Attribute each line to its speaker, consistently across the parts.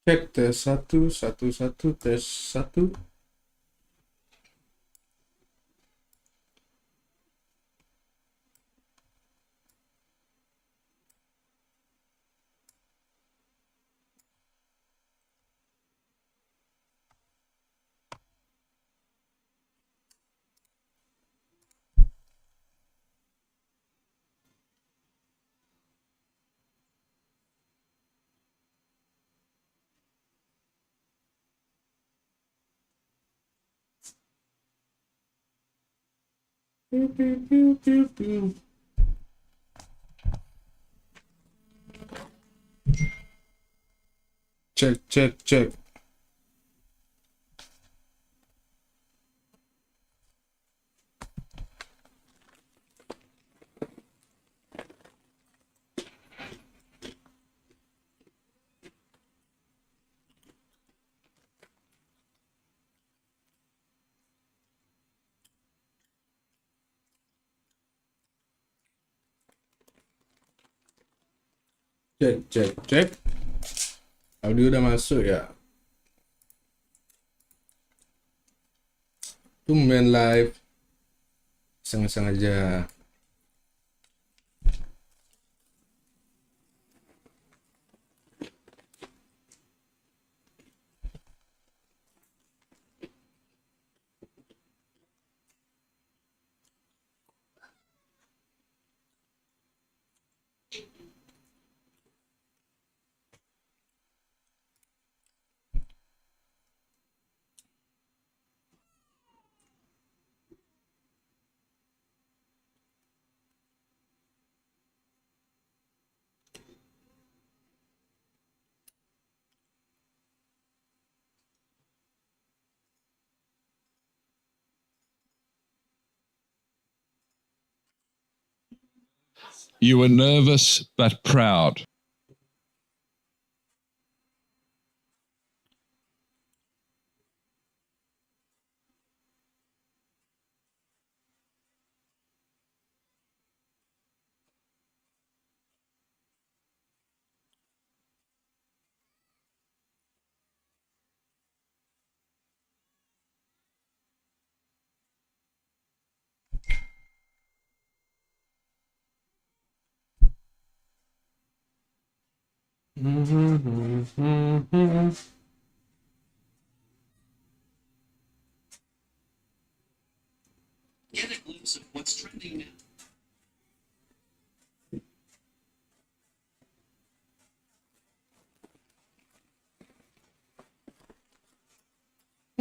Speaker 1: Cek tes satu satu satu tes satu. Cek cek cek. Cek cek cek. Audio udah masuk ya. Tumben live. Iseng-iseng aja.
Speaker 2: You were nervous but proud.
Speaker 3: Get a glimpse of what's trending now.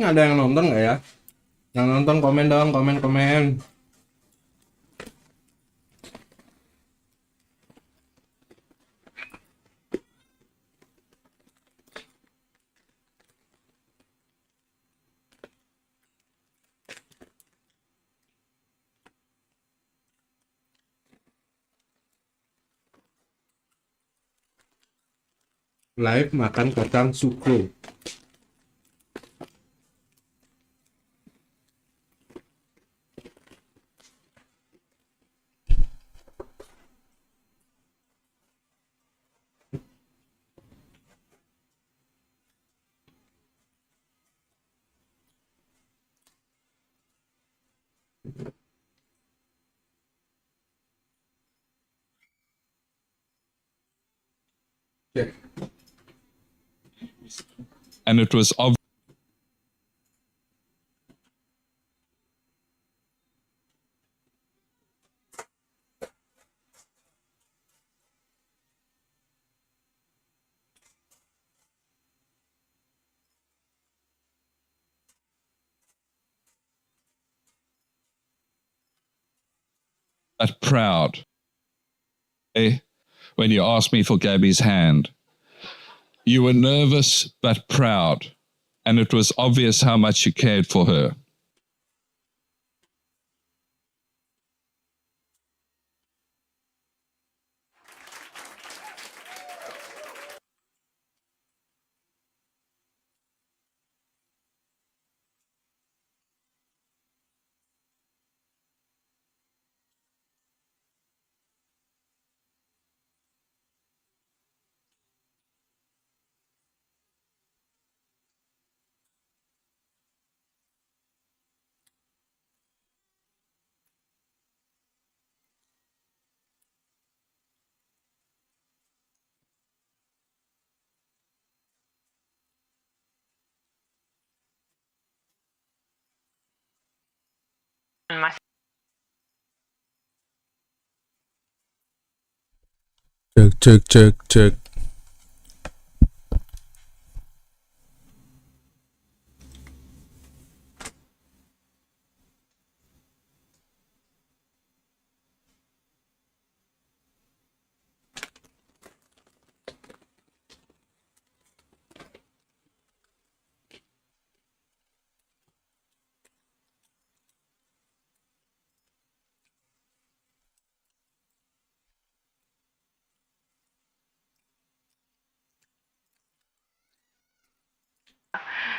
Speaker 1: Nggak ada yang nonton nggak ya? Yang nonton komen dong, komen. Live makan kacang suku. Cek.
Speaker 2: And it was obvious. But proud. When you asked me for Gabbi's hand, you were nervous but proud, and it was obvious how much you cared for her.
Speaker 4: Mas
Speaker 1: Cek.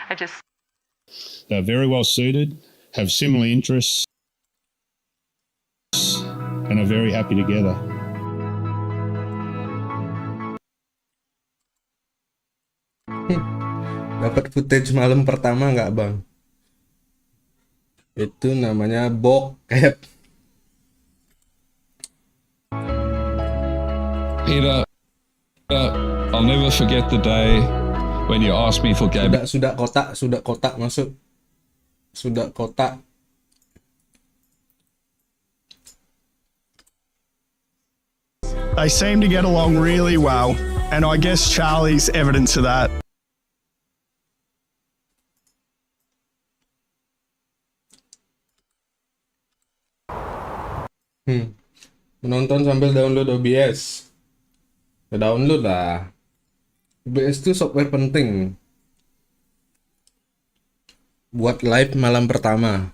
Speaker 4: I just
Speaker 5: They're very well suited, have similar interests, and are very happy together.
Speaker 1: Dapat footage malam pertama nggak bang? Itu namanya bokep.
Speaker 2: Peter, I'll never forget the day when you asked me for Gabbi.
Speaker 1: Sudah kotak masuk. Sudah kotak.
Speaker 6: They seem to get along really well, and I guess Charlie's evidence of that.
Speaker 1: Menonton sambil download OBS. Ya download lah. OBS itu software penting buat live malam pertama.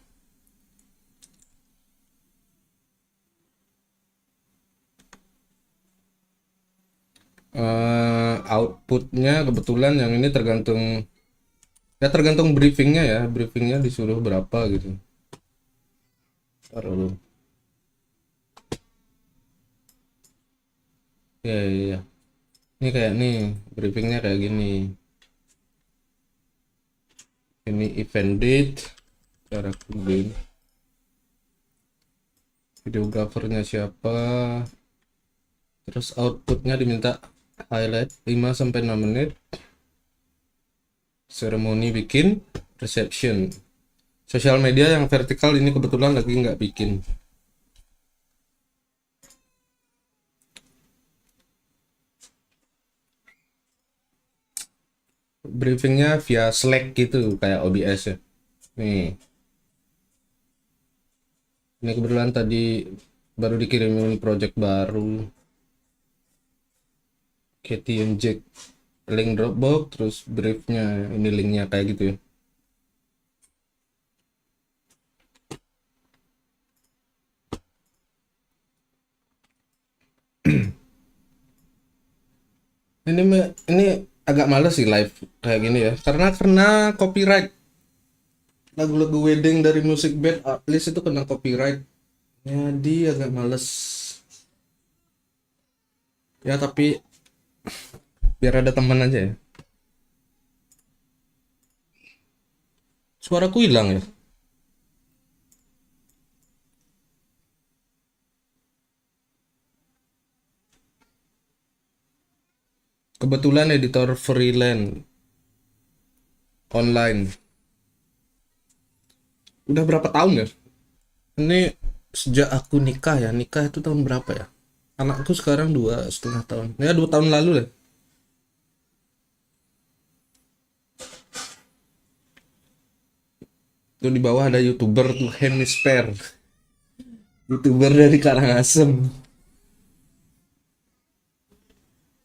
Speaker 1: Outputnya kebetulan yang ini tergantung briefingnya ya, briefingnya disuruh berapa gitu. Taruh. Ya. Ini kayak nih, briefingnya kayak gini. Ini event date, cara bikin. Videografernya siapa? Terus outputnya diminta highlight 5-6 menit. Seremoni bikin, reception. Sosial media yang vertikal ini kebetulan lagi nggak bikin. Briefingnya via Slack gitu kayak OBS ya. Nih. Ini kebetulan tadi baru dikirimin project baru. Katie inject link Dropbox, terus briefnya ini linknya kayak gitu ya. ini agak males sih live kayak gini ya, karena copyright. Lagu-lagu wedding dari music band at least itu kena copyright. Jadi agak males. Ya tapi biar ada teman aja ya. Suaraku hilang ya. Kebetulan editor freelance online. Udah berapa tahun ya? Ini sejak aku nikah ya. Nikah itu tahun berapa ya? Anakku sekarang 2,5 tahun. Ya 2 tahun lalu lah. Itu di bawah ada YouTuber tuh Hemisper. YouTuber dari Karangasem.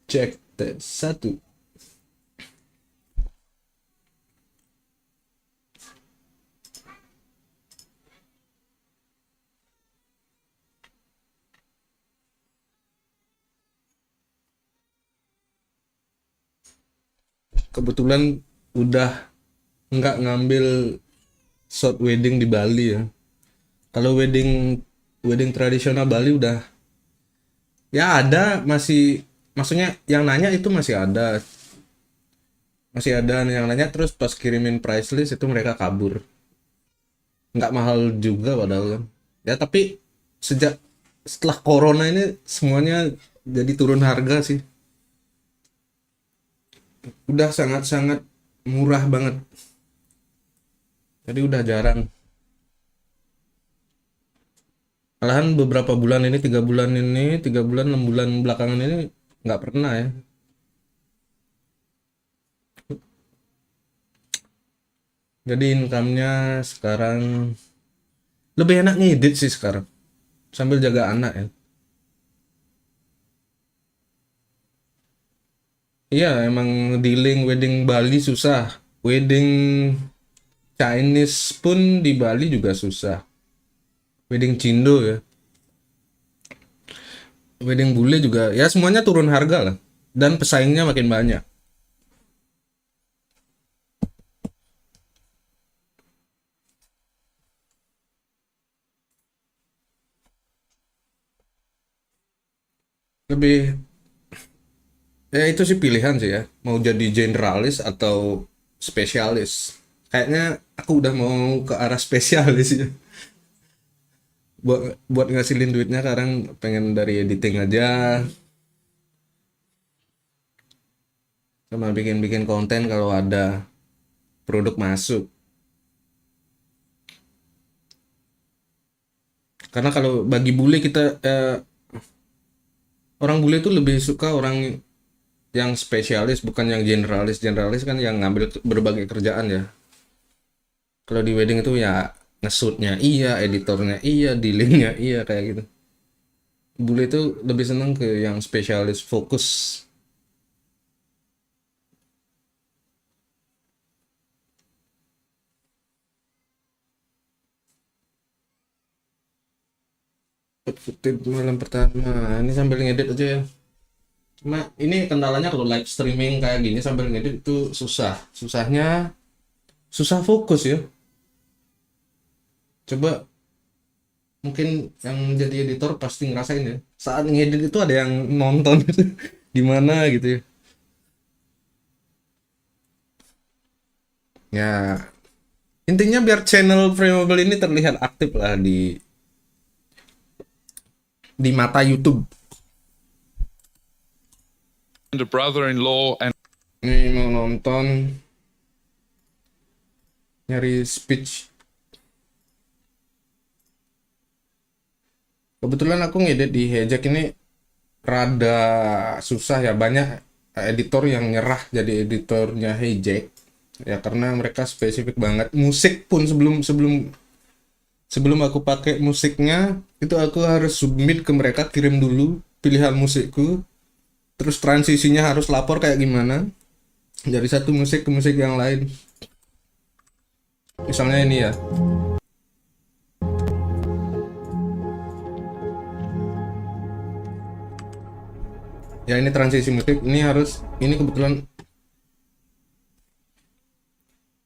Speaker 1: Cek tes 1. Kebetulan udah nggak ngambil shot wedding di Bali ya. Kalau wedding tradisional Bali udah ya ada, masih maksudnya yang nanya itu masih ada yang nanya, terus pas kirimin price list itu mereka kabur. Nggak mahal juga padahal kan ya, tapi setelah corona ini semuanya jadi turun harga sih, udah sangat murah banget, jadi udah jarang. Malahan beberapa bulan ini, 3 bulan ini, 3 bulan, 6 bulan belakangan ini nggak pernah ya. Jadi income-nya sekarang lebih enak ngedit sih sekarang. Sambil jaga anak ya. Iya, emang dealing wedding Bali susah. Wedding Chinese pun di Bali juga susah. Wedding Cindo ya. Wedding bule juga ya, semuanya turun harga lah. Dan pesaingnya makin banyak. Lebih ya itu sih pilihan sih ya. Mau jadi generalis atau spesialis. Kayaknya aku udah mau ke arah spesialis ya. Buat ngasilin duitnya sekarang pengen dari editing aja, sama bikin-bikin konten kalau ada produk masuk. Karena kalau bagi bule kita orang bule tuh lebih suka orang yang spesialis, bukan yang generalis. Generalis kan yang ngambil berbagai kerjaan ya. Kalau di wedding itu ya nge-shootnya iya, editornya iya, dealingnya iya, kayak gitu. Bule itu lebih seneng ke yang spesialis, fokus. Footage malam pertama ini sambil ngedit aja ya. Cuma ini kendalanya kalau live streaming kayak gini sambil ngedit itu susahnya susah fokus ya. Coba mungkin yang jadi editor pasti ngerasain ya, saat ngedit itu ada yang nonton gimana gitu ya. Ya intinya biar channel Frameable ini terlihat aktif lah di mata YouTube.
Speaker 2: And a brother-in-law and
Speaker 1: Ini mau nonton nyari speech. Kebetulan aku ngedit di Hejek ini rada susah ya, banyak editor yang nyerah jadi editornya Hejek ya, karena mereka spesifik banget. Musik pun sebelum aku pakai musiknya itu aku harus submit ke mereka, kirim dulu pilihan musikku, terus transisinya harus lapor kayak gimana dari satu musik ke musik yang lain. Misalnya ini ya, ya ini transisi musik, ini harus, ini kebetulan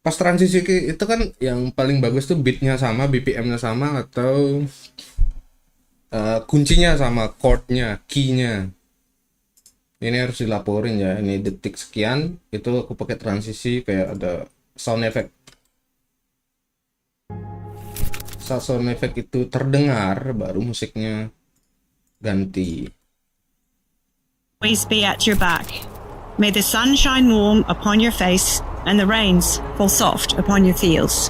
Speaker 1: pas transisi itu kan yang paling bagus tuh beatnya sama, BPM-nya sama, atau kuncinya sama, chordnya, key-nya. Ini harus dilaporin ya, ini detik sekian itu aku pakai transisi, kayak ada sound effect. Saat sound effect itu terdengar baru musiknya ganti.
Speaker 4: Always be at your back. May the sun shine warm upon your face and the rains fall soft upon your fields.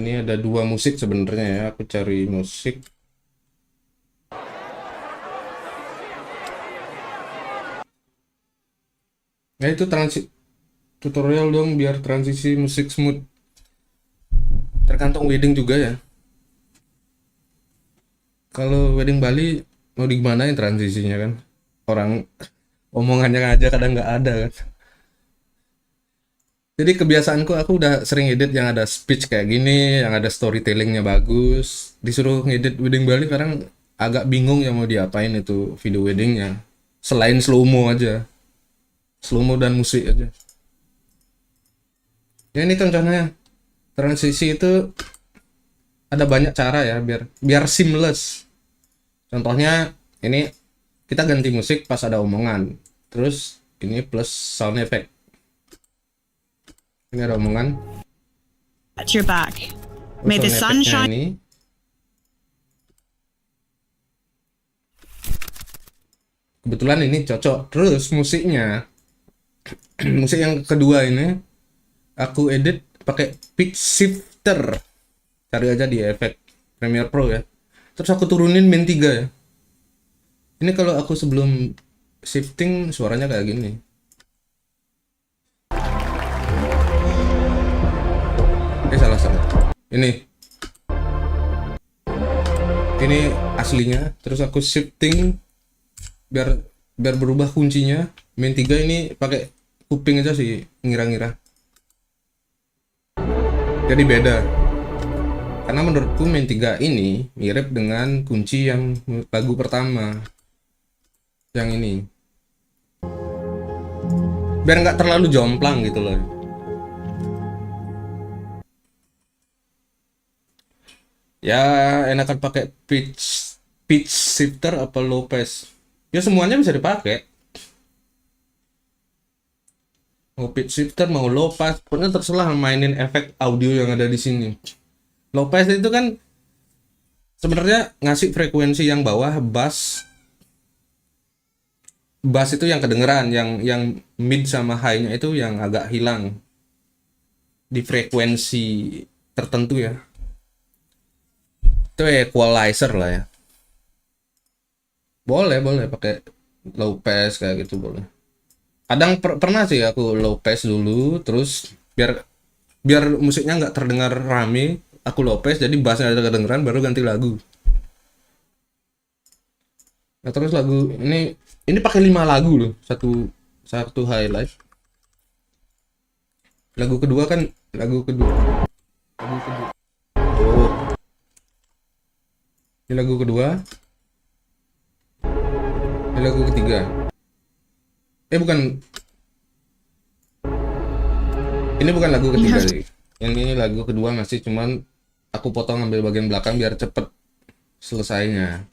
Speaker 1: Ini ada 2 musik sebenarnya ya, aku cari musik. Ya itu tutorial dong biar transisi musik smooth. Tergantung wedding juga ya. Kalau wedding Bali mau digimanain transisinya kan, orang omongannya aja kadang nggak ada kan. Jadi kebiasaanku, aku udah sering edit yang ada speech kayak gini, yang ada storytellingnya bagus. Disuruh ngedit wedding Bali sekarang agak bingung ya mau diapain itu video weddingnya, selain slow-mo aja, slow-mo dan musik aja. Ya ini contohnya transisi itu ada banyak cara ya biar seamless. Contohnya ini kita ganti musik pas ada omongan, terus ini plus sound effect. Ini ada omongan.
Speaker 4: At your back. May the sun shine.
Speaker 1: Ini. Kebetulan ini cocok. Terus musiknya, musik yang kedua ini aku edit pakai pitch shifter. Cari aja di efek Premiere Pro ya. Terus aku turunin min 3 ya. Ini kalau aku sebelum shifting suaranya kayak gini. Salah. Ini aslinya. Terus aku shifting biar berubah kuncinya. Min 3 ini pakai kuping aja sih, ngira-ngira. Jadi beda. Karena menurutku min 3 ini mirip dengan kunci yang lagu pertama. Yang ini. Biar nggak terlalu jomplang gitu loh. Ya enakan pakai pitch shifter apa low pass. Ya semuanya bisa dipakai. Mau pitch shifter mau low pass, pokoknya terserah mainin efek audio yang ada di sini. Low pass itu kan sebenarnya ngasih frekuensi yang bawah, bass itu yang kedengeran, yang mid sama high-nya itu yang agak hilang di frekuensi tertentu ya. Itu equalizer lah ya. Boleh pakai low pass kayak gitu boleh. Kadang pernah sih aku low pass dulu, terus biar musiknya nggak terdengar rame, aku low pass jadi bassnya ada kedengeran, baru ganti lagu. Nah terus lagu ini pakai 5 lagu loh, satu highlight. Lagu kedua. Oh. Ini lagu kedua. Ini lagu ketiga. Bukan. Ini bukan lagu ketiga sih. Yang ini lagu kedua masih, cuman aku potong ambil bagian belakang biar cepet selesainya.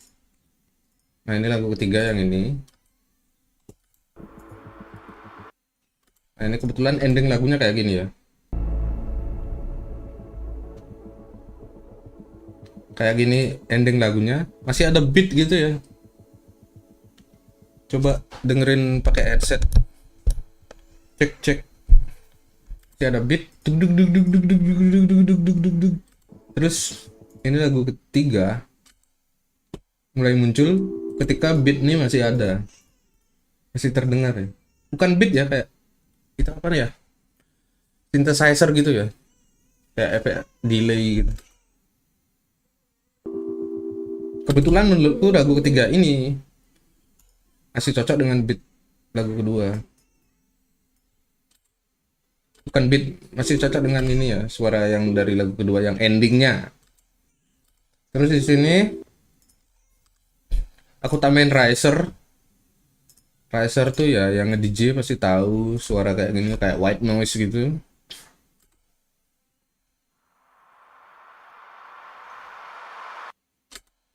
Speaker 1: Nah ini lagu ketiga yang ini. Nah ini kebetulan ending lagunya kayak gini ya. Kayak gini ending lagunya. Masih ada beat gitu ya. Coba dengerin pakai headset. Cek. Masih ada beat. Terus ini lagu ketiga mulai muncul ketika beat ini masih ada. Masih terdengar ya. Bukan beat ya, kayak itu apa ya? Synthesizer gitu ya. Kayak efek delay gitu. Kebetulan menurutku lagu ketiga ini masih cocok dengan beat lagu kedua. Bukan beat, masih cocok dengan ini ya, suara yang dari lagu kedua yang endingnya. Terus di sini aku tambahin riser. Riser tuh ya yang nge-DJ pasti tahu suara kayak gini, kayak white noise gitu.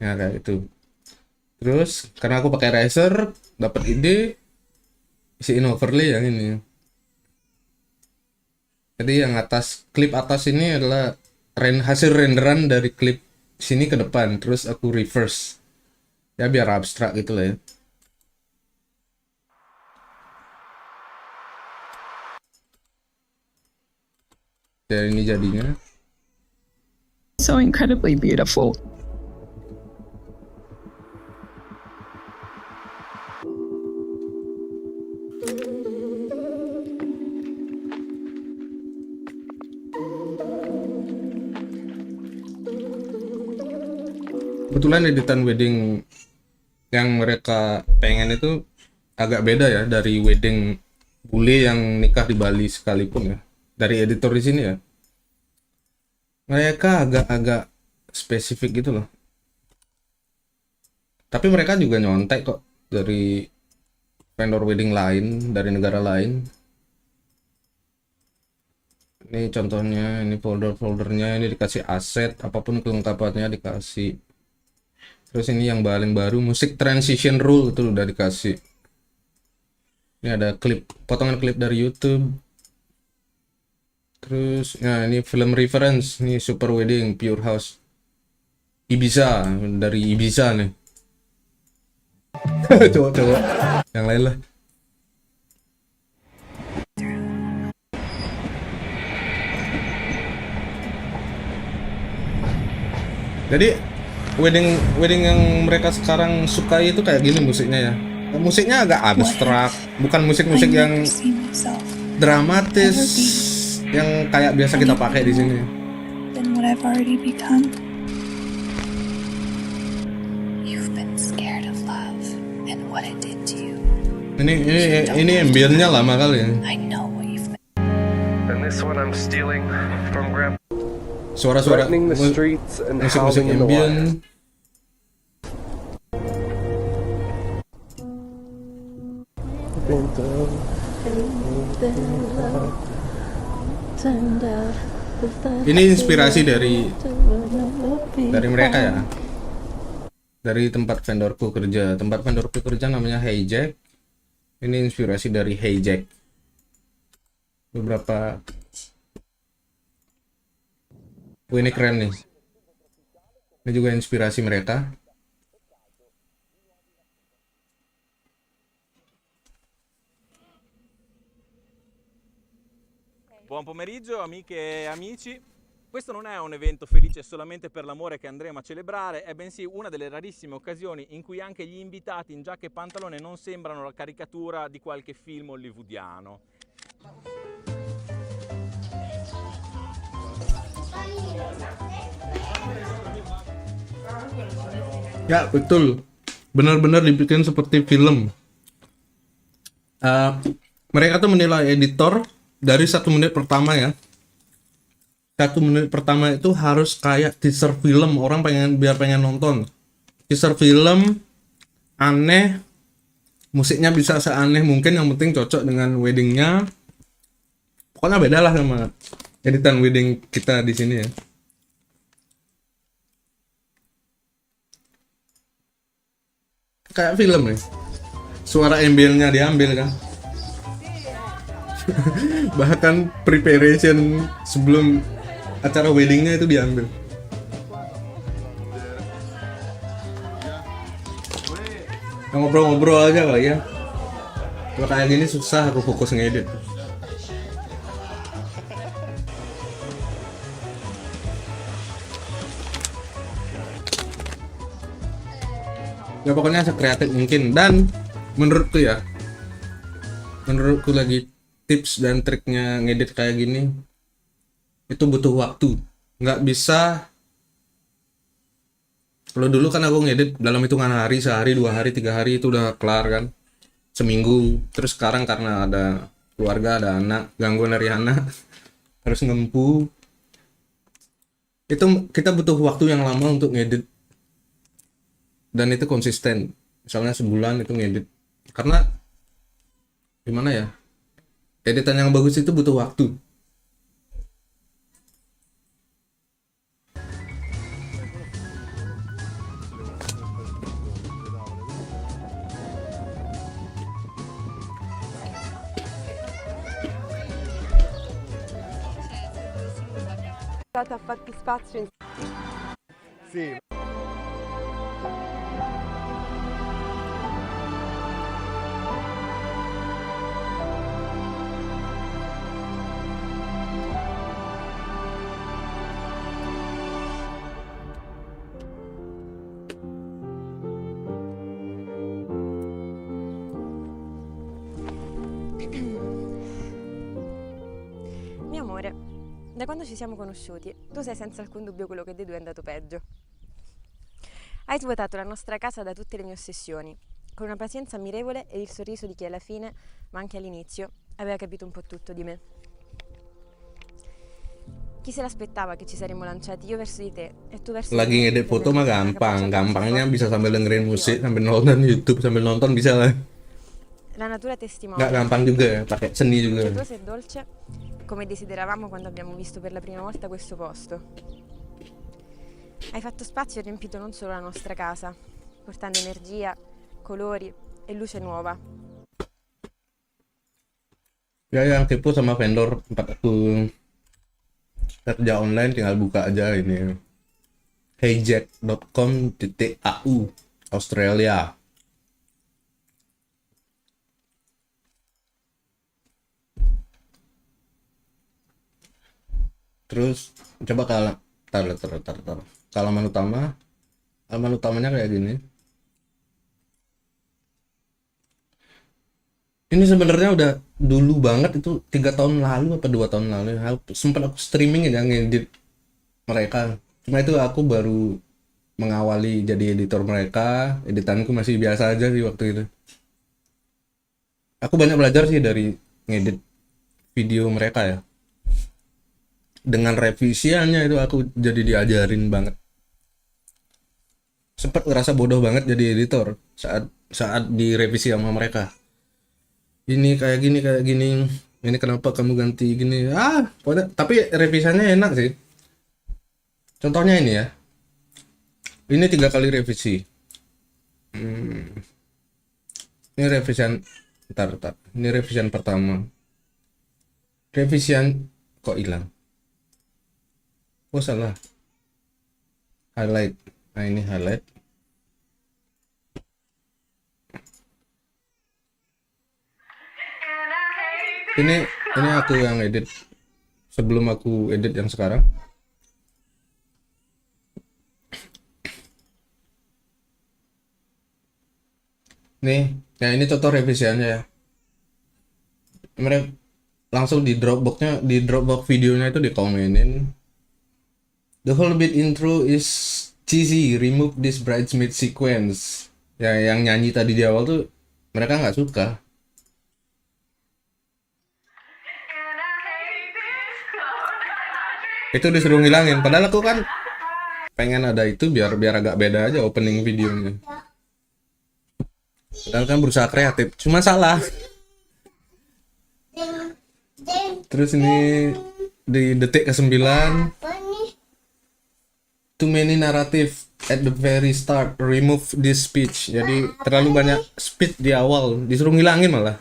Speaker 1: Ya kayak itu. Terus karena aku pakai riser, dapat ide, isiin overlay yang ini. Jadi yang klip atas ini adalah hasil renderan dari klip sini ke depan, terus aku reverse. Ya biar abstrak gitu lah ya. Dan ini jadinya.
Speaker 7: So incredibly beautiful.
Speaker 1: Kebetulan editan wedding yang mereka pengen itu agak beda ya dari wedding bule yang nikah di Bali sekalipun ya. Dari editor di sini ya. Mereka agak spesifik gitu loh. Tapi mereka juga nyontek kok dari vendor wedding lain, dari negara lain. Ini contohnya, ini folder-foldernya, ini dikasih aset, apapun kelengkapannya dikasih. Terus ini yang paling baru, musik transition rule itu udah dikasih. Ini ada klip, potongan klip dari YouTube. Terus, nah ini film reference, ini Super Wedding, Pure House. Ibiza, dari Ibiza nih. Coba, yang lain lah. Jadi wedding wedding yang mereka sekarang sukai itu kayak gini musiknya ya. Musiknya agak abstrak, bukan musik-musik yang dramatis yang kayak biasa kita pakai di sini.
Speaker 8: Than what I've already become. You've been scared of love and what it did to you.
Speaker 1: Ini ambience-nya lama kali ya.
Speaker 8: I know what you've been.
Speaker 9: And this one I'm stealing from Grandpa.
Speaker 1: Suara-suara
Speaker 9: Threatening the streets and
Speaker 1: musik-musik
Speaker 9: howling in the water.
Speaker 1: ambient. Ini inspirasi dari mereka ya. Dari tempat vendorku kerja. Tempat vendorku kerja namanya Hijack. Ini inspirasi dari Hijack. Beberapa. Ini keren nih. Ini juga inspirasi mereka.
Speaker 10: Buon pomeriggio amiche e amici. Questo non è un evento felice solamente per l'amore che andremo a celebrare, è bensì una delle rarissime occasioni in cui anche gli invitati in giacca e pantalone non sembrano la caricatura di qualche film hollywoodiano.
Speaker 1: Ya betul, benar-benar dibikin seperti film. Mereka tuh menilai editor dari 1 menit pertama ya. 1 menit pertama itu harus kayak teaser film, orang biar pengen nonton. Teaser film aneh, musiknya bisa seaneh mungkin, yang penting cocok dengan weddingnya. Pokoknya beda lah sama editan wedding kita di sini ya. Kayak film nih, suara ambience-nya diambil kan. Bahkan preparation sebelum acara weddingnya itu diambil. Ngobrol-ngobrol aja kali ya. Kalau kayak gini susah aku fokus ngedit. Ya pokoknya sekreatif mungkin. Dan menurutku lagi tips dan triknya ngedit kayak gini itu butuh waktu. Nggak bisa, kalau dulu kan aku ngedit dalam hitungan hari, sehari, 2 hari, 3 hari itu udah kelar kan, seminggu. Terus sekarang karena ada keluarga, ada anak, gangguan dari anak harus ngempu, itu kita butuh waktu yang lama untuk ngedit. Dan itu konsisten, misalnya sebulan itu ngedit. Karena gimana ya, editan yang bagus itu butuh waktu.
Speaker 11: a farti spazio.
Speaker 9: Sì.
Speaker 11: Mio amore, da quando ci siamo conosciuti, tu sai senza alcun dubbio quello che dei due è andato peggio. Hai svuotato la nostra casa da tutte le mie ossessioni, con una pazienza ammirevole e il sorriso di chi alla fine, ma anche all'inizio, aveva capito un po' tutto di me. Chi se l'aspettava che ci saremmo lanciati io verso di te e tu verso
Speaker 1: Lagi
Speaker 11: me,
Speaker 1: ngedit foto mah
Speaker 11: una
Speaker 1: gampang,
Speaker 11: capacità
Speaker 1: gampangnya
Speaker 11: forte.
Speaker 1: bisa sambil dengerin musik, sambil nonton YouTube, sambil nonton bisa lah.
Speaker 11: La natura
Speaker 1: Nggak
Speaker 11: testimonia
Speaker 1: gampang juga ya, pakai seni juga.
Speaker 11: impetuosa e dolce come desideravamo quando abbiamo visto per la prima volta questo posto. Hai fatto spazio e riempito non solo la nostra casa, portando energia, colori e luce nuova.
Speaker 1: Ya yang kepo sama vendor tempat aku kerja online tinggal buka aja ini heyjack.com.au Australia. Terus coba kalau tar. ke halaman utama. Halaman utamanya kayak gini. Ini sebenarnya udah dulu banget, itu 3 tahun lalu apa 2 tahun lalu. Sempat aku streaming ya ngedit mereka. Cuma itu aku baru mengawali jadi editor mereka. Editanku masih biasa aja sih waktu itu. Aku banyak belajar sih dari ngedit video mereka ya. Dengan revisiannya itu aku jadi diajarin banget. Sempat ngerasa bodoh banget jadi editor saat direvisi sama mereka. Ini kayak gini. Ini kenapa kamu ganti gini? Tapi revisiannya enak sih. Contohnya ini ya. Ini 3 kali revisi. Ini revisian. Bentar. Ini revisian pertama. Revisian kok hilang? Oh salah. Highlight. Nah ini highlight. Ini aku yang edit sebelum aku edit yang sekarang. Nih, ya ini contoh revisiannya ya. Mereka langsung di Dropbox videonya itu dikomenin. The whole bit intro is cheesy. Remove this bridesmaid sequence. Ya, yang nyanyi tadi di awal tuh mereka nggak suka. Itu disuruh ngilangin. Padahal aku kan pengen ada itu biar agak beda aja opening videonya. Padahal kan berusaha kreatif. Cuma salah. Terus ini di detik ke-9. Too many narrative at the very start. Remove this speech. Jadi terlalu banyak speech di awal. Disuruh ngilangin malah.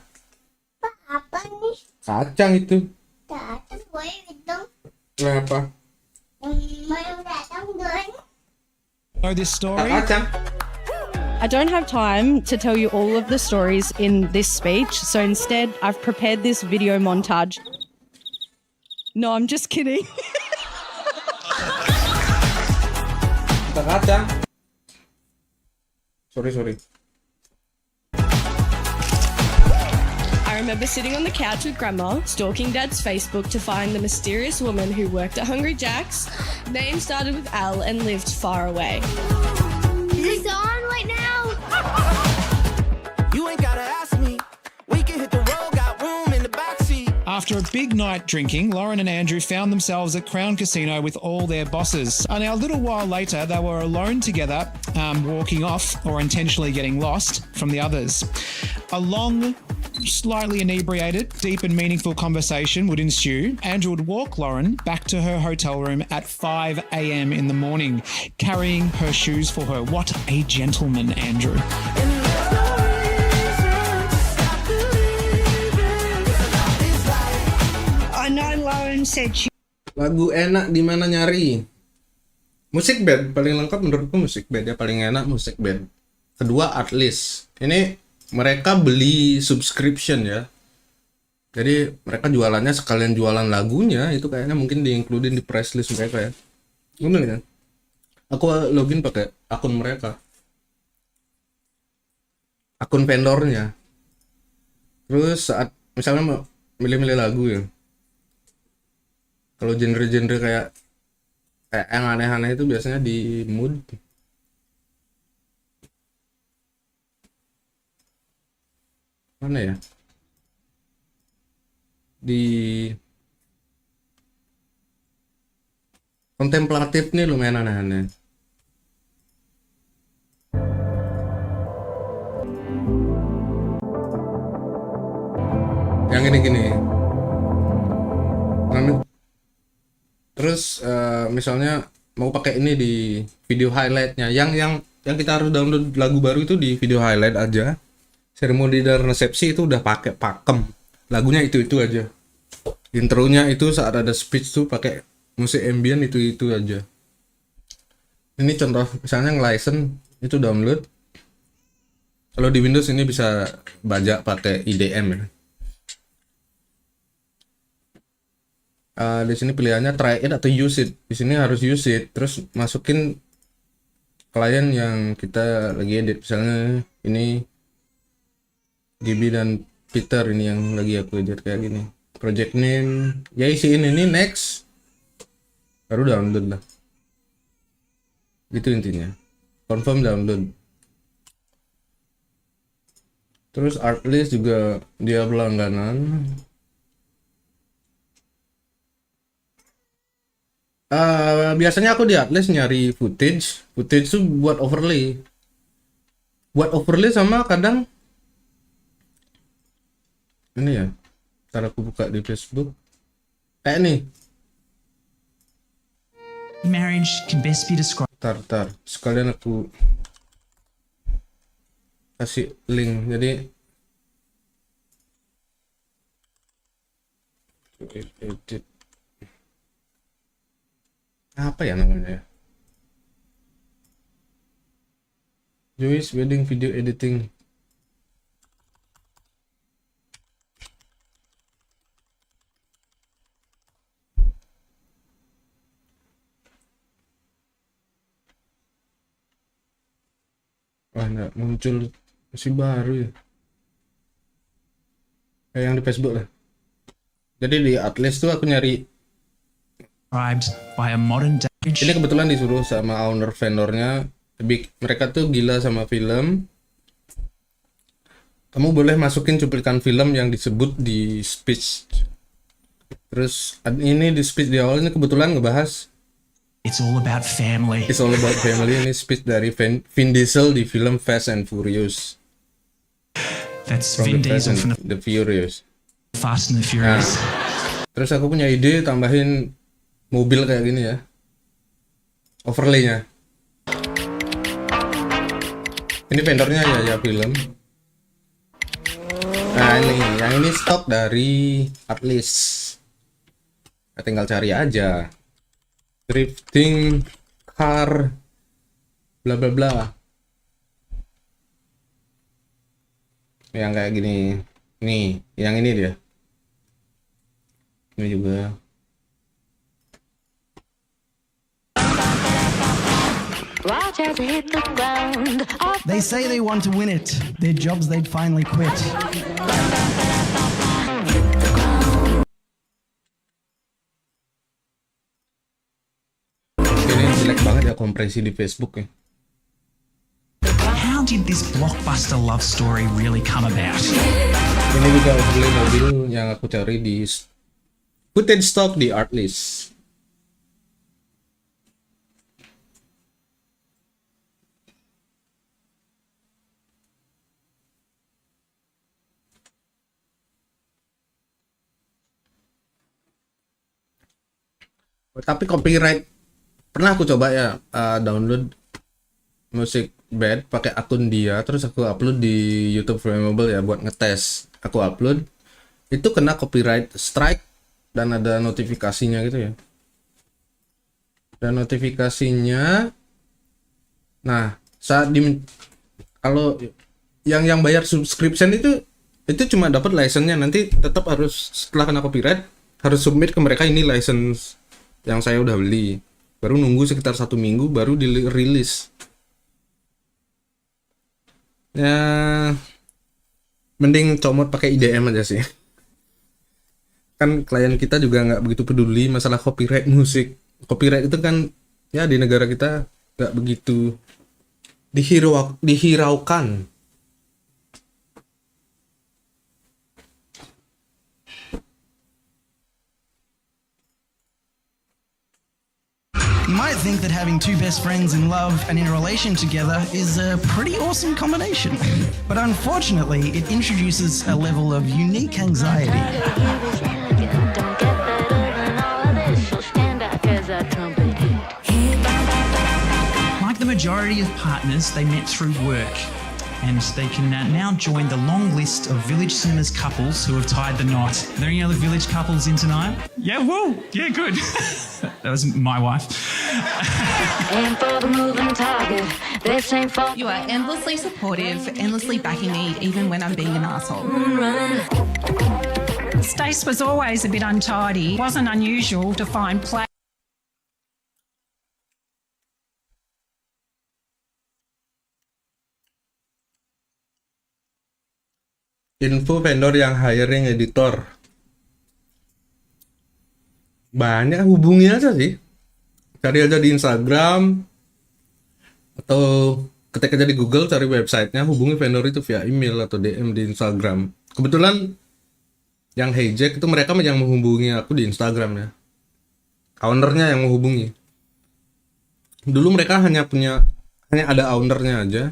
Speaker 12: Apa nih?
Speaker 1: Kacang itu.
Speaker 12: Datang gue gitu.
Speaker 1: Kenapa?
Speaker 12: Mau datang gue.
Speaker 13: Know this story?
Speaker 1: Kacang.
Speaker 14: I don't have time to tell you all of the stories in this speech, so instead I've prepared this video montage. No, I'm just kidding.
Speaker 1: Kacang. Sorry.
Speaker 14: I remember sitting on the couch with Grandma, stalking Dad's Facebook to find the mysterious woman who worked at Hungry Jack's. Name started with Al and lived far away.
Speaker 12: Is this on right now?
Speaker 15: You ain't gotta ask me. We can hit the road, got room in the backseat.
Speaker 13: After a big night drinking, Lauren and Andrew found themselves at Crown Casino with all their bosses. And a little while later, they were alone together, walking off or intentionally getting lost from the others. A long, slightly inebriated, deep and meaningful conversation would ensue. Andrew would walk Lauren back to her hotel room at 5 a.m. in the morning, carrying her shoes for her. What a gentleman, Andrew.
Speaker 4: I know Lauren said she...
Speaker 1: Lagu enak di mana nyari? Musik bed paling lengkap menurutku, musik bed ya paling enak, musik bed. Kedua art list. Ini mereka beli subscription ya. Jadi mereka jualannya sekalian jualan lagunya, itu kayaknya mungkin di-includein di price list mereka ya. Bener kan? Aku login pakai akun mereka. Akun vendornya. Terus saat misalnya mau milih-milih lagu ya. Kalau genre-genre kayak yang aneh-aneh itu biasanya di mood. Mana ya? Di kontemplatif nih lumayan aneh-aneh. Yang ini gini. Terus misalnya mau pakai ini di video highlightnya, yang kita harus download lagu baru itu di video highlight aja. Seremoni dan resepsi itu udah pakai pakem, lagunya itu aja. Intronya itu saat ada speech tuh pakai musik ambient itu aja. Ini contoh misalnya nge-license itu download. Kalau di Windows ini bisa bajak pakai IDM ya. Di sini pilihannya try it atau use it. Di sini harus use it. Terus masukin klien yang kita lagi edit. Misalnya ini Gabbi dan Peter ini yang lagi aku edit kayak gini. Project name, ya isiin ini next, baru download lah. Gitu intinya. Confirm download. Terus artlist juga dia berlangganan. Biasanya aku di artlist nyari footage tuh buat overlay. Sama kadang ini ya. Ntar aku buka di Facebook. Kayak nih.
Speaker 13: Marriage can best be described.
Speaker 1: Tar. Sekalian aku kasih link. Jadi edit. Apa ya namanya ya? Joyce Wedding Video Editing. Wah, enggak muncul, masih baru ya. Kayak yang di Facebook lah. Jadi di Atlas tuh aku nyari.
Speaker 13: By a modern day.
Speaker 1: Ini kebetulan disuruh sama owner vendornya. Mereka tuh gila sama film. Kamu boleh masukin cuplikan film yang disebut di speech. Terus ini di speech di awal ini kebetulan ngebahas
Speaker 13: It's all about family.
Speaker 1: It's all about family. Ini speech dari Vin Diesel di film Fast and Furious.
Speaker 13: That's Vin Diesel from
Speaker 1: the Furious.
Speaker 13: Fast and the Furious.
Speaker 1: Nah, terus aku punya ide tambahin mobil kayak gini ya. Overlay-nya. Ini vendornya ya film. Nah ini, yang ini stok dari Artlist. Nah, tinggal cari aja. Drifting car bla bla bla. Yang kayak gini. Nih, yang ini dia. Ini juga.
Speaker 16: They say they want to win it. Their jobs they'd finally quit.
Speaker 1: Ini jelek banget ya kompresi di Facebook ya.
Speaker 13: How did this blockbuster love story really come about?
Speaker 1: Ini juga overlay mobil yang aku cari di footage stock di Artlist. Tapi copyright pernah aku coba ya download musik bed pakai akun dia, terus aku upload di YouTube Frameable ya buat ngetes. Aku upload itu kena copyright strike dan ada notifikasinya gitu ya. Dan notifikasinya, nah saat kalau yang bayar subscription itu cuma dapat license-nya, nanti tetap harus setelah kena copyright harus submit ke mereka ini license yang saya udah beli, baru nunggu sekitar 1 minggu baru dirilis. Ya mending comot pakai IDM aja sih. Kan klien kita juga nggak begitu peduli masalah copyright musik. Copyright itu kan ya di negara kita nggak begitu dihiraukan.
Speaker 16: You might think that having two best friends in love and in a relation together is a pretty awesome combination. But unfortunately, it introduces a level of unique anxiety.
Speaker 13: Like the majority of partners, they met through work. And they can now join the long list of Village Cinemas couples who have tied the knot. Are there any other Village couples in tonight? Yeah, whoa, yeah, good. That was my wife.
Speaker 17: You are endlessly supportive, endlessly backing me, even when I'm being an asshole.
Speaker 18: Stace was always a bit untidy. It wasn't unusual to find
Speaker 1: info vendor yang hiring editor. Banyak, hubungi aja sih. Cari aja di Instagram atau ketik aja di Google, cari websitenya, hubungi vendor itu via email atau DM di Instagram. Kebetulan yang hijack itu mereka yang menghubungi aku di Instagram ya. Ownernya yang menghubungi. Dulu mereka hanya ada ownernya aja.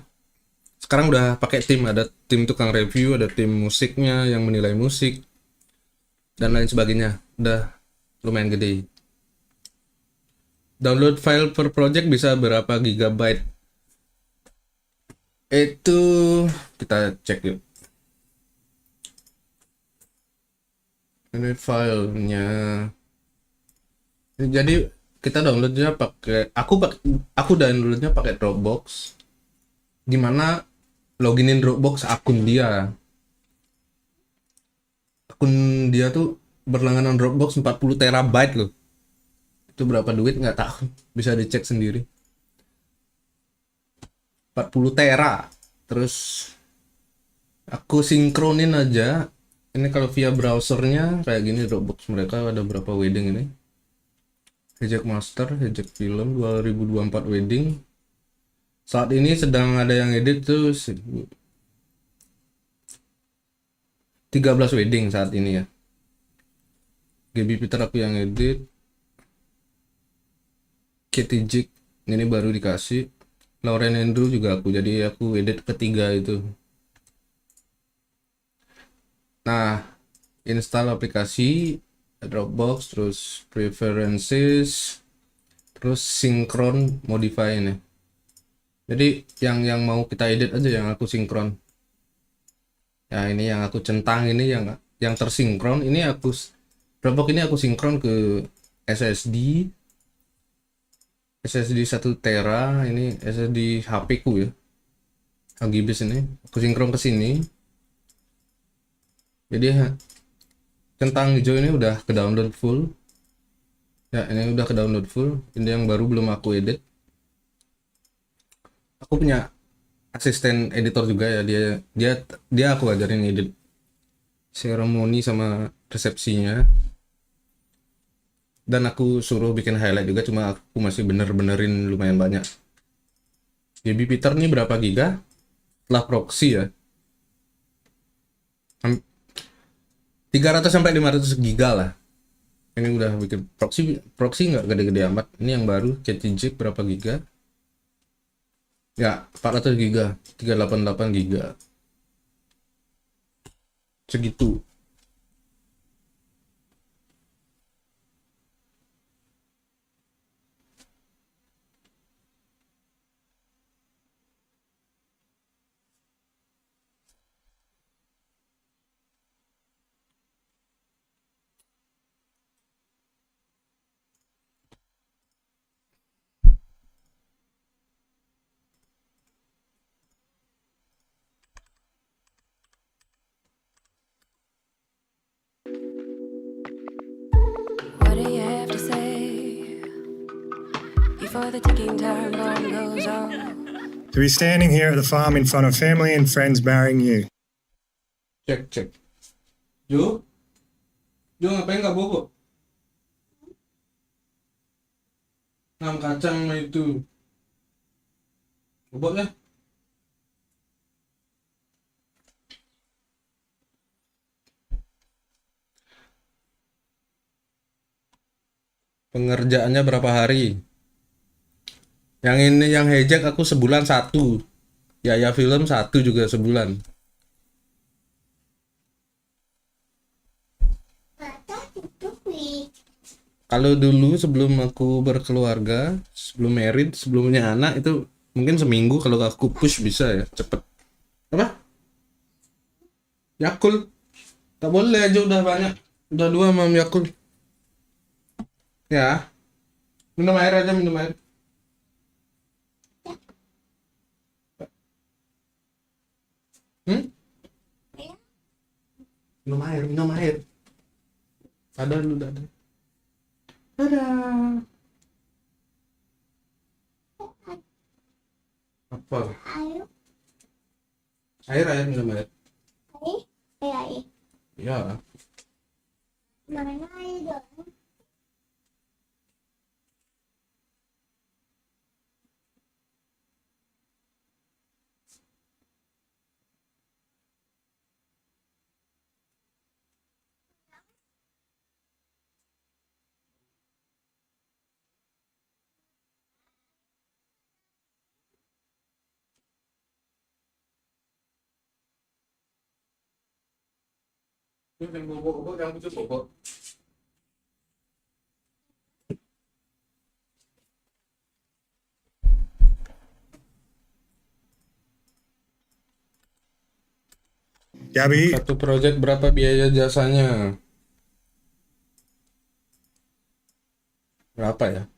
Speaker 1: Sekarang udah pakai tim, ada tim tukang review, ada tim musiknya yang menilai musik dan lain sebagainya. Udah lumayan gede. Download file per project bisa berapa gigabyte? Itu kita cek yuk. Ini filenya. Jadi kita downloadnya pakai aku downloadnya pakai Dropbox. Gimana loginin Dropbox akun dia? Akun dia tuh berlangganan Dropbox 40 terabyte loh. Itu berapa duit nggak tahu, bisa dicek sendiri. 40 tera. Terus aku sinkronin aja. Ini kalau via browsernya kayak gini, Dropbox mereka ada berapa wedding ini. Hijack master, hijack film 2024 wedding. Saat ini sedang ada yang edit tuh 13 wedding saat ini ya. Gabbi Peter aku yang edit. Katie Jig ini baru dikasih. Lauren Andrew juga aku, jadi aku edit ketiga itu. Nah, install aplikasi Dropbox, terus preferences, terus sinkron modify ini. Jadi yang mau kita edit aja yang aku sinkron. Ya ini yang aku centang, ini yang tersinkron. Ini aku Dropbox ini aku sinkron ke SSD 1 tera. Ini SSD HP ku ya, Gabbi ini aku sinkron ke sini. Jadi centang hijau ini udah ke download full ya, ini udah ke download full. Ini yang baru belum aku edit. Aku punya asisten editor juga ya, dia aku ajarin edit seremoni sama resepsinya, dan aku suruh bikin highlight juga, cuma aku masih benerin lumayan banyak. Gabbi Peter nih berapa giga setelah proxy ya, 300 sampai 500 giga lah. Ini udah bikin proxy nggak gede-gede amat. Ini yang baru CTJ berapa giga ya, 400 giga, 388 giga segitu.
Speaker 8: What do you have to say before the ticking time bomb goes off?
Speaker 6: To be standing here at the farm in front of family and friends marrying you.
Speaker 1: Cek. Jo ngapain nggak bobo? Ngam kacang mah itu. Bobo ya? Pengerjaannya berapa hari? Yang ini yang hijack aku sebulan 1. Ya film 1 juga sebulan. Kalau dulu sebelum aku berkeluarga, sebelum married, sebelum punya anak, itu mungkin seminggu. Kalau aku push bisa ya, cepet. Apa? Yakult. Tak boleh aja udah banyak. Udah 2 mam Yakult. Ya. Minum air aja, minum air. Minum air. Ada lu, ada. Dadah. Apa? Air minum air. Ya.
Speaker 12: Mana dong?
Speaker 1: Yang bobok-bobok, yang pucuk bobok.
Speaker 5: Gabbi.
Speaker 1: Satu project berapa biaya jasanya? Berapa ya?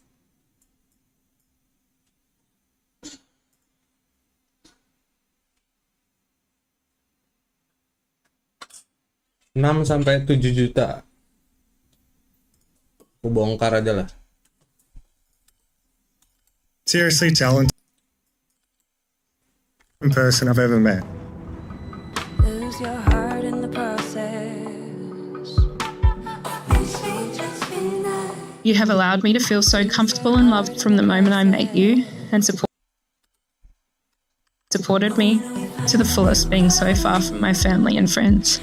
Speaker 1: 6 sampai 7 juta. Aku bongkar aja lah.
Speaker 5: Seriously talented person I've ever met.
Speaker 8: Lose your heart in the process.
Speaker 7: You have allowed me to feel so comfortable and loved from the moment I met you and supported me to the fullest, being so far from my family and friends.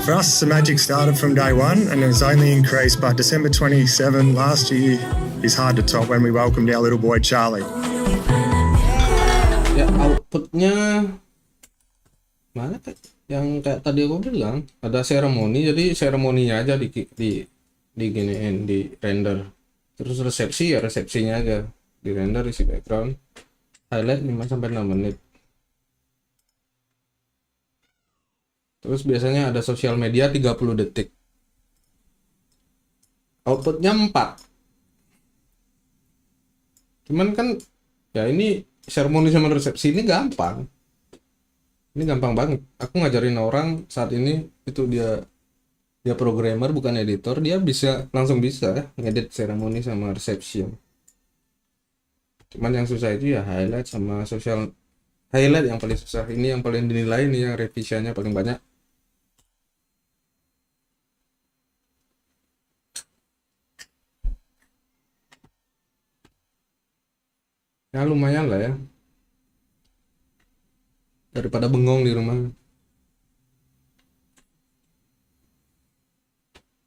Speaker 5: For us, the magic started from day one and it was only increased by December 27 last year is hard to top when we welcomed our little boy Charlie.
Speaker 1: Ya outputnya mana yang kayak tadi aku bilang ada seremoni, jadi seremoninya aja di giniin, di render. Terus resepsi ya resepsinya aja di render, isi background, highlight 5-6 menit. Terus biasanya ada sosial media 30 detik. Outputnya 4. Cuman kan ya ini seremoni sama resepsi ini gampang. Ini gampang banget. Aku ngajarin orang saat ini itu dia programmer bukan editor, dia langsung bisa ngedit seremoni sama resepsi. Cuman yang susah itu ya highlight sama sosial. Highlight yang paling susah. Ini yang paling dinilai, ini yang revisiannya paling banyak. Ya lumayan lah ya. Daripada bengong di rumah.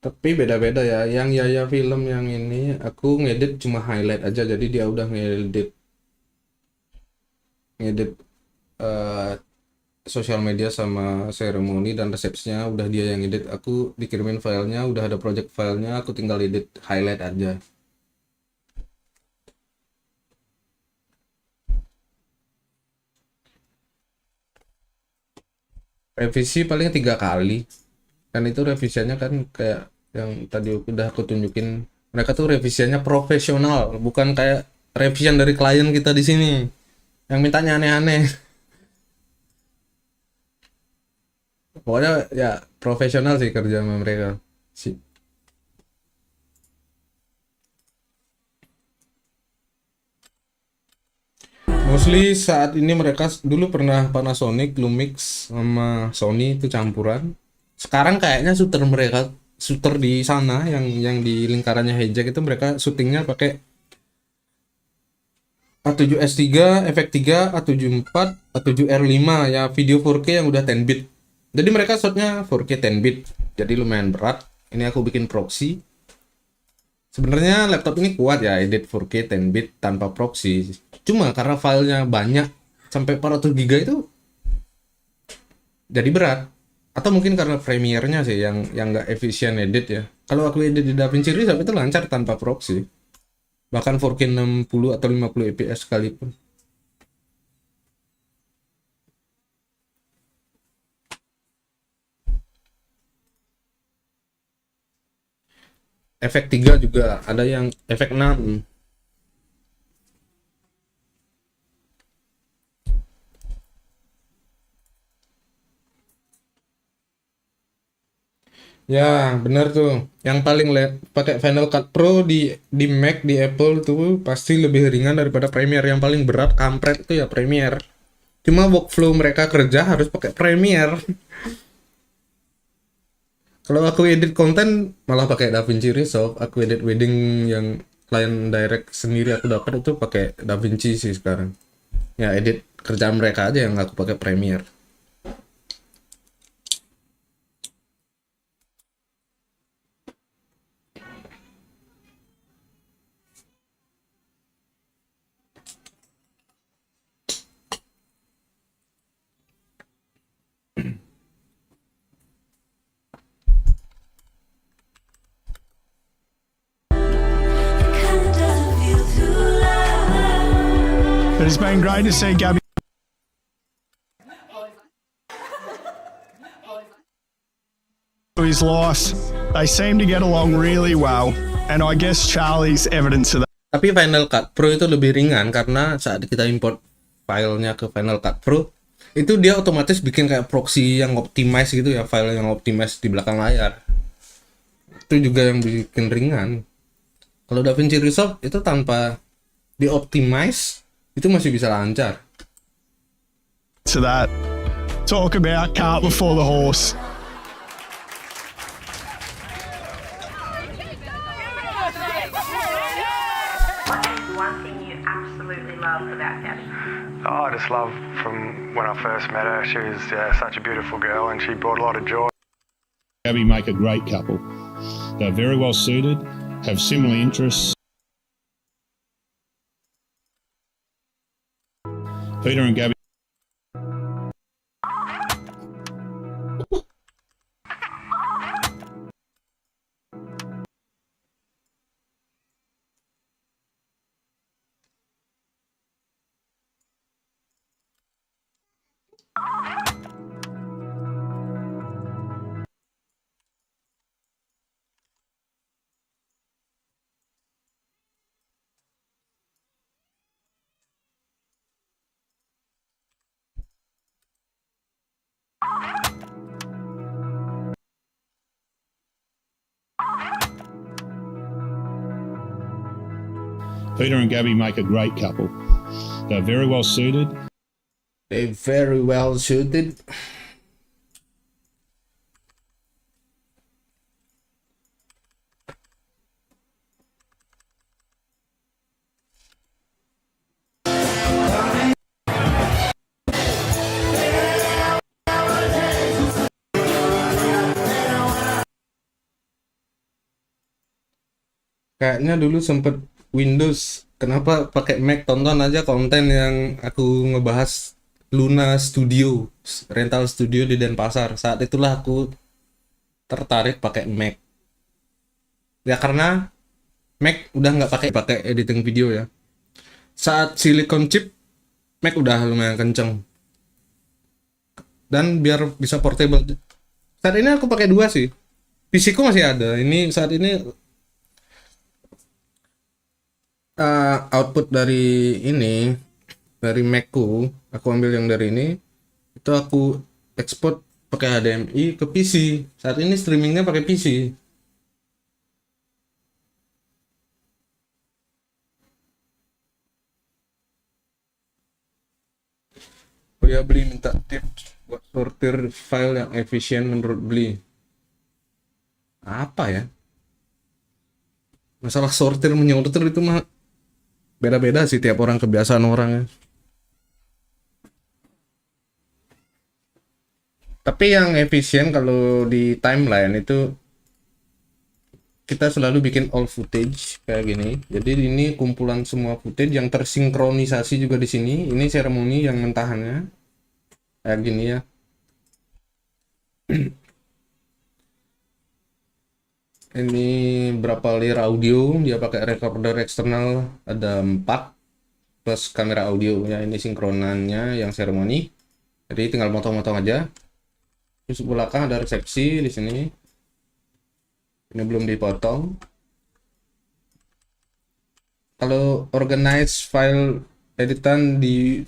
Speaker 1: Tapi beda-beda ya. Yang Yaya film yang ini aku ngedit cuma highlight aja, jadi dia udah ngedit sosial media sama seremoni dan resepsinya udah dia yang edit. Aku dikirimin filenya, udah ada project filenya, aku tinggal edit highlight aja. Revisi paling 3 kali. Kan itu revisiannya kan kayak yang tadi udah aku tunjukin. Mereka tuh revisiannya profesional, bukan kayak revisian dari klien kita di sini yang mintanya aneh-aneh. Pokoknya ya profesional sih kerja sama mereka sih. Mostly saat ini mereka dulu pernah Panasonic, Lumix sama Sony itu campuran. Sekarang kayaknya shooter di sana yang di lingkarannya hijack itu mereka syutingnya pakai A7S3, efek 3, A74, A7R5 ya, video 4K yang udah 10 bit. Jadi mereka shotnya 4K 10 bit. Jadi lumayan berat. Ini aku bikin proxy. Sebenarnya laptop ini kuat ya edit 4K 10 bit tanpa proxy. Cuma karena filenya banyak sampai 400 GB itu jadi berat. Atau mungkin karena Premiere-nya sih yang nggak efisien edit ya. Kalau aku edit di DaVinci Resolve itu lancar tanpa proxy. Bahkan 4K 60 atau 50 fps sekalipun. Efek 3 juga ada, yang efek 6. Ya, benar tuh. Yang paling pakai Final Cut Pro di Mac, di Apple tuh pasti lebih ringan daripada Premiere. Yang paling berat kampret itu ya Premiere. Cuma workflow mereka kerja harus pakai Premiere. Kalau aku edit konten malah pakai DaVinci Resolve. Aku edit wedding yang klien direct sendiri aku dapat itu pakai DaVinci sih sekarang. Ya edit kerjaan mereka aja yang aku pakai Premiere.
Speaker 6: But it's been great to see Gabbi. His loss. They seem to get along really well, and I guess Charlie's evidence of that.
Speaker 1: Tapi Final Cut Pro itu lebih ringan karena saat kita import filenya ke Final Cut Pro, itu dia otomatis bikin kayak proxy yang optimize gitu ya, file yang optimize di belakang layar. Itu juga yang bikin ringan. Kalau DaVinci Resolve itu tanpa di optimize itu masih bisa lancar.
Speaker 6: To that, talk about cart before the horse.
Speaker 19: One thing you absolutely love about Gabbi?
Speaker 5: Oh, I just love from when I first met her. She was such a beautiful girl and she brought a lot of joy.
Speaker 20: Gabbi make a great couple. They're very well suited, have similar interests. Peter and Gabbi. Peter and Gabbi make a great couple. They're very well suited.
Speaker 1: They very well suited. Kayaknya dulu sempet Windows, kenapa pakai Mac? Tonton aja konten yang aku ngebahas Luna Studio, rental studio di Denpasar. Saat itulah aku tertarik pakai Mac. Ya karena Mac udah nggak pakai editing video ya. Saat silicon chip, Mac udah lumayan kenceng. Dan biar bisa portable. Saat ini aku pakai dua sih. PC ku masih ada. Ini saat ini output dari Mac-ku, aku ambil yang dari ini, itu aku export pakai HDMI ke PC. Saat ini streamingnya pakai PC. Oh ya, Beli minta tips buat sortir file yang efisien menurut Beli. Apa ya? Masalah sortir menyortir itu mah beda-beda sih, tiap orang, kebiasaan orang. Tapi yang efisien kalau di timeline itu kita selalu bikin all footage kayak gini. Jadi ini kumpulan semua footage yang tersinkronisasi juga di sini. Ini seremoni yang mentahannya kayak gini ya. Ini berapa layer audio, dia pakai recorder eksternal ada 4 plus kamera audio ya. Ini sinkronannya yang seremoni, jadi tinggal motong-motong aja. Terus belakang ada resepsi di sini, ini belum dipotong. Kalau organize file editan di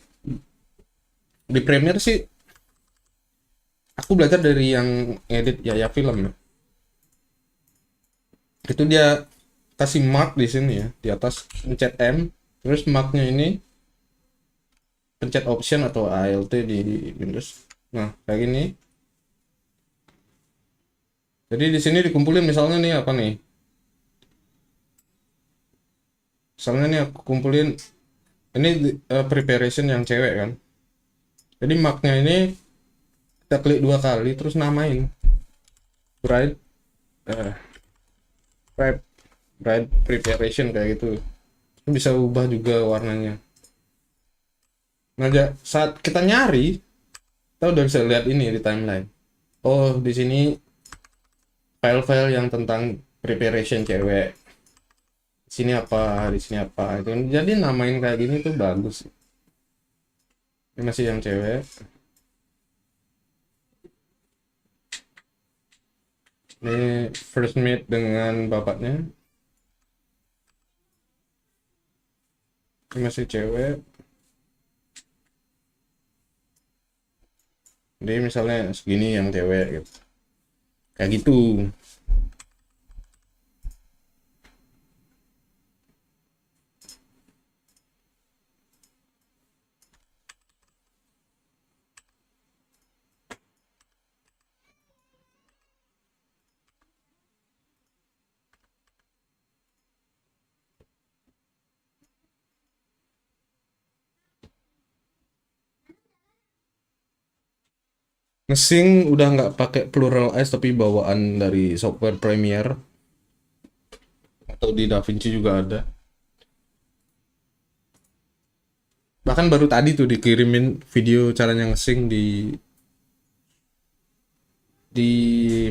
Speaker 1: Premiere sih aku belajar dari yang edit ya film ya. Itu dia kasih mark di sini ya, di atas pencet M, terus marknya ini pencet option atau Alt di Windows. Nah, kayak gini. Jadi di sini dikumpulin misalnya nih apa nih? Misalnya nih aku kumpulin ini preparation yang cewek kan. Jadi marknya ini kita klik 2 kali terus namain bright bright preparation kayak gitu. Bisa ubah juga warnanya. Nah, saat kita nyari, kita udah bisa lihat ini di timeline. Oh, di sini file-file yang tentang preparation cewek. Di sini apa, di sini apa. Itu. Jadi namain kayak gini tuh bagus. Ini masih yang cewek. Ini first meet dengan bapaknya. Ini masih cewek. Jadi misalnya segini yang cewek gitu. Kayak gitu. Ngesync udah nggak pakai plural S tapi bawaan dari software Premiere atau di DaVinci juga ada. Bahkan baru tadi tuh dikirimin video caranya ngesync di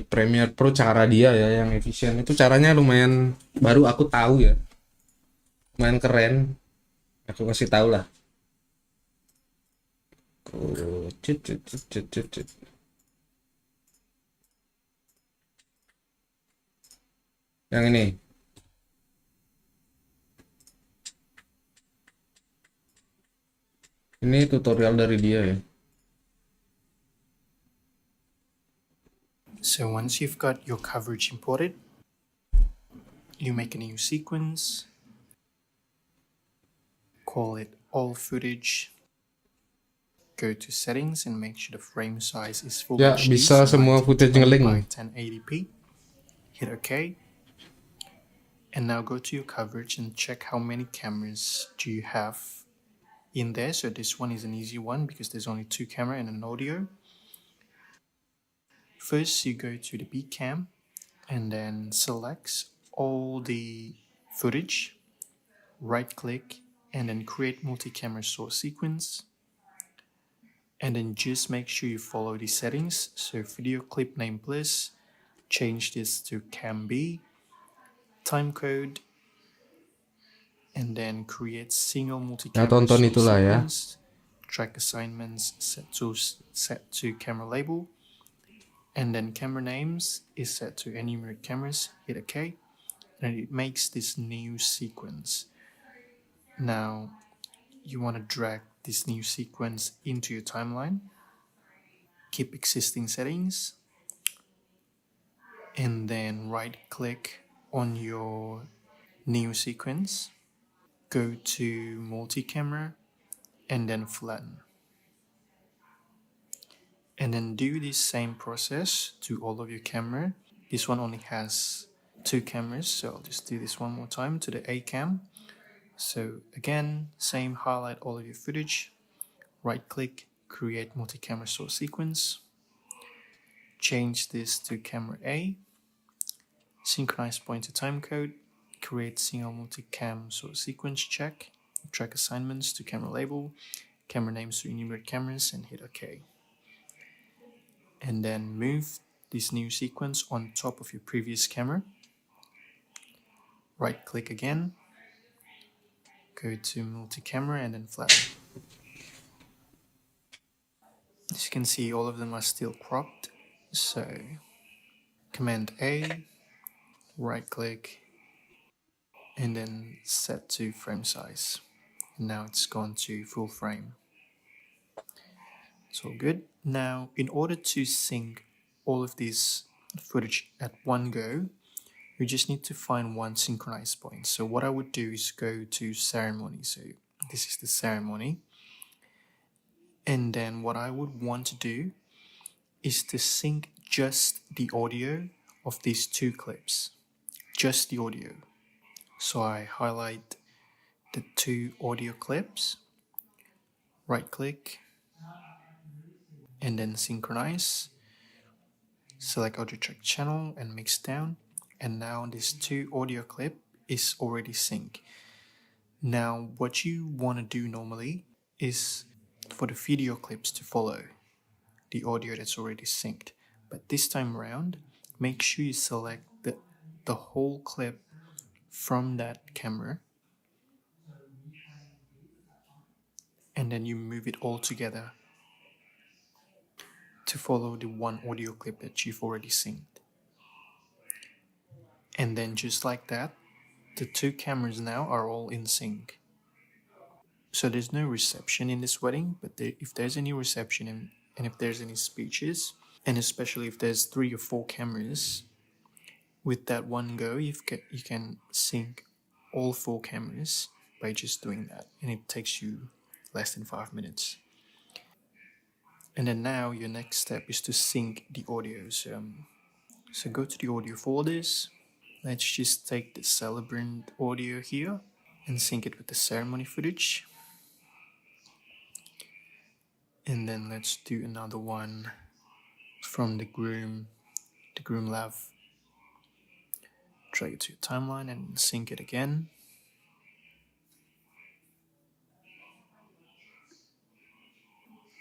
Speaker 1: Premiere Pro, cara dia ya yang efisien. Itu caranya lumayan, baru aku tahu ya. Lumayan keren. Aku kasih tahu lah. Yang ini. Ini tutorial dari dia ya.
Speaker 21: So once you've got your coverage imported, you make a new sequence, call it all footage, go to settings and make sure the frame size is full
Speaker 1: Ya,
Speaker 21: HD,
Speaker 1: bisa
Speaker 21: so
Speaker 1: semua footage
Speaker 21: 1920
Speaker 1: ngeling.
Speaker 21: by 1080p. Hit OK. And now go to your coverage and check how many cameras do you have in there. So this one is an easy one because there's only 2 cameras and an audio. First, you go to the B cam and then select all the footage, right click, and then create multi-camera source sequence. And then just make sure you follow the settings. So video clip name plus, change this to cam B, time code, and then create single multi-camera
Speaker 1: tonton
Speaker 21: source
Speaker 1: itulah ya.
Speaker 21: sequence. Track assignments set to camera label. And then camera names is set to enumerate cameras, hit OK, and it makes this new sequence. Now, you want to drag this new sequence into your timeline, keep existing settings, and then right click on your new sequence, go to multi-camera, and then flatten. And then do this same process to all of your camera. This one only has 2 cameras, so I'll just do this one more time to the A cam. So again, same, highlight all of your footage, right click, create multi-camera source sequence, change this to camera A, synchronize point to timecode, create single multi-cam source sequence check, track assignments to camera label, camera names to enumerate cameras, and hit OK. And then move this new sequence on top of your previous camera. Right click again, go to multi-camera and then flatten. As you can see, all of them are still cropped. So Command A, right click, and then set to frame size. And now it's gone to full frame. It's all good. Now, in order to sync all of this footage at one go, you just need to find one synchronized point. So what I would do is go to ceremony. So this is the ceremony. And then what I would want to do is to sync just the audio of these two clips. Just the audio. So I highlight the two audio clips, right click, and then synchronize. Select audio track channel and mix down. And now this two audio clip is already synced. Now what you want to do normally is for the video clips to follow the audio that's already synced. But this time around, make sure you select the whole clip from that camera, and then you move it all together to follow the one audio clip that you've already synced. And then just like that, the two cameras now are all in sync. So there's no reception in this wedding, but if there's any reception and if there's any speeches, and especially if there's 3 or 4 cameras, with that one go, you can sync all 4 cameras by just doing that, and it takes you less than 5 minutes. And then now your next step is to sync the audios. So go to the audio folders. Let's just take the celebrant audio here and sync it with the ceremony footage. And then let's do another one from the groom lab. Drag it to your timeline and sync it again.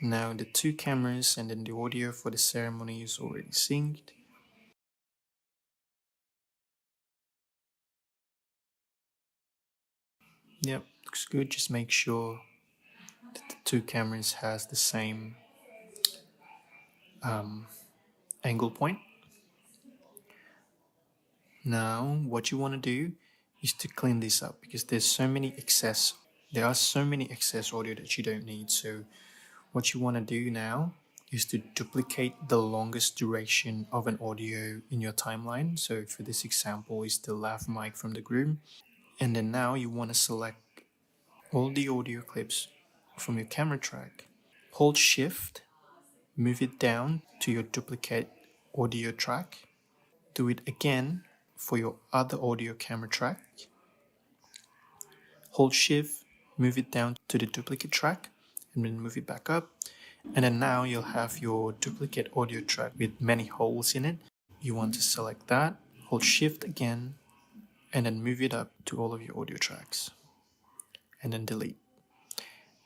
Speaker 21: Now the 2 cameras and then the audio for the ceremony is already synced. Yep, looks good. Just make sure that the 2 cameras has the same angle point. Now what you want to do is to clean this up, because there are so many excess audio that you don't need. So what you want to do now is to duplicate the longest duration of an audio in your timeline. So for this example is the lav mic from the groom. And then now you want to select all the audio clips from your camera track. Hold shift, move it down to your duplicate audio track. Do it again for your other audio camera track. Hold shift, move it down to the duplicate track, and then move it back up. And then now you'll have your duplicate audio track with many holes in it. You want to select that, hold shift again, and then move it up to all of your audio tracks. And then delete.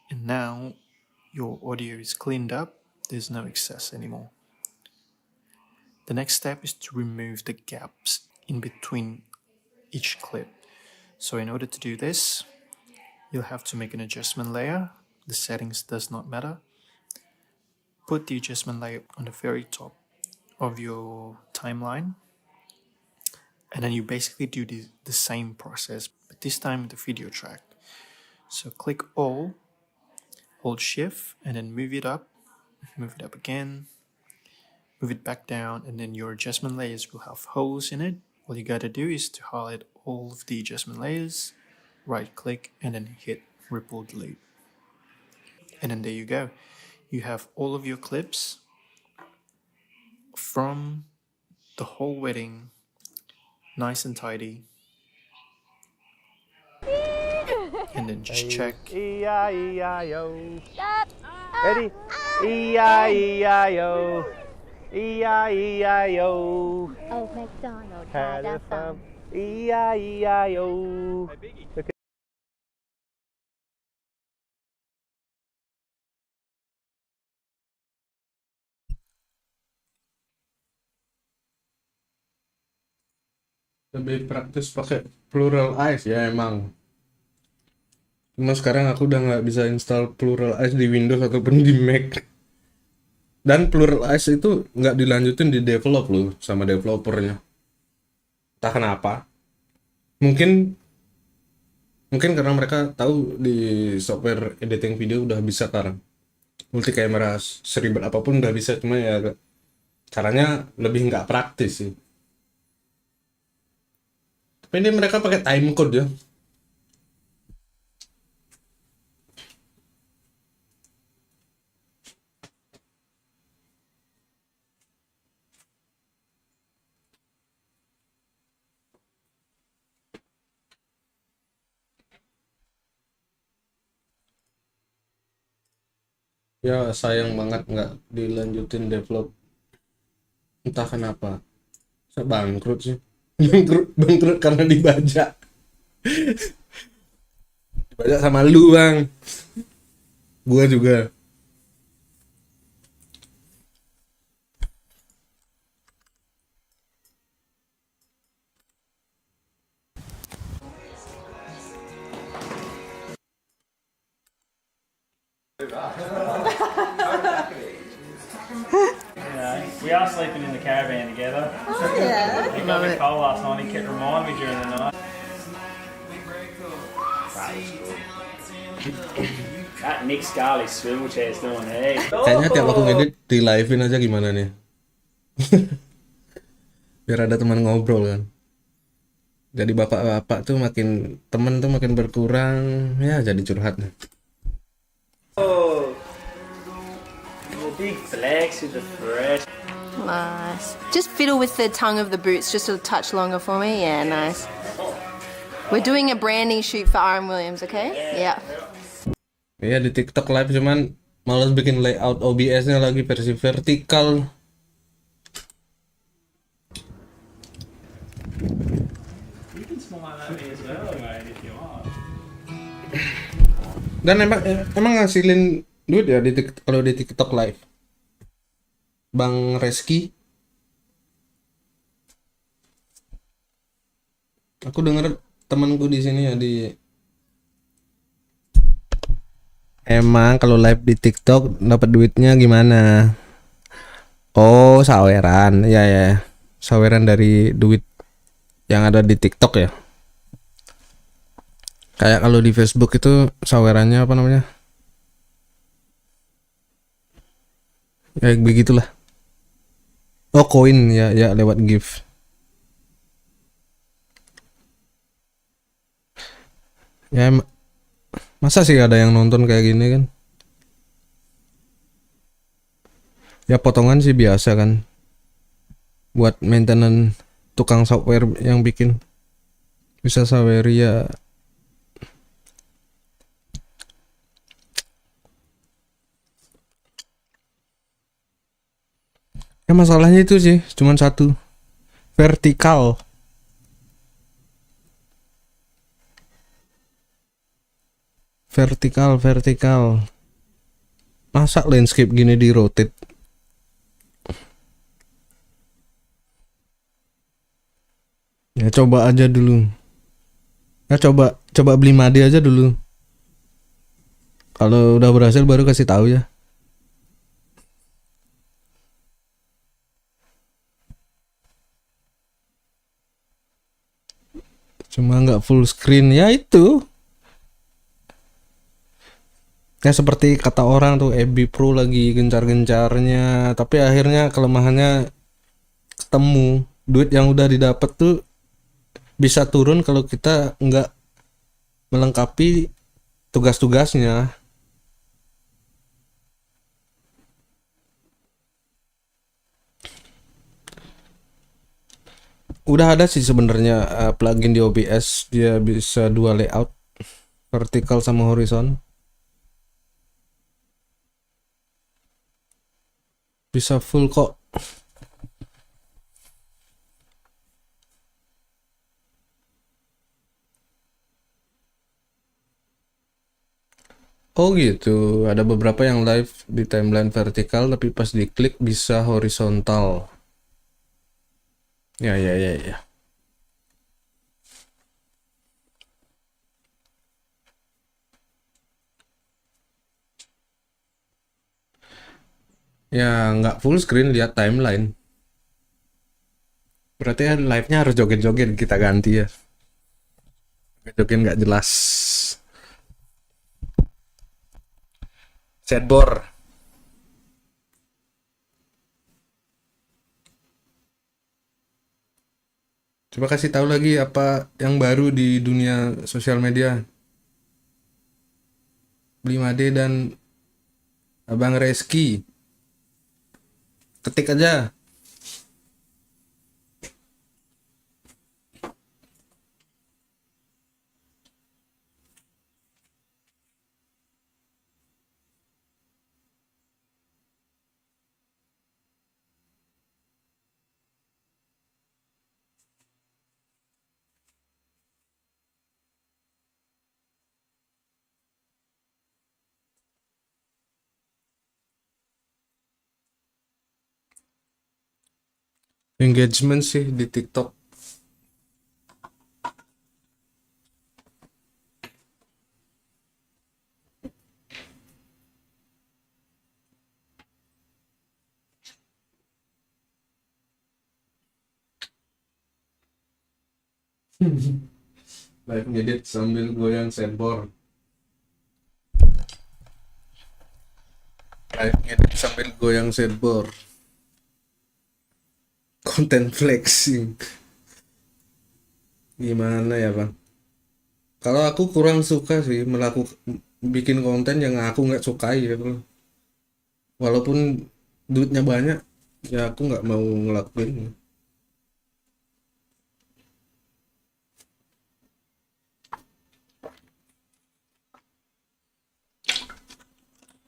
Speaker 21: And now your audio is cleaned up, there's no excess anymore. The next step is to remove the gaps in between each clip. So in order to do this, you'll have to make an adjustment layer. The settings does not matter. Put the adjustment layer on the very top of your timeline. And then you basically do the same process, but this time with the video track. So click all, hold shift, and then move it up again, move it back down, and then your adjustment layers will have holes in it. All you gotta do is to highlight all of the adjustment layers, right click, and then hit ripple delete. And then there you go. You have all of your clips from the whole wedding, nice and tidy. And then just check.
Speaker 9: E-I-E-I-O. Ready? E-I-E-I-O. E-I-E-I-O.
Speaker 12: Old MacDonald
Speaker 9: Had a farm. E-I-E-I-O. Look at
Speaker 1: lebih praktis pakai plural eyes ya emang. Cuma sekarang aku udah nggak bisa install plural eyes di Windows ataupun di Mac. Dan plural eyes itu nggak dilanjutin di develop loh sama developernya. Entah kenapa. Mungkin karena mereka tahu di software editing video udah bisa sekarang. Multi kamera seribet apapun udah bisa, cuma ya caranya lebih nggak praktis sih. Tapi ini mereka pakai timecode ya. Ya sayang banget nggak dilanjutin develop, entah kenapa. Saya bangkrut sih. Bangkrut karena dibajak. Dibajak sama lu bang. Gua juga.
Speaker 3: We are sleeping in the caravan together.
Speaker 11: Oh, yeah.
Speaker 3: It got a bit cold last night. He kept reminding me during the night. That Nick Scully swivel chair's doing there.
Speaker 1: Kayaknya tiap aku ngedit di live-in aja gimana nih. Biar ada teman ngobrol kan. Jadi bapak-bapak tuh makin, temen tuh makin berkurang, ya jadi curhat.
Speaker 3: Oh, the big flex with the fresh.
Speaker 11: Nice. Just fiddle with the tongue of the boots just a touch longer for me. Yeah, nice. We're doing a branding shoot for RM Williams, okay? Yeah.
Speaker 1: Iya di TikTok live, cuman malas bikin layout OBS-nya lagi versi vertikal.
Speaker 3: You can smile at me as well, mate, if you want.
Speaker 1: Dan emang ngasilin duit ya kalau di TikTok live. Bang Reski. Aku denger temanku di sini ya Emang kalau live di TikTok dapat duitnya gimana? Oh, saweran. Ya. Saweran dari duit yang ada di TikTok ya. Kayak kalau di Facebook itu sawerannya apa namanya? Ya begitulah. Oh, koin ya lewat gift. Ya masa sih ada yang nonton kayak gini kan? Ya potongan sih biasa kan. Buat maintenance tukang software yang bikin bisa sawer ya. Ya masalahnya itu sih cuman satu, vertikal. Vertikal. Masa landscape gini di rotate? Ya coba aja dulu. Ya coba beli made aja dulu. Kalau udah berhasil baru kasih tahu ya. Cuma nggak full screen ya itu. Ya seperti kata orang tuh Ebi Pro lagi gencar-gencarnya, tapi akhirnya kelemahannya ketemu. Duit yang udah didapat tuh bisa turun kalau kita nggak melengkapi tugas-tugasnya. Udah ada sih sebenarnya plugin di OBS, dia bisa dua layout, vertikal sama horizon. Bisa full kok. Oh gitu, ada beberapa yang live di timeline vertikal tapi pas diklik bisa horizontal. Ya. Ya nggak full screen, lihat timeline. Berarti kan live-nya harus joget-joget, kita ganti ya. Joget nggak jelas. Setboard. Coba kasih tahu lagi apa yang baru di dunia sosial media. Beli Made dan Abang Reski. Ketik aja. Engagement sih di TikTok. Live ngedit sambil goyang sandboard. Live ngedit sambil goyang sandboard. Konten flexing. Gimana ya bang? Kalau aku kurang suka sih bikin konten yang aku nggak sukai gitu. Walaupun duitnya banyak, ya aku nggak mau ngelakuin.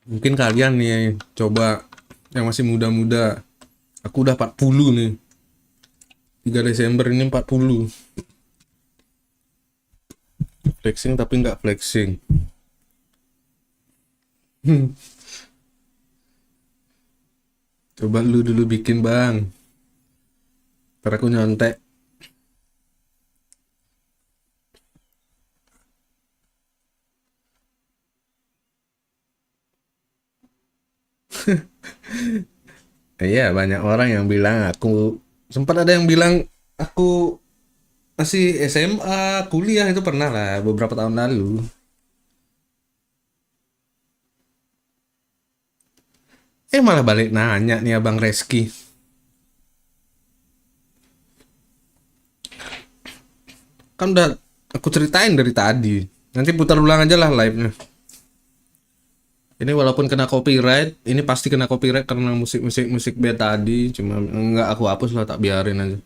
Speaker 1: Mungkin kalian nih coba yang masih muda-muda. Aku udah 40 nih. 3 Desember ini 40. Flexing tapi nggak flexing. Coba lu dulu bikin bang. Ntar aku nyontek. Iya banyak orang yang bilang sempat ada yang bilang aku masih SMA kuliah itu pernah lah beberapa tahun lalu. Malah balik nanya nih abang Reski. Kan udah aku ceritain dari tadi. Nanti putar ulang aja lah live-nya. Ini walaupun kena copyright, ini pasti kena copyright karena musik band tadi. Cuma enggak aku hapus lah, tak biarin aja.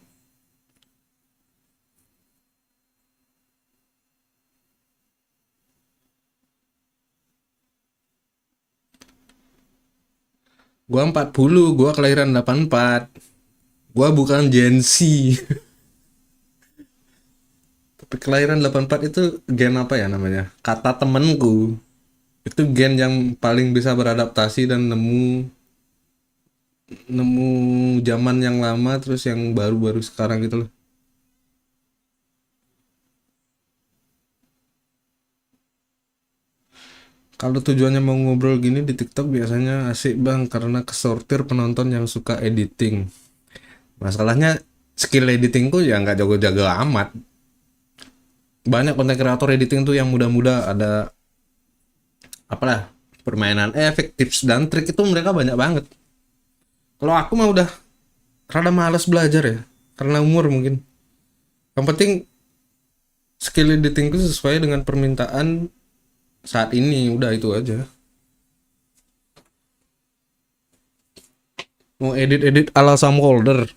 Speaker 1: Gua 40, gua kelahiran 84. Gua bukan Gen Z. Tapi kelahiran 84 itu gen apa ya namanya? Kata temenku. Itu gen yang paling bisa beradaptasi dan nemu zaman yang lama terus yang baru-baru sekarang gitu loh. Kalau tujuannya mau ngobrol gini di TikTok biasanya asik bang karena kesortir penonton yang suka editing. Masalahnya skill editingku ya nggak jago-jago amat. Banyak konten kreator editing tuh yang muda-muda, ada apalah permainan efek, tips dan trik itu mereka banyak banget. Kalau aku mah udah rada malas belajar ya karena umur mungkin. Yang penting skill editingku sesuai dengan permintaan saat ini, udah itu aja. Mau edit ala Sam Holder.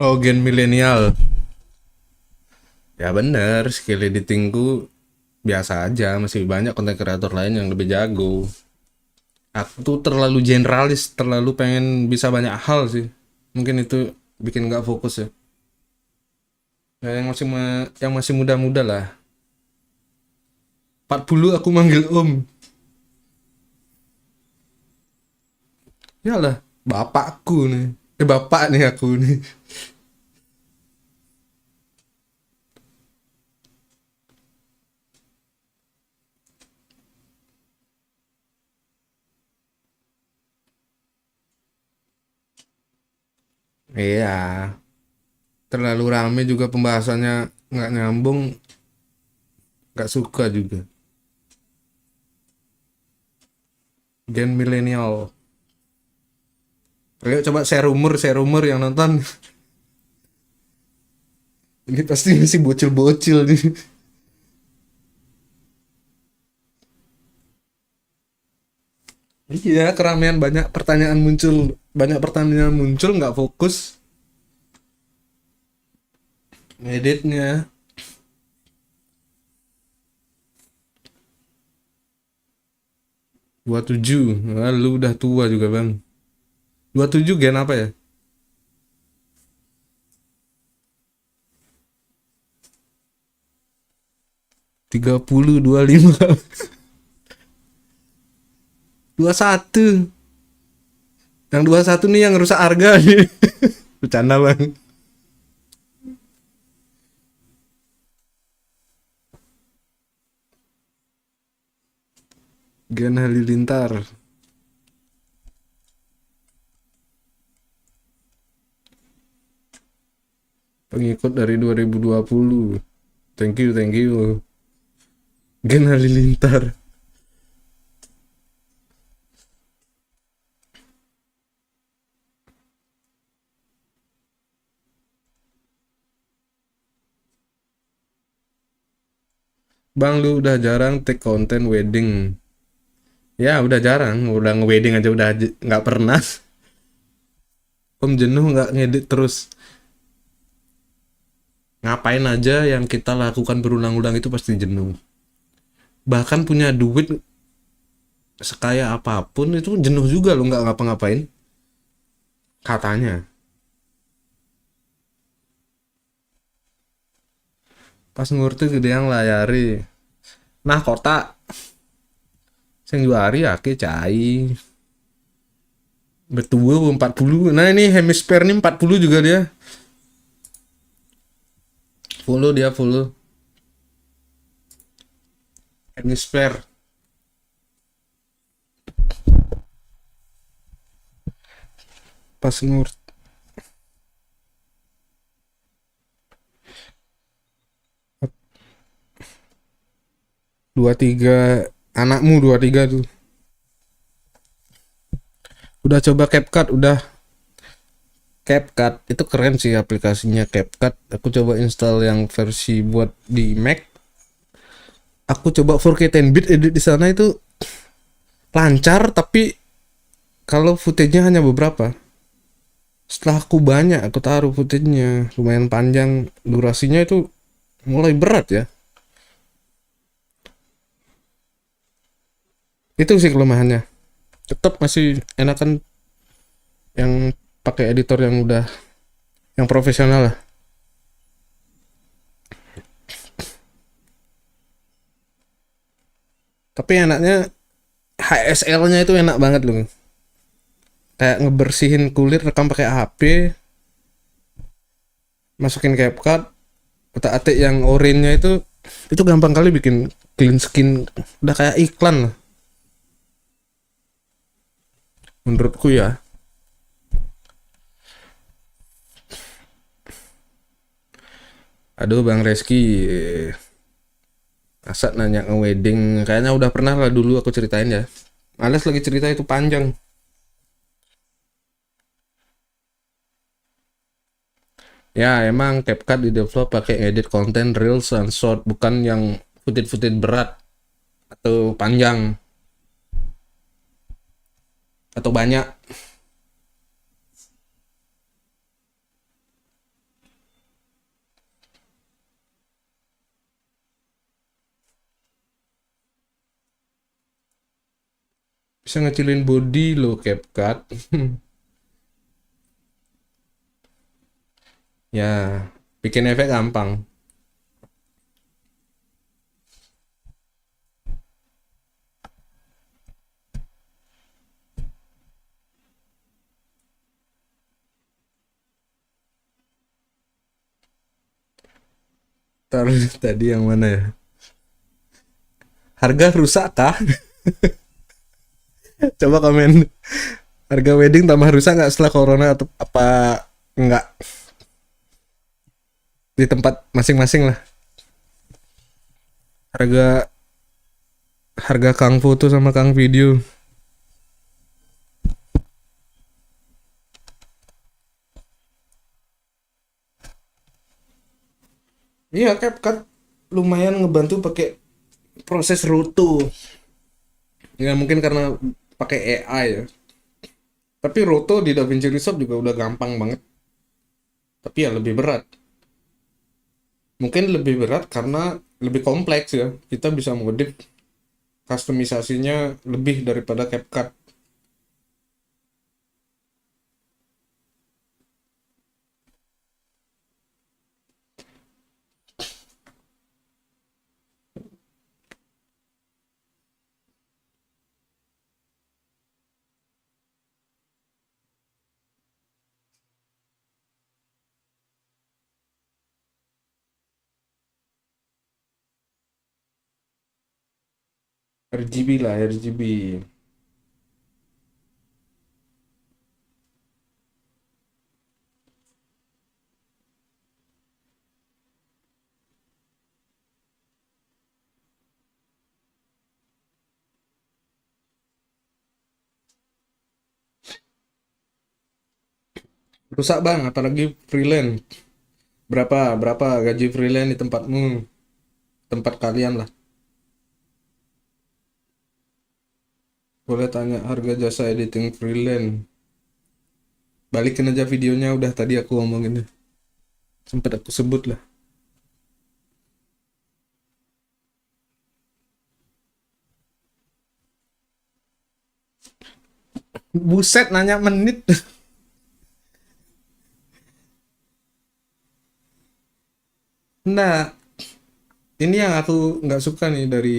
Speaker 1: Oh, gen milenial. Ya bener, skill editingku biasa aja, masih banyak konten kreator lain yang lebih jago. Aku tuh terlalu generalis, terlalu pengen bisa banyak hal sih. Mungkin itu bikin nggak fokus ya. Ya yang masih muda-muda lah. 40 aku manggil om. Yalah, bapakku nih. Bapak nih aku nih. Iya, terlalu rame juga pembahasannya nggak nyambung, nggak suka juga. Gen milenial. Ayo coba share rumor yang nonton. Ini pasti masih bocil-bocil nih. Iya, keramaian banyak pertanyaan muncul nggak fokus ngeditnya. 27. Nah, lu udah tua juga, Bang. 27 gen apa ya? Tiga puluh, 25, 21. Yang 21 nih yang rusak harga nih. Bercanda, Bang. Gen Halilintar. Pengikut dari 2020. Thank you, thank you. Gen Halilintar. Bang, lu udah jarang take konten wedding. Ya, udah jarang. Udah nge-wedding aja udah nggak pernah. Om jenuh nggak ngedit terus. Ngapain aja yang kita lakukan berulang-ulang itu pasti jenuh. Bahkan punya duit sekaya apapun itu jenuh juga lo nggak ngapa-ngapain. Katanya. Pas ngurti gede yang layari. Nah, kota sing juari ake cai. Betul 40. Nah, ini hemisfer nih 40 juga dia. Follow dia, follow. Hemisfer. Pas ngurti 23, anakmu 23 tuh. Udah coba CapCut, udah. CapCut itu keren sih aplikasinya CapCut. Aku coba install yang versi buat di Mac. Aku coba 4K 10-bit edit di sana itu lancar, tapi kalau footage-nya hanya beberapa. Setelah aku banyak, aku taruh footage-nya lumayan panjang, durasinya itu mulai berat ya. Itu sih kelemahannya. Tetap masih enakan yang pakai editor yang udah yang profesional lah. Tapi enaknya HSL-nya itu enak banget loh. Kayak ngebersihin kulit rekam pakai HP, masukin CapCut, otak-atik yang orange-nya itu gampang kali bikin clean skin, udah kayak iklan lah. Menurutku ya. Aduh, Bang Reski, asal nanya nge-wedding, kayaknya udah pernah lah dulu aku ceritain ya. Males lagi cerita itu panjang. Ya, emang CapCut di develop pakai edit konten reels and short, bukan yang footage berat atau panjang atau banyak. Bisa ngecilin body lo CapCut. Ya, bikin efek gampang. Taruh tadi yang mana ya? Harga rusak kah? Coba komen. Harga wedding tambah rusak nggak setelah corona atau apa enggak? Di tempat masing-masing lah. Harga Kang foto sama Kang video. Iya, CapCut lumayan ngebantu pakai proses roto. Ya mungkin karena pakai AI ya. Tapi roto di DaVinci Resolve juga udah gampang banget. Tapi ya lebih berat. Mungkin lebih berat karena lebih kompleks ya. Kita bisa modif Customisasinya lebih daripada CapCut. RGB lah, RGB. Rusak bang, apalagi freelance. Berapa gaji freelance di tempatmu? Tempat kalian lah. Boleh tanya harga jasa editing freelance. Balikin aja videonya, udah tadi aku ngomongin. Sempat aku sebut lah. Buset, nanya menit. Nah, ini yang aku nggak suka nih dari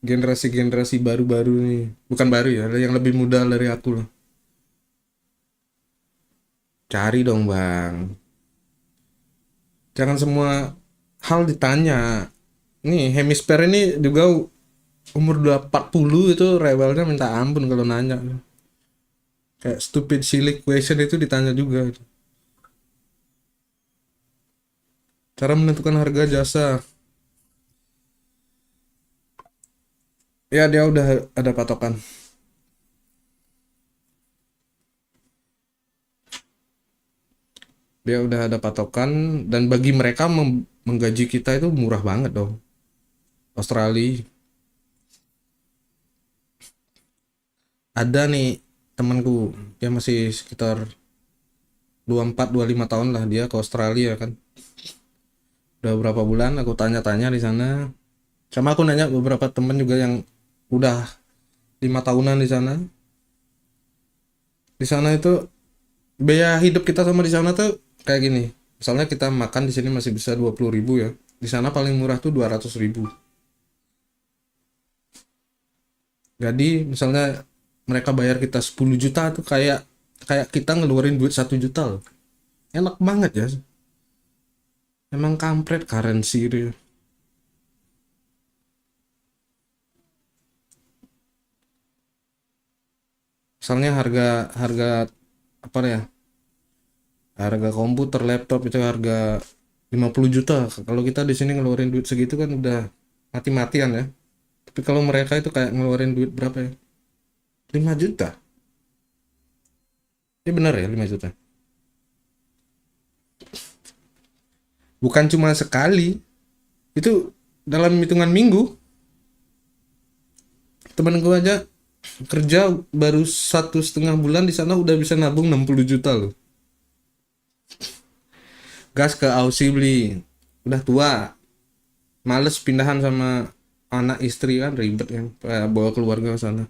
Speaker 1: generasi-generasi baru-baru nih. Bukan baru ya, yang lebih muda dari aku loh. Cari dong bang. Jangan semua hal ditanya. Nih, hemisfer ini juga umur 40 itu rewelnya minta ampun kalau nanya. Kayak stupid silly question itu ditanya juga. Cara menentukan harga jasa. Ya dia udah ada patokan. Dia udah ada patokan dan bagi mereka menggaji kita itu murah banget dong. Australia. Ada nih temanku, dia masih sekitar 24-25 tahun lah, dia ke Australia kan. Udah berapa bulan aku tanya-tanya di sana. Sama aku nanya beberapa teman juga yang udah 5 tahunan di sana. Di sana itu biaya hidup kita sama di sana tuh kayak gini. Misalnya kita makan di sini masih bisa 20.000 ya. Di sana paling murah tuh 200.000. Jadi misalnya mereka bayar kita 10 juta tuh kayak kita ngeluarin duit 1 juta loh. Enak banget ya. Emang kampret currency itu. Misalnya harga apa ya? Harga komputer, laptop itu harga 50 juta. Kalau kita di sini ngeluarin duit segitu kan udah mati-matian ya. Tapi kalau mereka itu kayak ngeluarin duit berapa ya? 5 juta. Ini benar ya 5 juta. Bukan cuma sekali. Itu dalam hitungan minggu. Temen gue aja kerja baru 1,5 bulan di sana udah bisa nabung 60 juta loh. Gas ke Aussie beli. Udah tua. Males pindahan sama anak istri kan ribet kan. Bawa keluarga ke sana.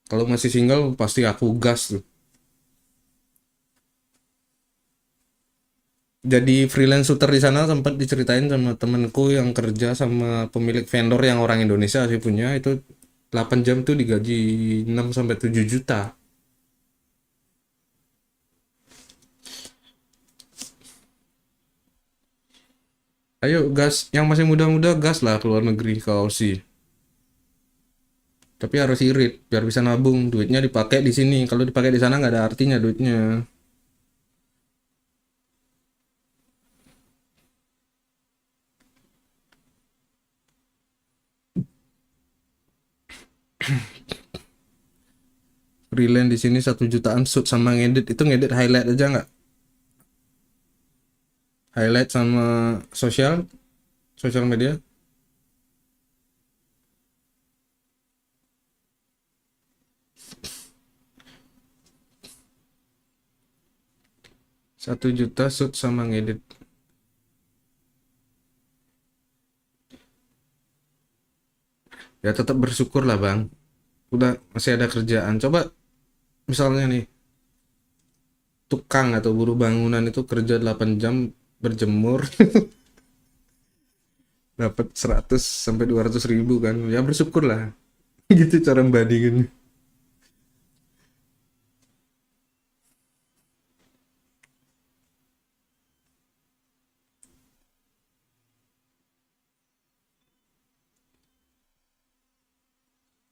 Speaker 1: Kalau masih single pasti aku gas tuh. Jadi freelance shooter di sana sempat diceritain sama temenku yang kerja sama pemilik vendor yang orang Indonesia sih punya, itu 8 jam tuh digaji 6 sampai 7 juta. Ayo gas, yang masih muda-muda gas lah keluar negeri ke Aussie. Tapi harus irit biar bisa nabung, duitnya dipakai di sini. Kalau dipakai di sana nggak ada artinya duitnya. Freelance di sini 1 jutaan shoot sama ngedit, itu ngedit highlight aja nggak? Highlight sama sosial media. Satu juta shoot sama ngedit. ya tetap bersyukur lah bang, udah masih ada kerjaan. Coba misalnya nih tukang atau buruh bangunan itu kerja 8 jam berjemur dapat 100 sampai 200 ribu kan, ya bersyukur lah. Gitu cara membandingin.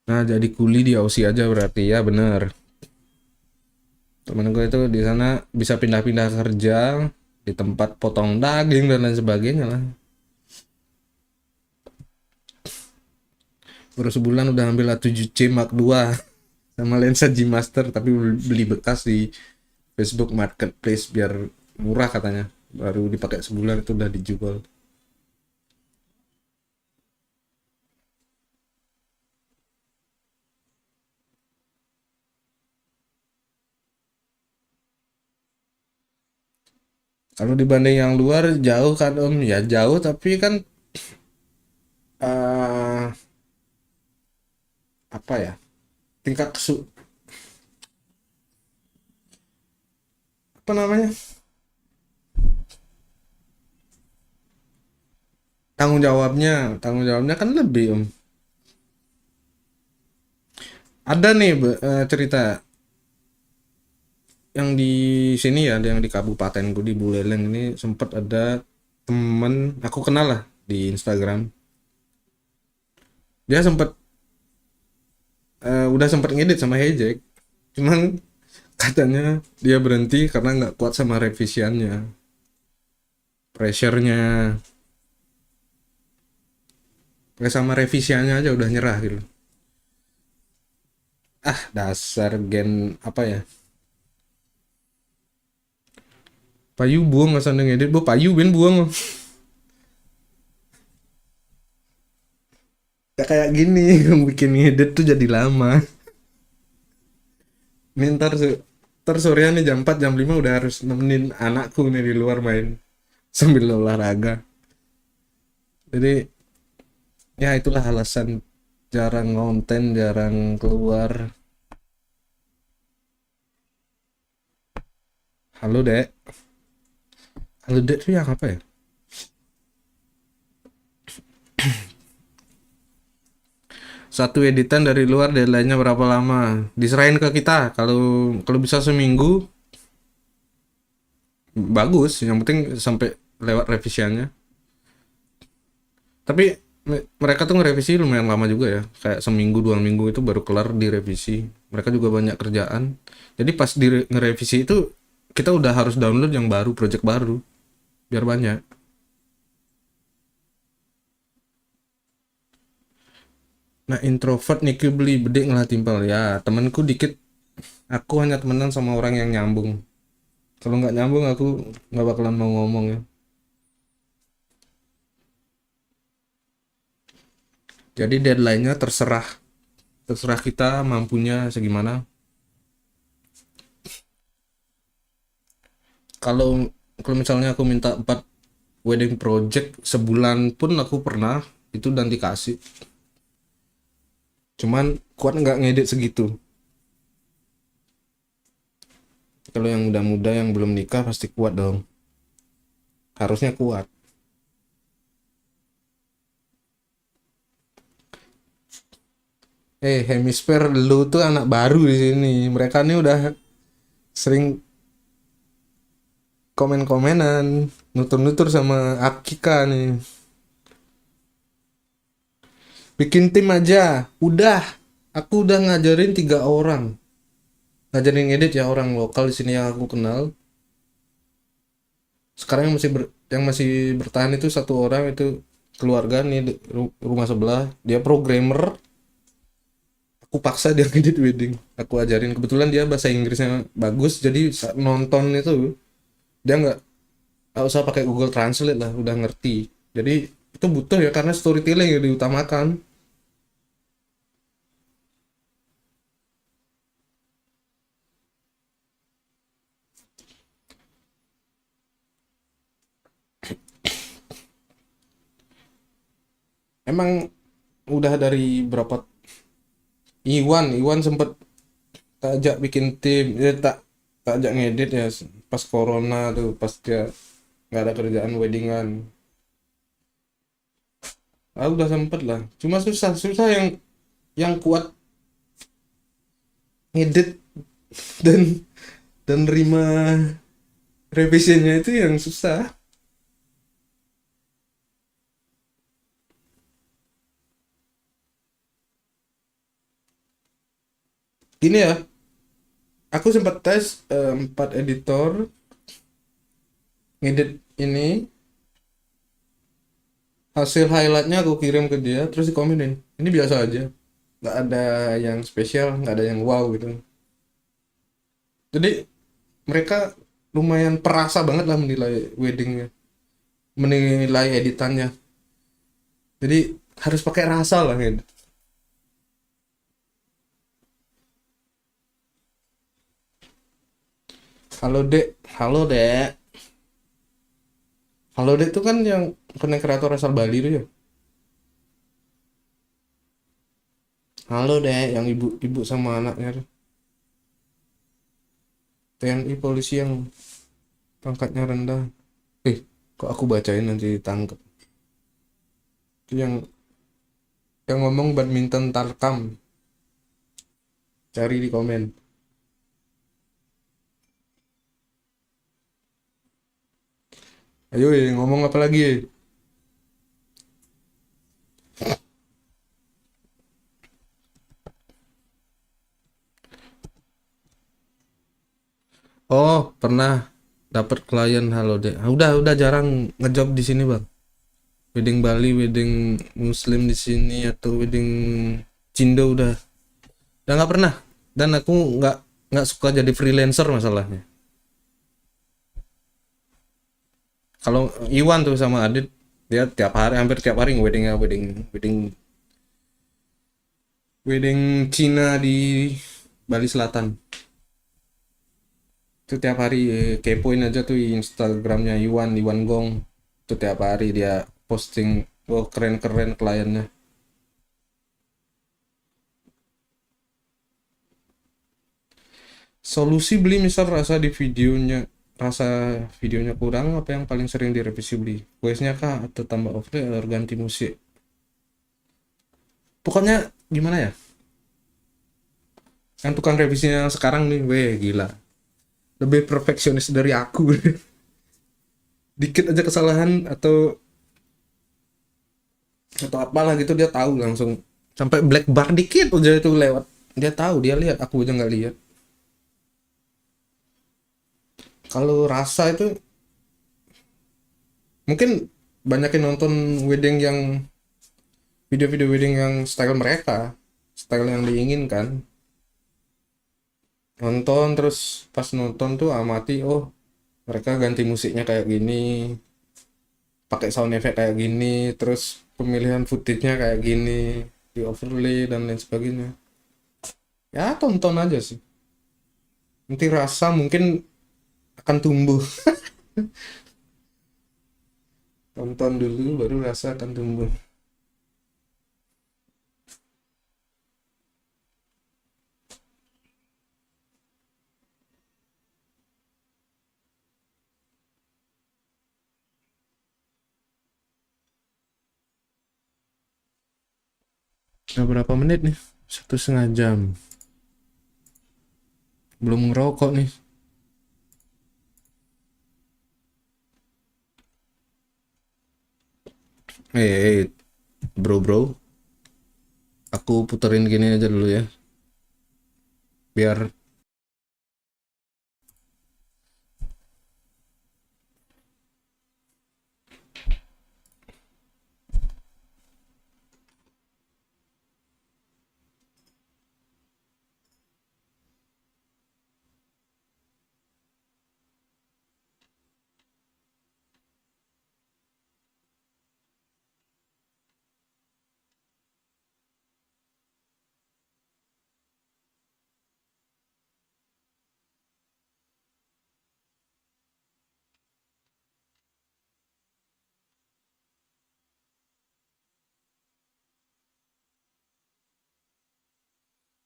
Speaker 1: Nah jadi kuli di Aussie aja berarti, ya bener. Temen gue itu di sana bisa pindah-pindah kerja di tempat potong daging dan lain sebagainya lah. Baru sebulan udah ambil A7C Mark II sama lensa G Master, tapi beli bekas di Facebook Marketplace biar murah katanya. Baru dipakai sebulan itu udah dijual. Kalau dibanding yang luar jauh kan om, ya jauh tapi kan eh apa ya, tingkat apa namanya, tanggung jawabnya kan lebih om. Ada nih cerita yang di sini ya, yang di kabupatenku di Buleleng ini sempat ada temen aku kenal lah di Instagram. Dia sempat udah sempat ngedit sama Hejek, cuman katanya dia berhenti karena nggak kuat sama revisiannya, pressure-nya. Kayak sama revisiannya aja udah nyerah gitu. Ah dasar gen apa ya, payu buang nggak sandeng edit bu, payu ben buang. Ya kayak gini yang bikin edit tuh jadi lama. Nih ntar sorean nih jam 4 jam 5 udah harus nemenin anakku nih di luar main sambil olahraga. Jadi ya itulah alasan jarang konten, jarang keluar. Halo dek. Halo dek tuh yang apa ya? Satu editan dari luar deadline-nya berapa lama? Diserahin ke kita. Kalau bisa seminggu bagus, yang penting sampai lewat revisiannya. Tapi mereka tuh ngerevisi lumayan lama juga ya, kayak seminggu 2 minggu itu baru kelar direvisi. Mereka juga banyak kerjaan, jadi pas ngerevisi itu kita udah harus download yang baru, project baru, biar banyak. Nah introvert nih beli bedek lah timpal ya, temanku dikit. Aku hanya temenan sama orang yang nyambung. Kalau nggak nyambung aku nggak bakalan mau ngomong ya. Jadi deadline-nya terserah kita mampunya segimana. Kalau misalnya aku minta 4 wedding project sebulan pun aku pernah itu dan dikasih. Cuman kuat nggak ngedit segitu. Kalau yang muda-muda yang belum nikah pasti kuat dong. Harusnya kuat. Hemisfer lu tuh anak baru di sini. Mereka nih udah sering komen-komenan, nutur-nutur sama Akika nih. Bikin tim aja. Aku udah ngajarin 3 orang. Ngajarin ngedit ya, orang lokal di sini yang aku kenal. Sekarang yang masih bertahan itu 1 orang, itu keluarga nih rumah sebelah. Dia programmer. Aku paksa dia ngedit wedding. Aku ajarin, kebetulan dia bahasa Inggrisnya bagus, jadi saat nonton itu dia nggak usah pakai Google Translate lah, udah ngerti. Jadi itu butuh ya, karena storytelling yang diutamakan. udah dari berapa Iwan sempet tak ajak bikin tim, tak ajak ngedit ya pas corona tuh, pas dia nggak ada kerjaan weddingan. Udah sempet lah, cuma susah yang kuat ngedit dan nerima revisinya itu yang susah. Gini ya, aku sempat tes 4 editor ngedit ini, hasil highlightnya aku kirim ke dia, terus dikomenin ini biasa aja, nggak ada yang spesial, nggak ada yang wow gitu. Jadi mereka lumayan perasa banget lah menilai weddingnya, menilai editannya. Jadi harus pakai rasa lah ngedit. Halo dek, halo dek. Halo dek tuh kan yang konten kreator asal Bali tuh ya. Halo dek, yang ibu sama anaknya tuh. TNI polisi yang pangkatnya rendah. Kok aku bacain nanti ditangkap. Itu yang ngomong badminton Tarkam. Cari di komen. Ayo ngomong apa lagi? Oh, pernah dapat klien halo deh. Udah jarang ngejob di sini, Bang. Wedding Bali, wedding Muslim di sini atau wedding Cindo udah nggak pernah. Dan aku nggak suka jadi freelancer masalahnya. Kalau Iwan tuh sama Adit, dia hampir tiap hari wedding Cina di Bali Selatan. Itu tiap hari kepoin aja tuh Instagramnya Iwan Gong. Itu tiap hari dia posting, keren-keren kliennya. Solusi beli misal rasa videonya kurang, apa yang paling sering direvisi beli? Voice-nya kah, atau tambah overlay, atau ganti musik? Pokoknya gimana ya? Kan tukang revisinya sekarang nih, gila. Lebih perfeksionis dari aku. Dikit aja kesalahan atau apalah gitu dia tahu langsung. Sampai black bar dikit aja itu lewat. Dia tahu, dia lihat, aku aja nggak lihat. Kalau rasa itu mungkin banyak yang nonton video-video wedding yang style mereka, style yang diinginkan. Nonton terus pas nonton tuh amati, oh mereka ganti musiknya kayak gini, pakai sound effect kayak gini, terus pemilihan footage-nya kayak gini, di overlay dan lain sebagainya. Ya tonton aja sih, nanti rasa mungkin akan tumbuh. Tonton dulu baru rasa akan tumbuh. Udah berapa menit nih? 1,5 jam. Belum ngerokok nih. Bro. Aku puterin gini aja dulu ya. Biar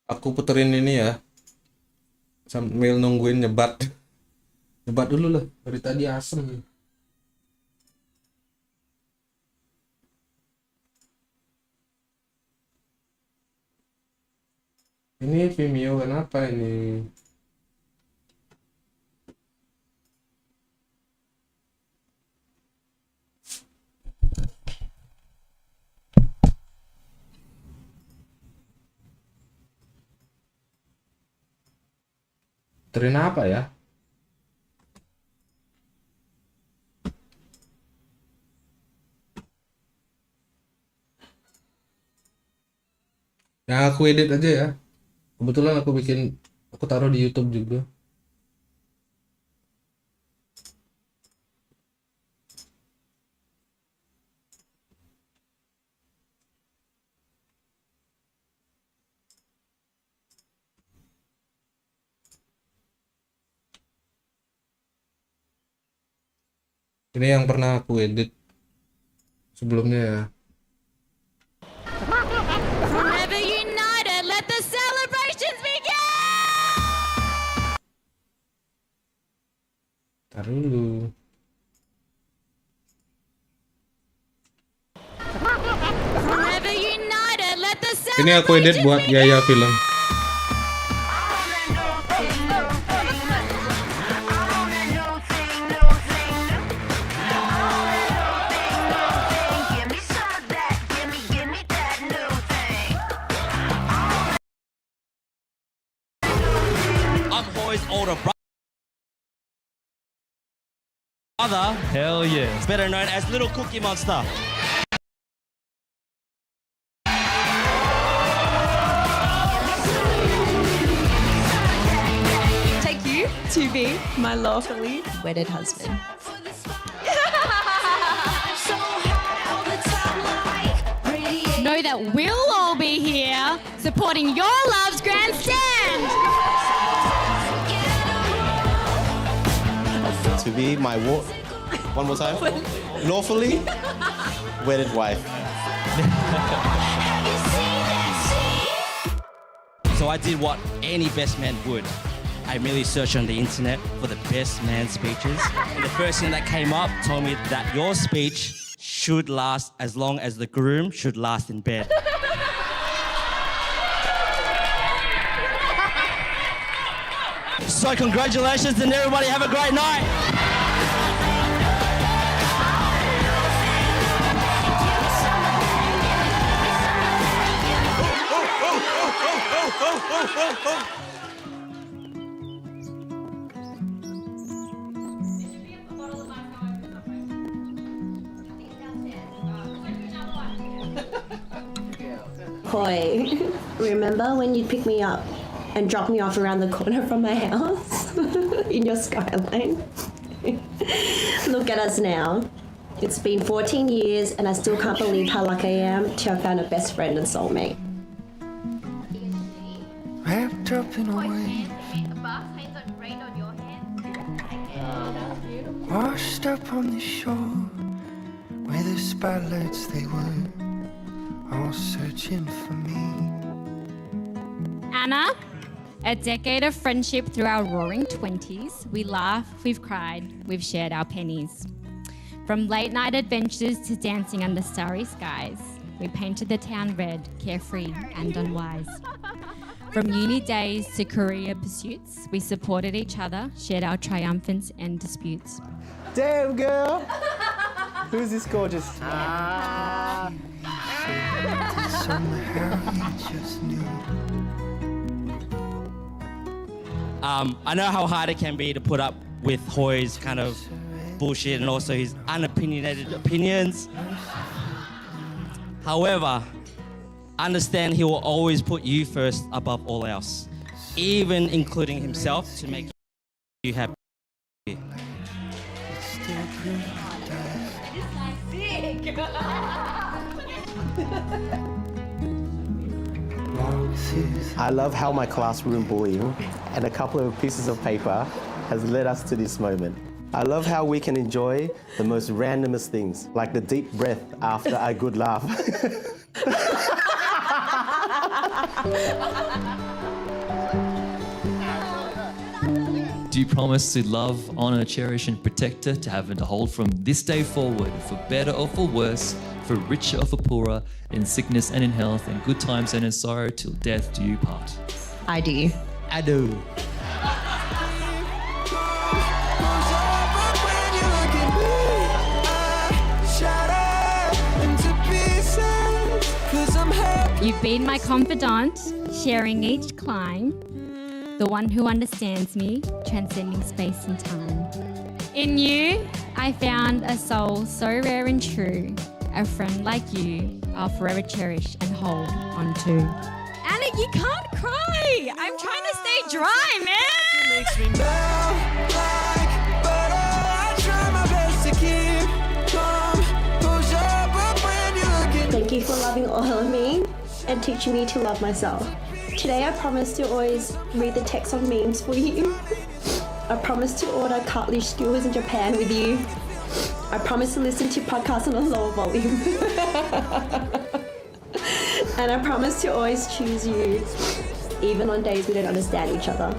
Speaker 1: Aku puterin ini ya. Sambil nungguin nyebat. Nyebat dulu lah. Dari tadi asem. Ini Vimeo kenapa ini? Puterin apa ya? Yang aku edit aja ya. Kebetulan aku taruh di YouTube juga. Ini yang pernah aku edit sebelumnya ya.
Speaker 2: Forever united, let the celebrations begin!
Speaker 1: Taruh dulu.
Speaker 2: Forever united, let the
Speaker 1: Ini aku edit buat Yaya Film.
Speaker 22: I'm Hoy's older brother. Hell yeah. Better known as Little Cookie Monster.
Speaker 14: Take you to be my lawfully wedded husband.
Speaker 2: Know that we'll all be here supporting your love's grand stand.
Speaker 22: To be my one more time. Lawfully wedded wife. So I did what any best man would. I merely searched on the internet for the best man speeches. And the first thing that came up told me that your speech should last as long as the groom should last in bed. So congratulations and everybody have a great night.
Speaker 23: Hoy, remember when you picked me up and dropped me off around the corner from my house in your skyline? Look at us now. It's been 14 years and I still can't believe how lucky I am to have found a best friend and soulmate.
Speaker 15: Wrapped up in a wave, washed up on the shore, where the spotlights they were, all searching for me.
Speaker 2: Anna, a decade of friendship through our roaring 20s. We laughed, we've cried, we've shared our pennies. From late night adventures to dancing under starry skies, we painted the town red, carefree and unwise. From uni days to career pursuits, we supported each other, shared our triumphants and disputes.
Speaker 9: Damn, girl. Who's this gorgeous?
Speaker 15: Somehow you just knew.
Speaker 22: I know how hard it can be to put up with Hoy's kind of bullshit and also his unopinionated opinions. However, understand he will always put you first above all else, even including himself to make you happy.
Speaker 9: I love how my classroom bullying and a couple of pieces of paper has led us to this moment. I love how we can enjoy the most randomest things, like the deep breath after a good laugh.
Speaker 4: Do you promise to love, honour, cherish and protect her, to have and to hold from this day forward, for better or for worse, for richer or for poorer, in sickness and in health, in good times and in sorrow, till death do you part?
Speaker 17: I do.
Speaker 4: I do.
Speaker 2: You've been my confidant, sharing each climb, the one who understands me, transcending space and time. In you, I found a soul so rare and true. A friend like you, I'll forever cherish and hold on to. Anna, you can't cry! I'm trying to stay dry, man!
Speaker 15: Makes me melt like butter. I try my best to keep composure, but when you look at
Speaker 23: Thank you for loving all of me and teaching me to love myself. Today I promise to always read the text on memes for you. I promise to order cutlery skewers in Japan with you. I promise to listen to podcasts on a lower volume. And I promise to always choose you, even on days we don't understand each other.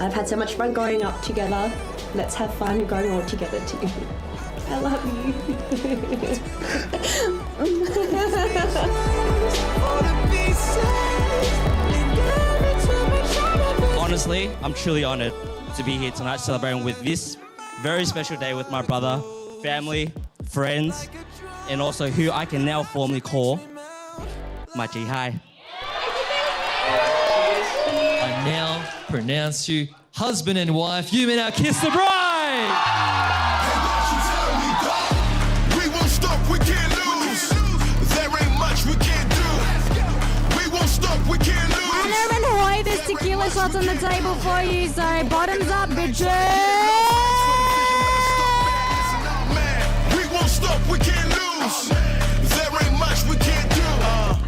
Speaker 23: I've had so much fun growing up together. Let's have fun growing old together too. I love you.
Speaker 22: Honestly, I'm truly honored to be here tonight celebrating with this very special day with my brother, family, friends, and also who I can now formally call my G. Hi.
Speaker 4: I now pronounce you husband and wife. You may now kiss the bride!
Speaker 15: we won't stop, we can't lose. There ain't much we can't do. We won't stop, we can't lose.
Speaker 2: Anna and Hoy, there's tequila shots on the table for you, so bottoms up, bitches!
Speaker 15: We won't stop, we can't lose. There ain't much we can't do.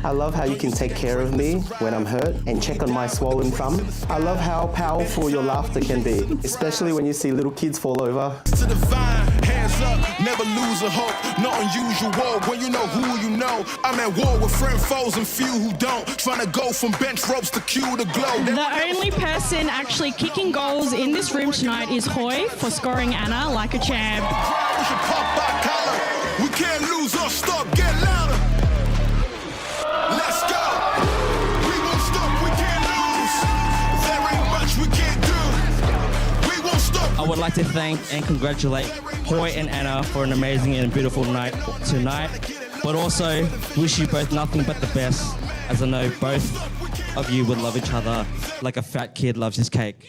Speaker 9: I love how you can take care of me when I'm hurt and check on my swollen thumb. I love how powerful your laughter can be, especially when you see little kids fall over.
Speaker 15: To the vine, hands up, never lose a hope. Not unusual when you know who you know. I'm at war with friend, foes, and few who don't. Trying to go from bench ropes to cue the glow.
Speaker 14: The only person actually kicking goals in this room tonight is Hoy for scoring Anna like a champ.
Speaker 15: We should pop our collar. We can't lose or stop, get louder. Let's go. We won't stop, we can't lose. There ain't much we can't do. We won't stop.
Speaker 22: I would like to thank and congratulate Hoy and Anna for an amazing and beautiful night tonight, but also wish you both nothing but the best, as I know both of you would love each other like a fat kid loves his cake.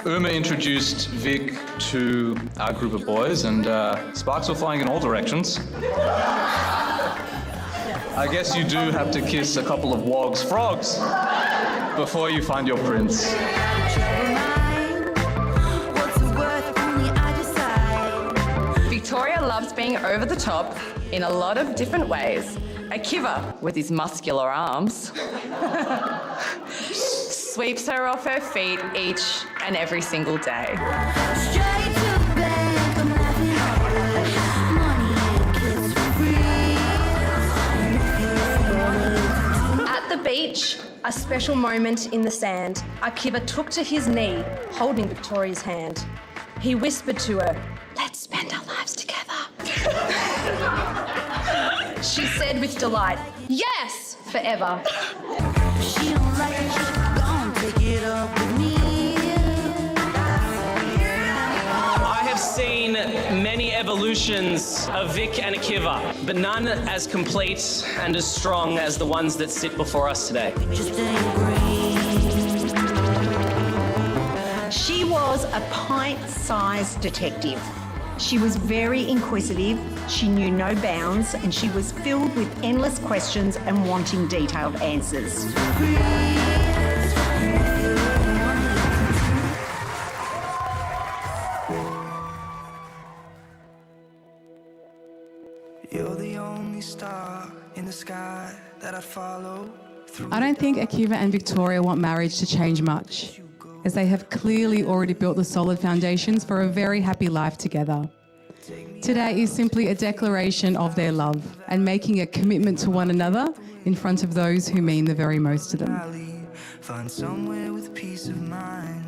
Speaker 10: Irma introduced Vic to our group of boys, and sparks were flying in all directions. I guess you do have to kiss a couple of wogs frogs before you find your prince.
Speaker 16: Victoria loves being over the top in a lot of different ways. A kiver with his muscular arms sweeps her off her feet each and every single day.
Speaker 24: At the beach, a special moment in the sand, Akiva took to his knee, holding Victoria's hand. He whispered to her, "Let's spend our lives together." She said with delight, "Yes, forever."
Speaker 15: She don't like it, gon' take it up with me.
Speaker 3: I have seen many evolutions of Vic and Akiva, but none as complete and as strong as the ones that sit before us today.
Speaker 25: She was a pint-sized detective. She was very inquisitive, she knew no bounds, and she was filled with endless questions and wanting detailed answers.
Speaker 15: You're the only star in the sky that I follow.
Speaker 26: I don't think Akiva and Victoria want marriage to change much.
Speaker 6: as they have clearly already built the solid foundations for a very happy life together. Today is simply a declaration of their love and making a commitment to one another in front of those who mean the very most to them.
Speaker 7: Find somewhere with peace of mind.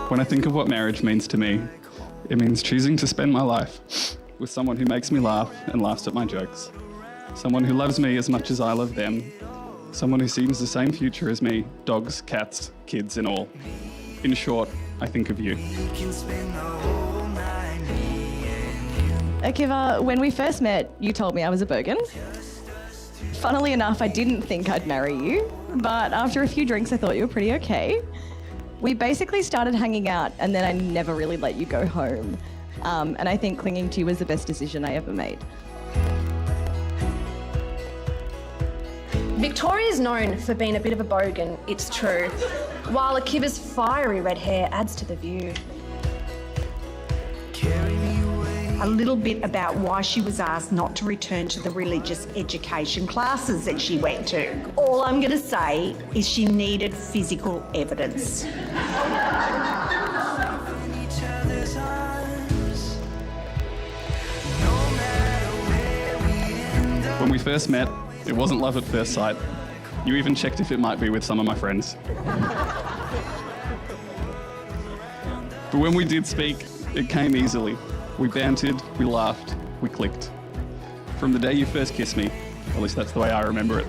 Speaker 10: When I think of what marriage means to me, it means choosing to spend my life with someone who makes me laugh and laughs at my jokes. Someone who loves me as much as I love them. Someone who sees the same future as me, dogs, cats, kids and all. In short, I think of you.
Speaker 8: Akiva, when we first met, you told me I was a bogan. Funnily enough, I didn't think I'd marry you, but after a few drinks, I thought you were pretty okay. We basically started hanging out, and then I never really let you go home. And I think clinging to you was the best decision I ever made.
Speaker 24: Victoria's known for being a bit of a bogan, it's true, while Akiva's fiery red hair adds to the view.
Speaker 25: A little bit about why she was asked not to return to the religious education classes that she went to. All I'm going to say is she needed physical evidence.
Speaker 10: When we first met, it wasn't love at first sight. You even checked if it might be with some of my friends. But when we did speak, it came easily. We bantered, we laughed, we clicked. From the day you first kissed me, at least that's the way I remember it.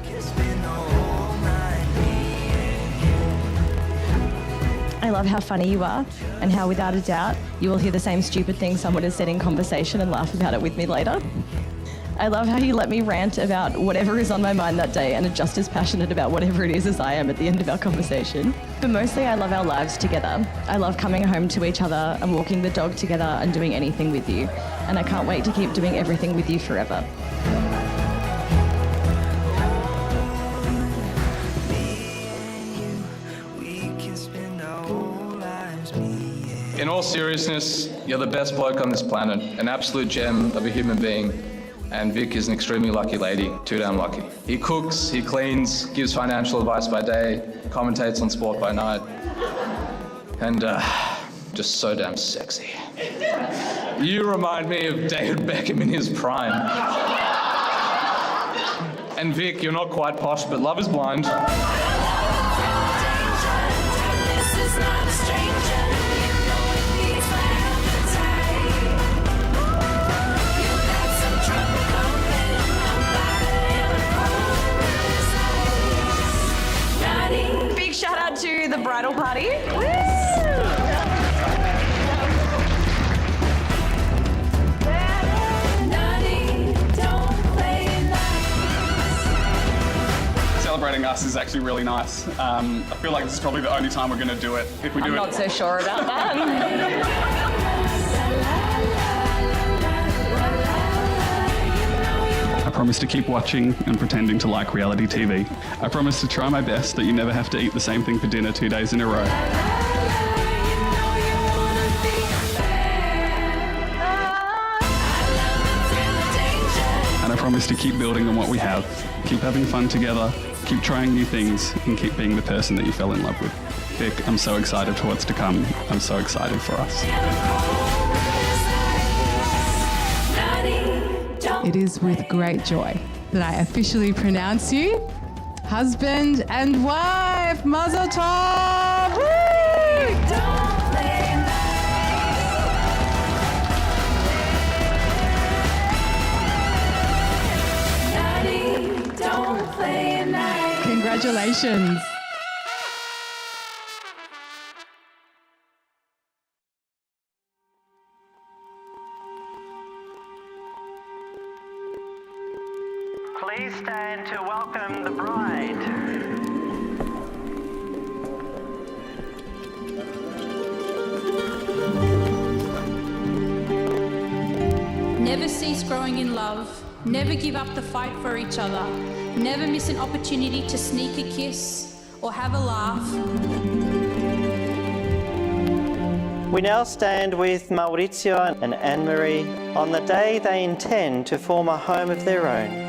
Speaker 8: I love how funny you are and how, without a doubt, you will hear the same stupid thing someone has said in conversation and laugh about it with me later. I love how you let me rant about whatever is on my mind that day and are just as passionate about whatever it is as I am at the end of our conversation. But mostly I love our lives together. I love coming home to each other and walking the dog together and doing anything with you. And I can't wait to keep doing everything with you forever.
Speaker 10: In all seriousness, you're the best bloke on this planet, an absolute gem of a human being. And Vic is an extremely lucky lady, too damn lucky. He cooks, he cleans, gives financial advice by day, commentates on sport by night, and just so damn sexy. You remind me of David Beckham in his prime. And Vic, you're not quite posh, but love is blind.
Speaker 8: Big shout out to the bridal party.
Speaker 10: Celebrating us is actually really nice. I feel like this is probably the only time we're going to do it. If we do
Speaker 8: I'm not so sure about that.
Speaker 10: I promise to keep watching and pretending to like reality TV. I promise to try my best that you never have to eat the same thing for dinner 2 days in a row. And I promise to keep building on what we have, keep having fun together, keep trying new things, and keep being the person that you fell in love with. Vic, I'm so excited for what's to come. I'm so excited for us.
Speaker 6: It is with great joy that I officially pronounce you husband and wife. Mazel tov! Woo! Congratulations.
Speaker 7: Please stand to welcome the bride.
Speaker 13: Never cease growing in love. Never give up the fight for each other. Never miss an opportunity to sneak a kiss or have a laugh.
Speaker 18: We now stand with Maurizio and Anne-Marie on the day they intend to form a home of their own.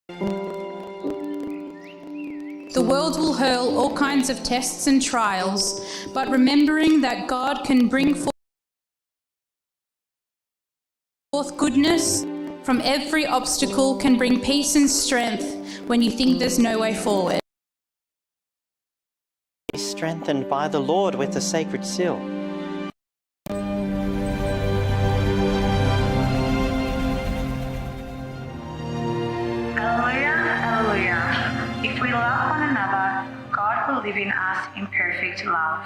Speaker 13: The world will hurl all kinds of tests and trials, but remembering that God can bring forth goodness from every obstacle can bring peace and strength when you think there's no way forward.
Speaker 18: Be strengthened by the Lord with the sacred seal.
Speaker 5: Alleluia, alleluia. If we love one another, God will live in us in perfect love.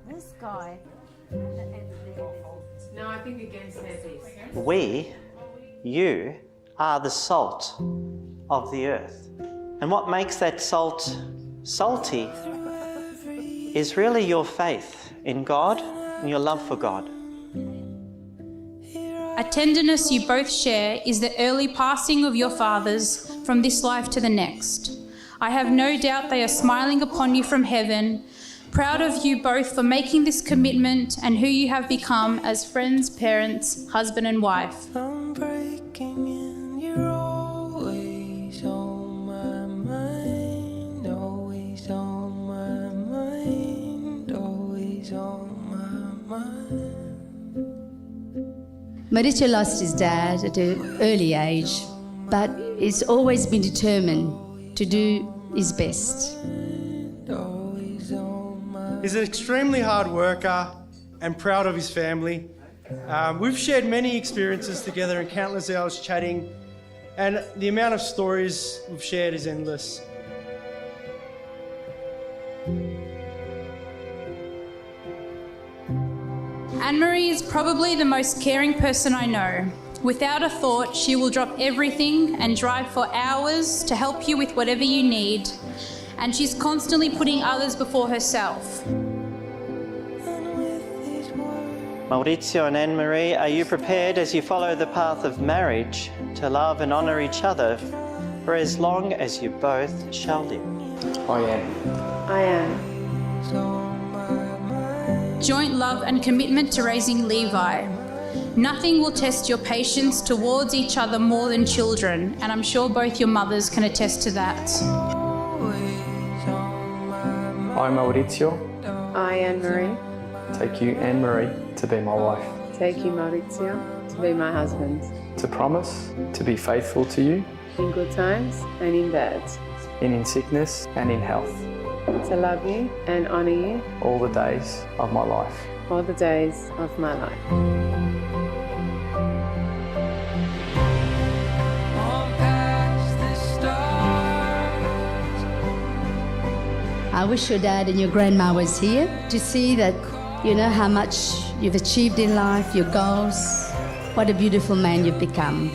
Speaker 23: This guy.
Speaker 12: No, I think against their piece.
Speaker 18: You are the salt of the earth. And what makes that salt salty is really your faith in God and your love for God.
Speaker 13: A tenderness you both share is the early passing of your fathers from this life to the next. I have no doubt they are smiling upon you from heaven, proud of you both for making this commitment and who you have become as friends, parents, husband and wife.
Speaker 19: Mauricio lost his dad at an early age, but he's always been determined to do his best.
Speaker 20: He's an extremely hard worker and proud of his family. We've shared many experiences together and countless hours chatting, and the amount of stories we've shared is endless.
Speaker 13: Anne-Marie is probably the most caring person I know. Without a thought, she will drop everything and drive for hours to help you with whatever you need. And she's constantly putting others before herself.
Speaker 18: Maurizio and Anne-Marie, are you prepared as you follow the path of marriage to love and honour each other for as long as you both shall live?
Speaker 21: I am.
Speaker 23: I am.
Speaker 13: Joint love and commitment to raising Levi. Nothing will test your patience towards each other more than children, and I'm sure both your mothers can attest to that.
Speaker 21: I, Maurizio,
Speaker 12: I, Anne-Marie,
Speaker 21: take you, Anne-Marie, to be my wife.
Speaker 12: take you, Maurizio, to be my husband.
Speaker 21: To promise to be faithful to you
Speaker 12: In good times and in bad.
Speaker 21: in sickness and in health,
Speaker 12: To love you and honour you
Speaker 21: all the days of my life.
Speaker 12: all the days of my life.
Speaker 19: I wish your dad and your grandma was here to see that, you know, how much you've achieved in life, your goals, what a beautiful man you've become.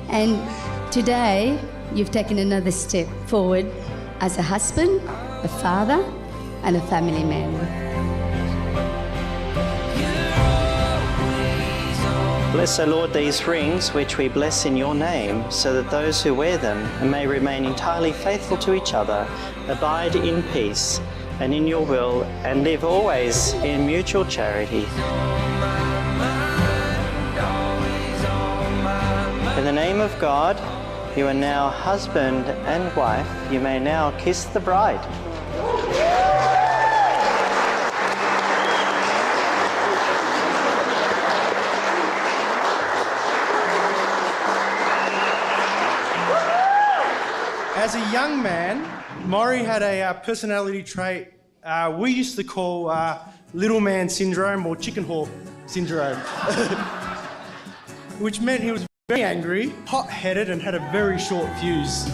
Speaker 19: And today, you've taken another step forward as a husband, a father, and a family man.
Speaker 18: Bless, O Lord, these rings which we bless in your name, so that those who wear them may remain entirely faithful to each other, abide in peace and in your will, and live always in mutual charity. In the name of God, you are now husband and wife. You may now kiss the bride.
Speaker 20: As a young man, Maury had a personality trait we used to call little man syndrome or chicken hawk syndrome, which meant he was very angry, hot-headed, and had a very short fuse.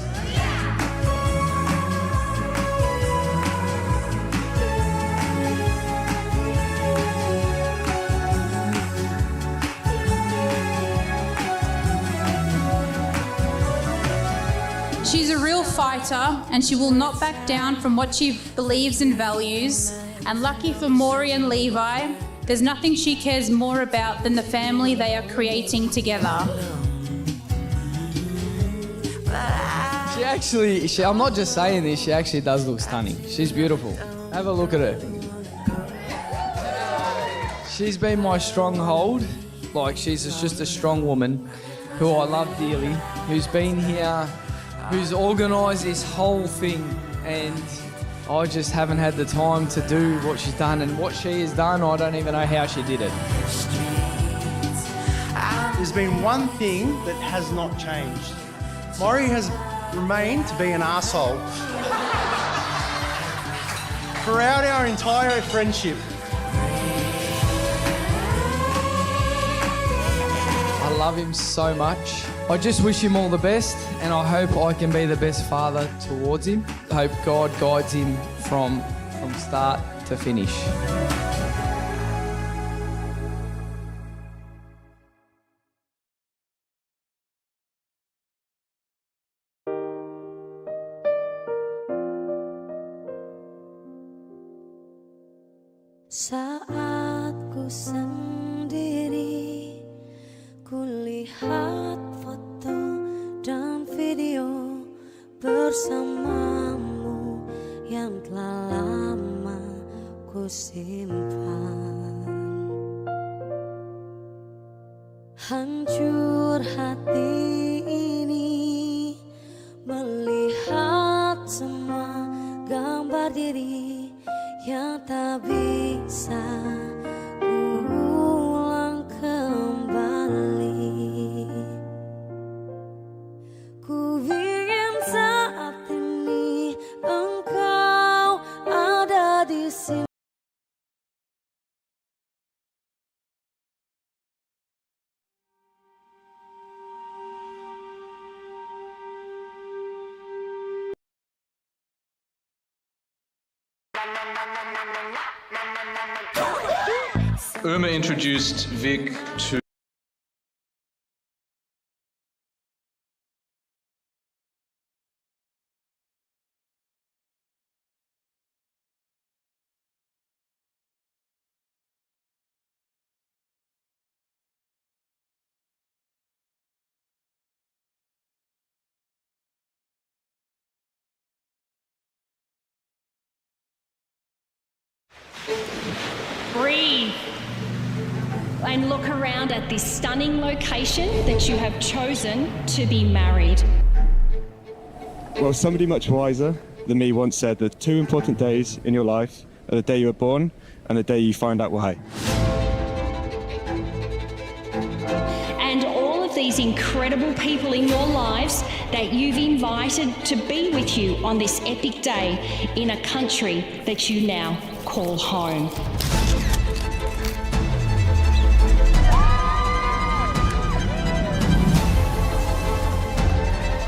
Speaker 13: She's a real fighter and she will not back down from what she believes and values. And lucky for Maury and Levi, there's nothing she cares more about than the family they are creating together.
Speaker 26: I'm not just saying this, she actually does look stunning. She's beautiful.
Speaker 1: Have a look at her. She's been my stronghold. Like, she's just a strong woman who I love dearly, who's been here, who's organised this whole thing, and I just haven't had the time to do what she's done. And what she has done, I don't even know how she did it.
Speaker 20: There's been one thing that has not changed. Maury has remained to be an arsehole. Throughout our entire friendship.
Speaker 1: I love him so much. I just wish him all the best, and I hope I can be the best father towards him. I hope God guides him from start to finish.
Speaker 2: Saat ku sendiri, kulihat foto dan video bersamamu yang telah lama ku simpan. Hancur hati ini melihat semua gambar diri yang tak bisa ulang kembali. Ku ingin saat ini engkau ada di sini.
Speaker 10: Irma introduced Vic to
Speaker 4: breathe and look around at this stunning location that you have chosen to be married.
Speaker 11: Well, somebody much wiser than me once said that 2 important days in your life are the day you were born and the day you find out why.
Speaker 4: And all of these incredible people in your lives that you've invited to be with you on this epic day in a country that you now call home.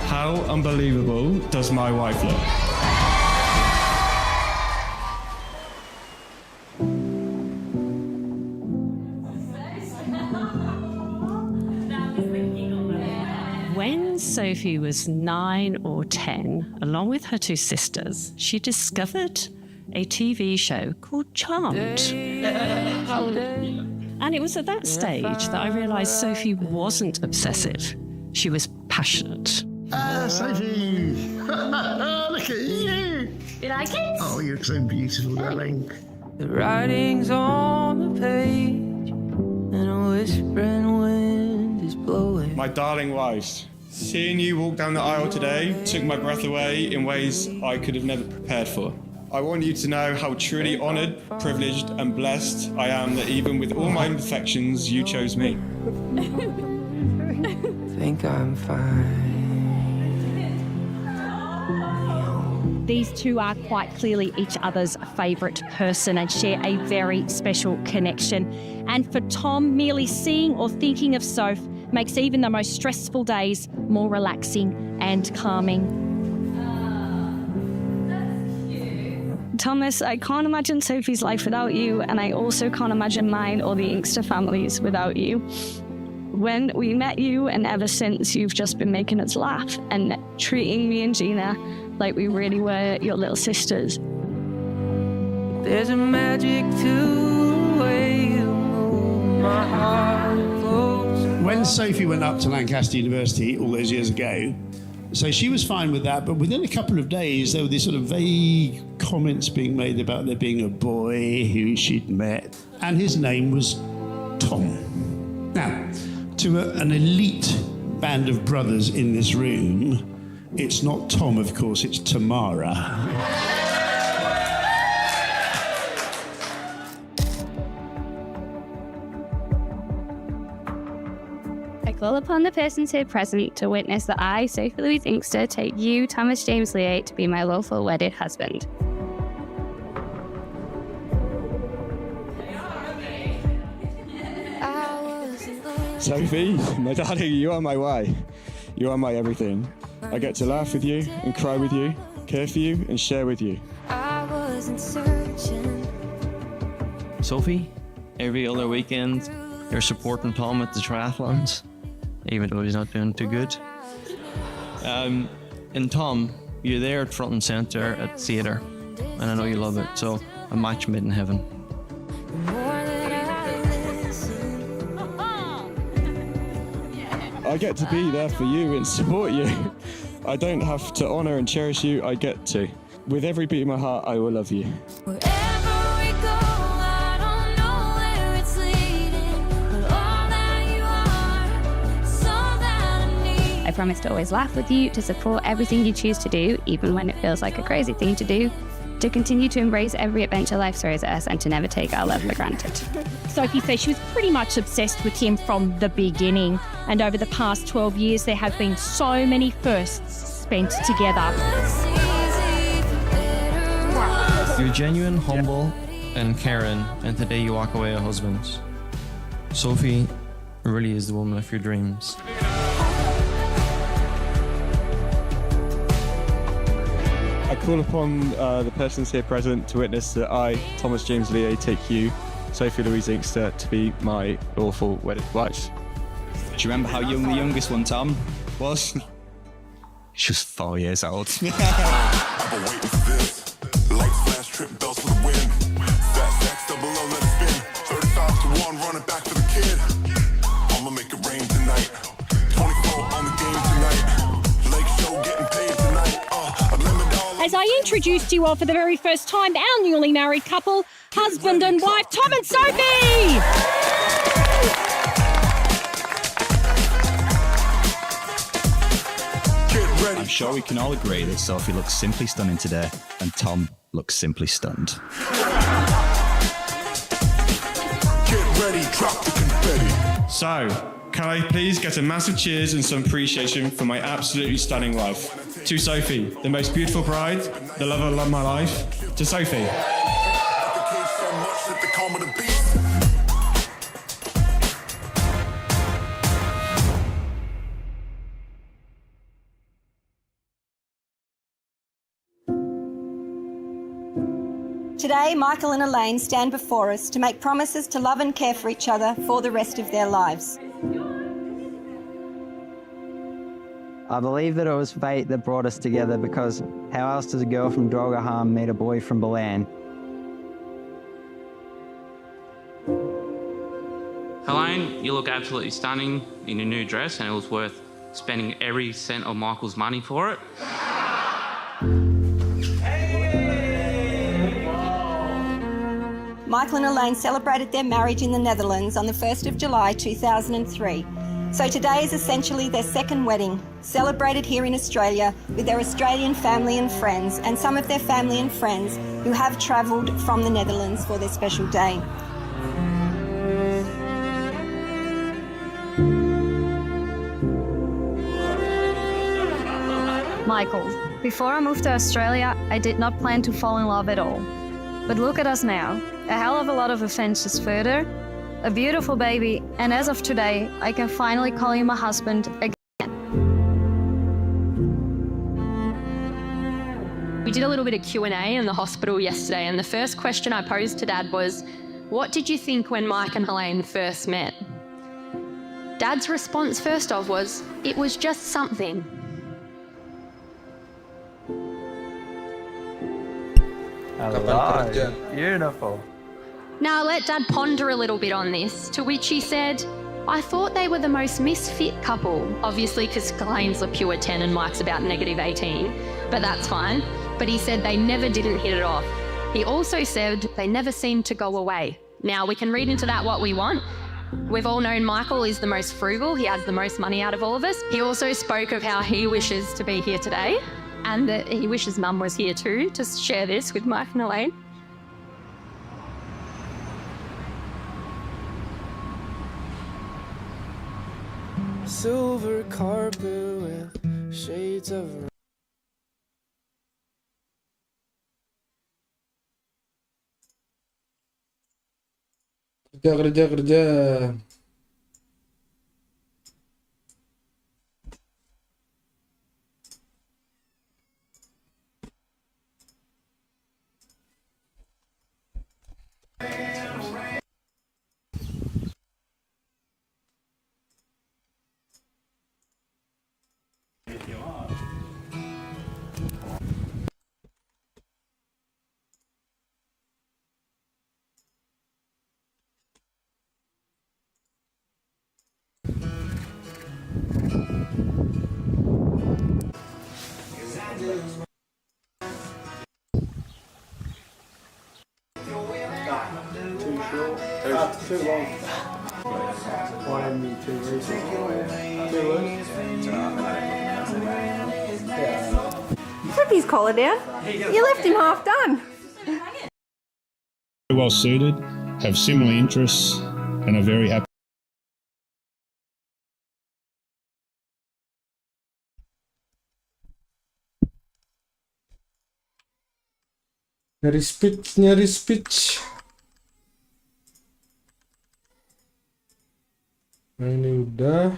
Speaker 11: How unbelievable does my wife look?
Speaker 17: When Sophie was 9 or 10, along with her 2 sisters, she discovered a TV show called Charmed. And it was at that stage that I realised Sophie wasn't obsessive. She was passionate.
Speaker 26: Sophie! Look at you!
Speaker 4: You like it?
Speaker 26: Oh, you're so beautiful, darling.
Speaker 27: The writing's on the page, and a whispering wind is blowing.
Speaker 11: My darling wife, seeing you walk down the aisle today took my breath away in ways I could have never prepared for. I want you to know how truly honoured, privileged and blessed I am that even with all my imperfections, you chose me.
Speaker 27: Think I'm fine.
Speaker 4: These two are quite clearly each other's favourite person and share a very special connection. And for Tom, merely seeing or thinking of Soph makes even the most stressful days more relaxing and calming.
Speaker 8: Thomas, I can't imagine Sophie's life without you, and I also can't imagine mine or the Inkster family's without you. When we met you and ever since, you've just been making us laugh and treating me and Gina like we really were your little sisters.
Speaker 27: There's a magic to the way you move, my heart close.
Speaker 28: When Sophie went up to Lancaster University all those years ago,
Speaker 26: So she was fine with that, but within a couple of days, there were these sort of vague comments being made about there being a boy who she'd met, and his name was Tom. Now, to an elite band of brothers in this room, it's not Tom, of course, it's Tamara.
Speaker 3: I call upon the persons here present to witness that I, Sophie Louise Inkster, take you, Thomas James Lee, to be my lawful wedded husband.
Speaker 11: Sophie, my darling, you are my way. You are my everything. I get to laugh with you and cry with you, care for you and share with you.
Speaker 9: Sophie, every other weekend you're supporting Tom at the triathlons, even though he's not doing too good. And Tom, you're there at front and centre at theatre, and I know you love it, so a match made in heaven.
Speaker 11: I get to be there for you and support you. I don't have to honour and cherish you, I get to. With every beat of my heart, I will love you.
Speaker 3: I promise to always laugh with you, to support everything you choose to do, even when it feels like a crazy thing to do, to continue to embrace every adventure life throws at us, and to never take our love for granted.
Speaker 4: Sophie says she was pretty much obsessed with him from the beginning, and over the past 12 years there have been so many firsts spent together.
Speaker 9: You're genuine, humble, and caring, and today you walk away a husband. Sophie really is the woman of your dreams.
Speaker 11: I call upon the persons here present to witness that I, Thomas James Lee, take you, Sophie Louise Inkster, to be my lawful wedded wife.
Speaker 14: Do you remember how young the youngest one, Tom, was? She's just 4 years old.
Speaker 15: I've been waiting for this. Lights flash, trip bells for the win. Fast stacks, double O, let it spin. 35 to 1, running back for the kid. I'ma make it rain tonight. 24 on the game tonight. Lake show getting paid tonight.
Speaker 4: As I introduced you all for the very first time, our newly married couple, husband and wife, Tom and Sophie!
Speaker 14: I'm sure we can all agree that Sophie looks simply stunning today, and Tom looks simply stunned.
Speaker 11: Get ready, drop the confetti. So, can I please get a massive cheers and some appreciation for my absolutely stunning wife? To Sophie, the most beautiful bride, the love of my life. To Sophie.
Speaker 25: Today, Michael and Elaine stand before us to make promises to love and care for each other for the rest of their lives.
Speaker 16: I believe that it was fate that brought us together, because how else does a girl from Drogham meet a boy from Beli?
Speaker 22: Elaine, you look absolutely stunning in your new dress, and it was worth spending every cent of Michael's money for it.
Speaker 25: Michael and Elaine celebrated their marriage in the Netherlands on the 1st of July 2003. So today is essentially their second wedding, celebrated here in Australia with their Australian family and friends, and some of their family and friends who have travelled from the Netherlands for their special day.
Speaker 3: Michael, before I moved to Australia, I did not plan to fall in love at all. But look at us now, a hell of a lot of adventures further, a beautiful baby, and as of today, I can finally call you my husband again.
Speaker 24: We did a little bit of Q&A in the hospital yesterday, and the first question I posed to Dad was, what did you think when Mike and Helene first met? Dad's response first off was, it was just something.
Speaker 16: Hello. Beautiful.
Speaker 24: Now I let Dad ponder a little bit on this, to which he said, I thought they were the most misfit couple, obviously because Elaine's a pure 10 and Mike's about -18, but that's fine. But he said they never didn't hit it off. He also said they never seemed to go away. Now, we can read into that what we want. We've all known Michael is the most frugal. He has the most money out of all of us. He also spoke of how he wishes to be here today and that he wishes Mum was here too to share this with Mike and Elaine.
Speaker 27: Silver carpet with shades of
Speaker 5: kerja.
Speaker 20: Too long. One and two reasons. Too loose.
Speaker 6: Flip his collar down. You left him half done.
Speaker 7: Well suited, have similar interests, and are very happy.
Speaker 5: Nyari speech. Nah, ini udah.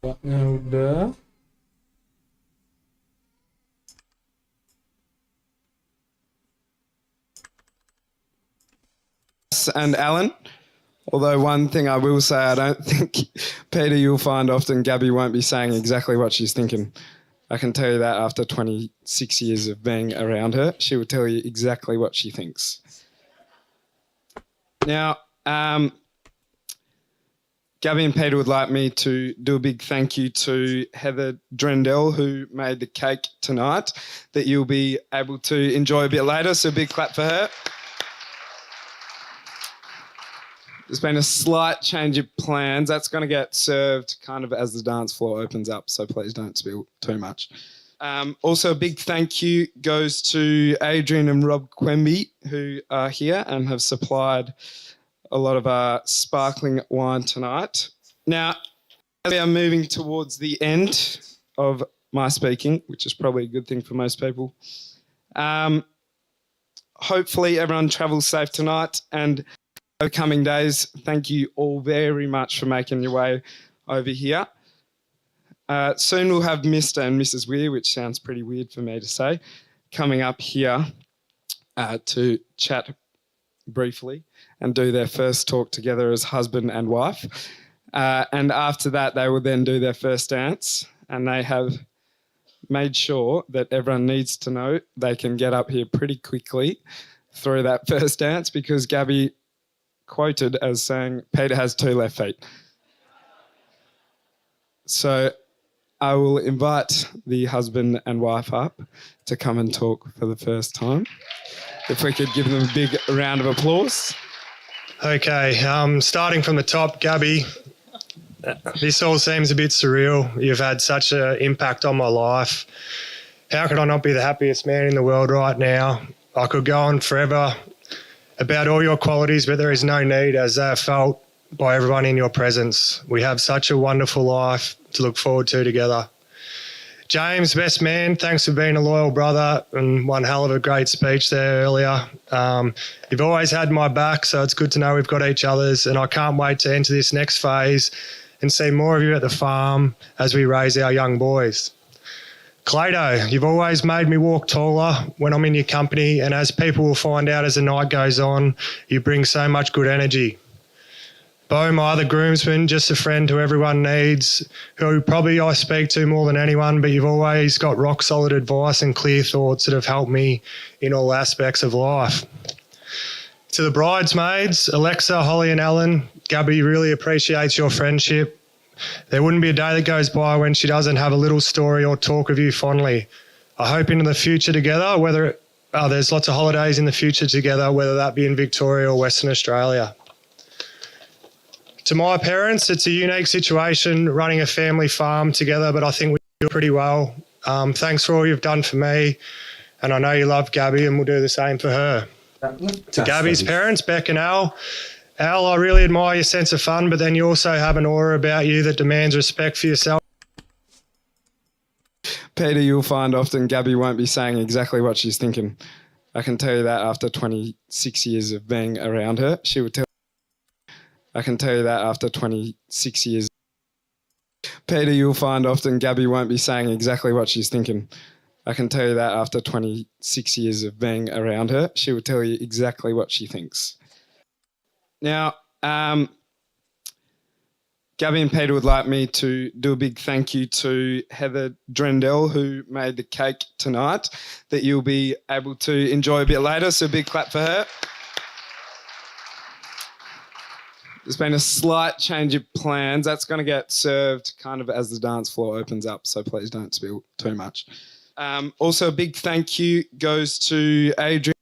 Speaker 5: Paknya udah.
Speaker 12: And Alan, although one thing I will say, I don't think, Peter, you'll find often Gabbi won't be saying exactly what she's thinking. I can tell you that after 26 years of being around her, she will tell you exactly what she thinks. Now, Gabbi and Peter would like me to do a big thank you to Heather Drendell, who made the cake tonight, that you'll be able to enjoy a bit later, so a big clap for her. There's been a slight change of plans. That's going to get served kind of as the dance floor opens up, so please don't spill too much. Also, a big thank you goes to Adrian and Rob Quemby, who are here and have supplied a lot of our sparkling wine tonight. Now, as we are moving towards the end of my speaking, which is probably a good thing for most people, hopefully everyone travels safe tonight, and over coming days, thank you all very much for making your way over here. Soon we'll have Mr. and Mrs. Weir, which sounds pretty weird for me to say, coming up here to chat briefly and do their first talk together as husband and wife. And after that, they will then do their first dance, and they have made sure that everyone needs to know they can get up here pretty quickly through that first dance, because Gabbi quoted as saying, Peter has 2 left feet. So I will invite the husband and wife up to come and talk for the first time. If we could give them a big round of applause.
Speaker 20: Okay, starting from the top, Gabbi, this all seems a bit surreal. You've had such an impact on my life. How could I not be the happiest man in the world right now? I could go on forever about all your qualities, but there is no need, as they are felt by everyone in your presence. We have such a wonderful life to look forward to together. James, best man, thanks for being a loyal brother and one hell of a great speech there earlier. You've always had my back, so it's good to know we've got each other's, and I can't wait to enter this next phase and see more of you at the farm as we raise our young boys. Clado, you've always made me walk taller when I'm in your company, and as people will find out as the night goes on, you bring so much good energy.
Speaker 1: Bo, my other groomsman, just a friend who everyone needs, who probably I speak to more than anyone, but you've always got rock solid advice and clear thoughts that have helped me in all aspects of life. To the bridesmaids, Alexa, Holly and Ellen, Gabbi really appreciates your friendship. There wouldn't be a day that goes by when she doesn't have a little story or talk of you fondly. I hope into the future together, there's lots of holidays in the future together, whether that be in Victoria or Western Australia. To my parents, it's a unique situation running a family farm together, but I think we do pretty well. Thanks for all you've done for me, and I know you love Gabbi and we'll do the same for her. To Gabbi's parents, Beck and Al, I really admire your sense of fun, but then you also have an aura about you that demands respect for yourself.
Speaker 12: Peter, you'll find often Gabbi won't be saying exactly what she's thinking. I can tell you that after 26 years of being around her. She would tell I can tell you that after 26 years. Peter, you'll find often Gabbi won't be saying exactly what she's thinking. I can tell you that after 26 years of being around her. She will tell you exactly what she thinks. Now, Gabbi and Peter would like me to do a big thank you to Heather Drendell, who made the cake tonight, that you'll be able to enjoy a bit later. So a big clap for her. There's been a slight change of plans. That's going to get served kind of as the dance floor opens up, so please don't spill too much. Also, a big thank you goes to Adrian.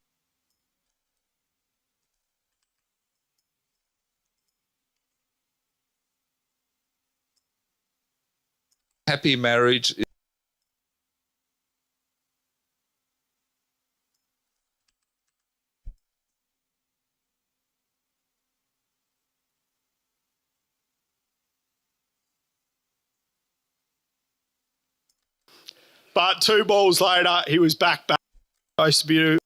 Speaker 2: Happy marriage.
Speaker 13: But 2 balls later, he was back. Supposed to be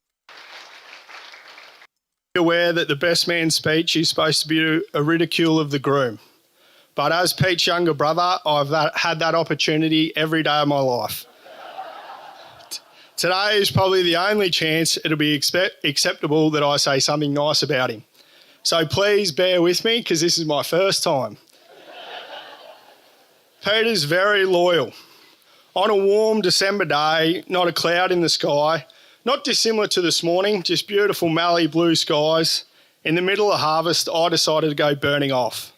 Speaker 13: aware that the best man's speech is supposed to be a ridicule of the groom. But as Pete's younger brother, I've had that opportunity every day of my life. Today is probably the only chance it'll be acceptable that I say something nice about him. So please bear with me because this is my first time. Peter's very loyal. On a warm December day, not a cloud in the sky, not dissimilar to this morning, just beautiful mallee blue skies. In the middle of harvest, I decided to go burning off.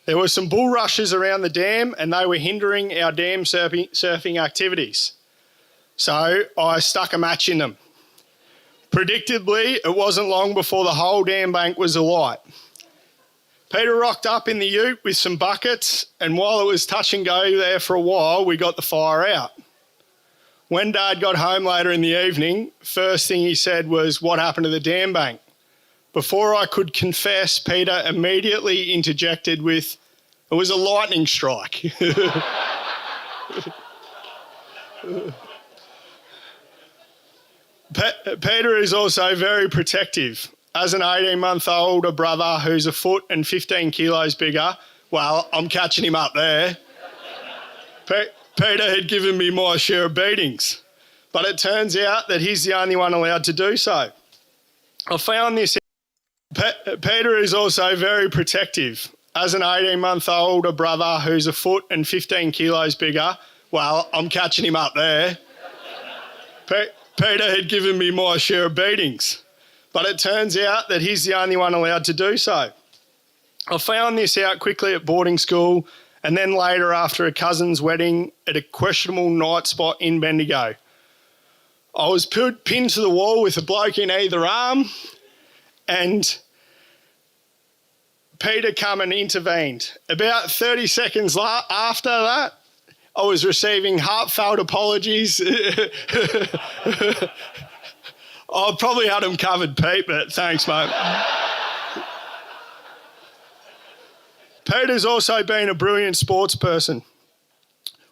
Speaker 13: There were some bulrushes around the dam and they were hindering our dam surfing activities. So I stuck a match in them. Predictably, it wasn't long before the whole dam bank was alight. Peter rocked up in the ute with some buckets, and while it was touch and go there for a while, we got the fire out. When Dad got home later in the evening, first thing he said was, "What happened to the dam bank?" Before I could confess, Peter immediately interjected with, "It was a lightning strike." Peter is also very protective. As an 18-month-old brother who's a foot and 15 kilos bigger, well, I'm catching him up there. Peter had given me my share of beatings, but it turns out that he's the only one allowed to do so. I found this. Peter is also very protective. As an 18-month-old brother who's a foot and 15 kilos bigger, well, I'm catching him up there. Peter had given me my share of beatings, but it turns out that he's the only one allowed to do so. I found this out quickly at boarding school and then later after a cousin's wedding at a questionable night spot in Bendigo. I was pinned to the wall with a bloke in either arm and Peter come and intervened. About 30 seconds after that, I was receiving heartfelt apologies. I probably had them covered, Pete, but thanks, mate. Peter's also been a brilliant sports person.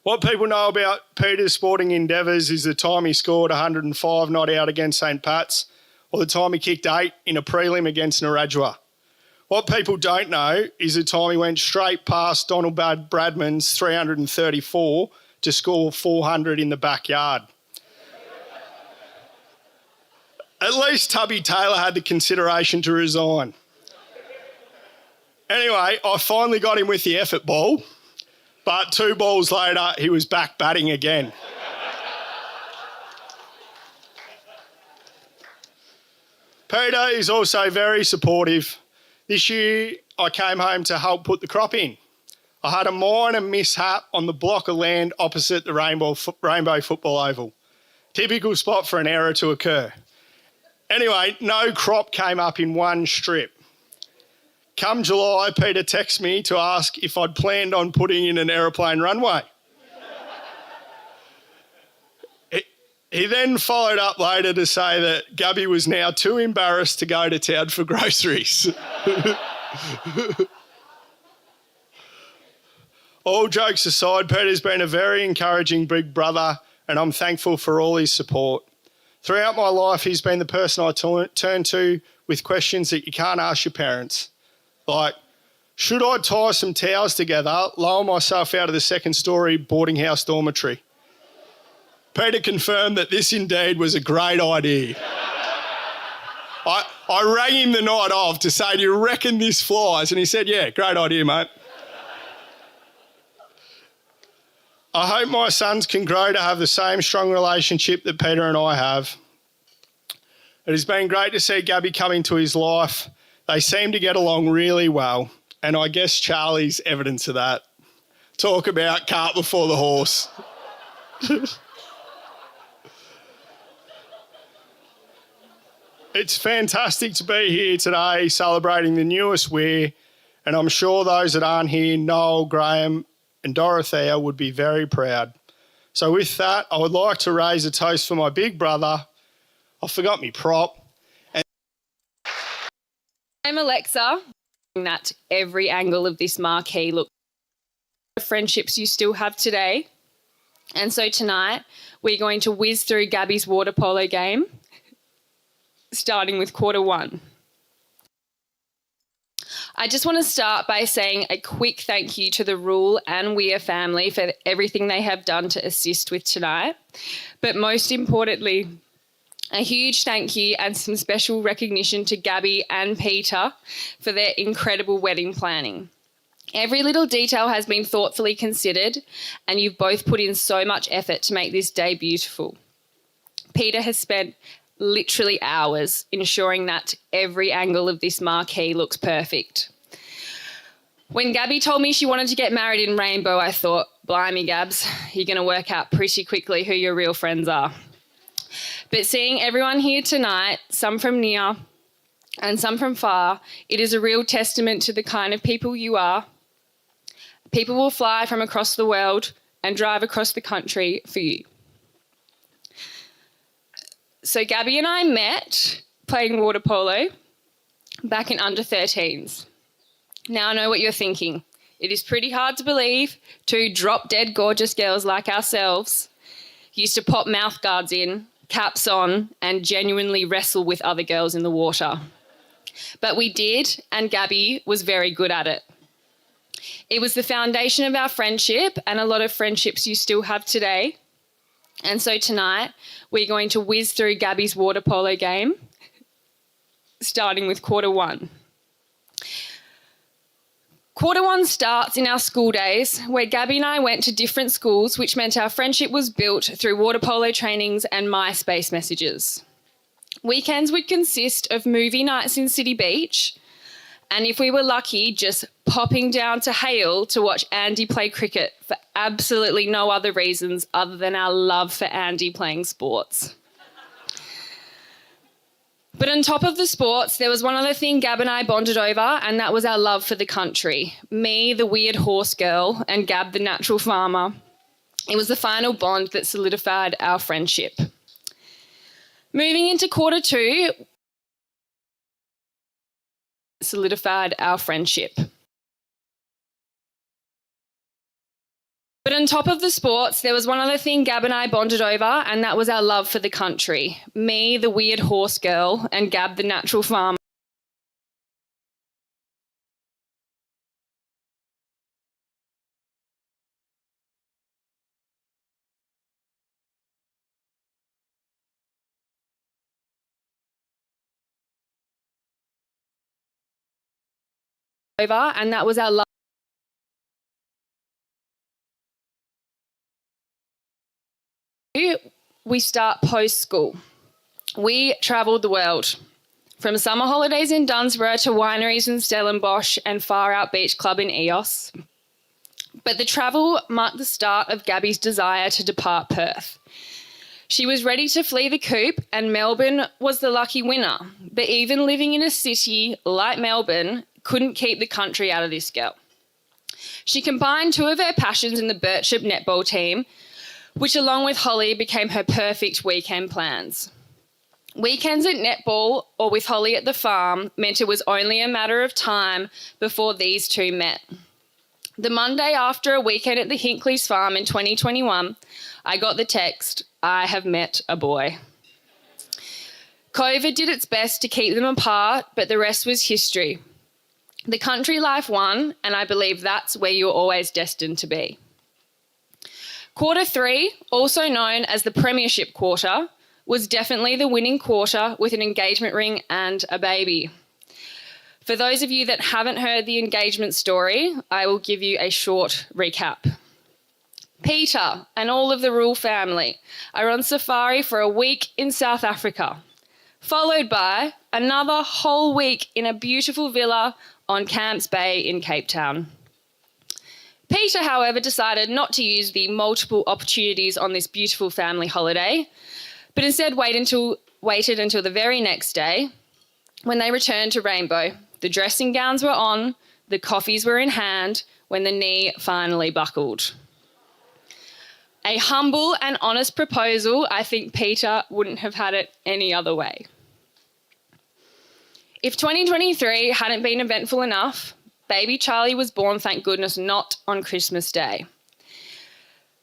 Speaker 13: What people know about Peter's sporting endeavours is the time he scored 105 not out against St Pat's, or the time he kicked 8 in a prelim against Narrabri. What people don't know is the time he went straight past Donald Bradman's 334 to score 400 in the backyard. At least Tubby Taylor had the consideration to resign. Anyway, I finally got him with the effort ball, but 2 balls later, he was back batting again. Peter is also very supportive. This year, I came home to help put the crop in. I had a minor mishap on the block of land opposite the Rainbow Football Oval. Typical spot for an error to occur. Anyway, no crop came up in one strip. Come July, Peter texted me to ask if I'd planned on putting in an aeroplane runway. He then followed up later to say that Gabbi was now too embarrassed to go to town for groceries. All jokes aside, Peter's been a very encouraging big brother, and I'm thankful for all his support. Throughout my life, he's been the person I turn to with questions that you can't ask your parents. Like, should I tie some towels together, lower myself out of the second story boarding house dormitory? Peter confirmed that this indeed was a great idea. I rang him the night of to say, do you reckon this flies? And he said, yeah, great idea, mate. I hope my sons can grow to have the same strong relationship that Peter and I have. It has been great to see Gabbi come into his life. They seem to get along really well, and I guess Charlie's evidence of that. Talk about cart before the horse. It's fantastic to be here today celebrating the newest weir, and I'm sure those that aren't here, Noel, Graham and Dorothea, would be very proud. So with that, I would like to raise a toast for my big brother. I forgot me prop.
Speaker 8: I'm Alexa. That every angle of this marquee look the friendships you still have today. And so tonight we're going to whiz through Gabbi's water polo game, starting with quarter 1. I just want to start by saying a quick thank you to the Rule and Weir family for everything they have done to assist with tonight. But most importantly, a huge thank you and some special recognition to Gabbi and Peter for their incredible wedding planning. Every little detail has been thoughtfully considered, and you've both put in so much effort to make this day beautiful. Peter has spent literally hours ensuring that every angle of this marquee looks perfect. When Gabbi told me she wanted to get married in Rainbow, I thought, blimey Gabs, you're going to work out pretty quickly who your real friends are. But seeing everyone here tonight, some from near and some from far, it is a real testament to the kind of people you are. People will fly from across the world and drive across the country for you. So Gabbi and I met playing water polo back in under 13s. Now I know what you're thinking. It is pretty hard to believe 2 drop-dead gorgeous girls like ourselves used to pop mouth guards in, caps on, and genuinely wrestle with other girls in the water. But we did, and Gabbi was very good at it. It was the foundation of our friendship and a lot of friendships you still have today. And so tonight, we're going to whiz through Gabbi's water polo game, starting with quarter 1. Quarter 1 starts in our school days, where Gabbi and I went to different schools, which meant our friendship was built through water polo trainings and MySpace messages. Weekends would consist of movie nights in City Beach, and if we were lucky, just popping down to Hale to watch Andy play cricket for absolutely no other reasons other than our love for Andy playing sports. But on top of the sports, there was one other thing Gab and I bonded over, and that was our love for the country. Me, the weird horse girl, and Gab, the natural farmer. It was the final bond that solidified our friendship. Moving into quarter 2, solidified our friendship. But on top of the sports, there was one other thing Gab and I bonded over, and that was our love for the country. Me, the weird horse girl, and Gab, the natural farmer. over, and that was our last. We start post-school. We travelled the world, from summer holidays in Dunsborough to wineries in Stellenbosch and Far Out Beach Club in Eos. But the travel marked the start of Gabbi's desire to depart Perth. She was ready to flee the coop, and Melbourne was the lucky winner. But even living in a city like Melbourne couldn't keep the country out of this girl. She combined two of her passions in the Birchip netball team, which along with Holly became her perfect weekend plans. Weekends at netball or with Holly at the farm meant it was only a matter of time before these two met. The Monday after a weekend at the Hinckley's farm in 2021, I got the text, "I have met a boy." COVID did its best to keep them apart, but the rest was history. The country life won, and I believe that's where you're always destined to be. Quarter 3, also known as the Premiership quarter, was definitely the winning quarter with an engagement ring and a baby. For those of you that haven't heard the engagement story, I will give you a short recap. Peter and all of the Rule family are on safari for a week in South Africa, followed by another whole week in a beautiful villa on Camps Bay in Cape Town. Peter, however, decided not to use the multiple opportunities on this beautiful family holiday, but instead waited until the very next day when they returned to Rainbow. The dressing gowns were on, the coffees were in hand, when the knee finally buckled. A humble and honest proposal. I think Peter wouldn't have had it any other way. If 2023 hadn't been eventful enough, baby Charlie was born, thank goodness, not on Christmas Day.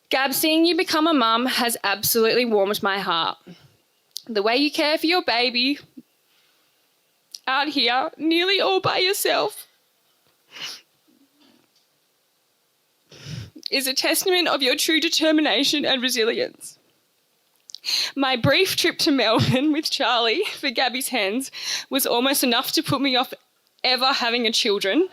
Speaker 8: Gab, seeing you become a mum has absolutely warmed my heart. The way you care for your baby out here, nearly all by yourself, is a testament of your true determination and resilience. My brief trip to Melbourne with Charlie for Gabbi's hens was almost enough to put me off ever having a children.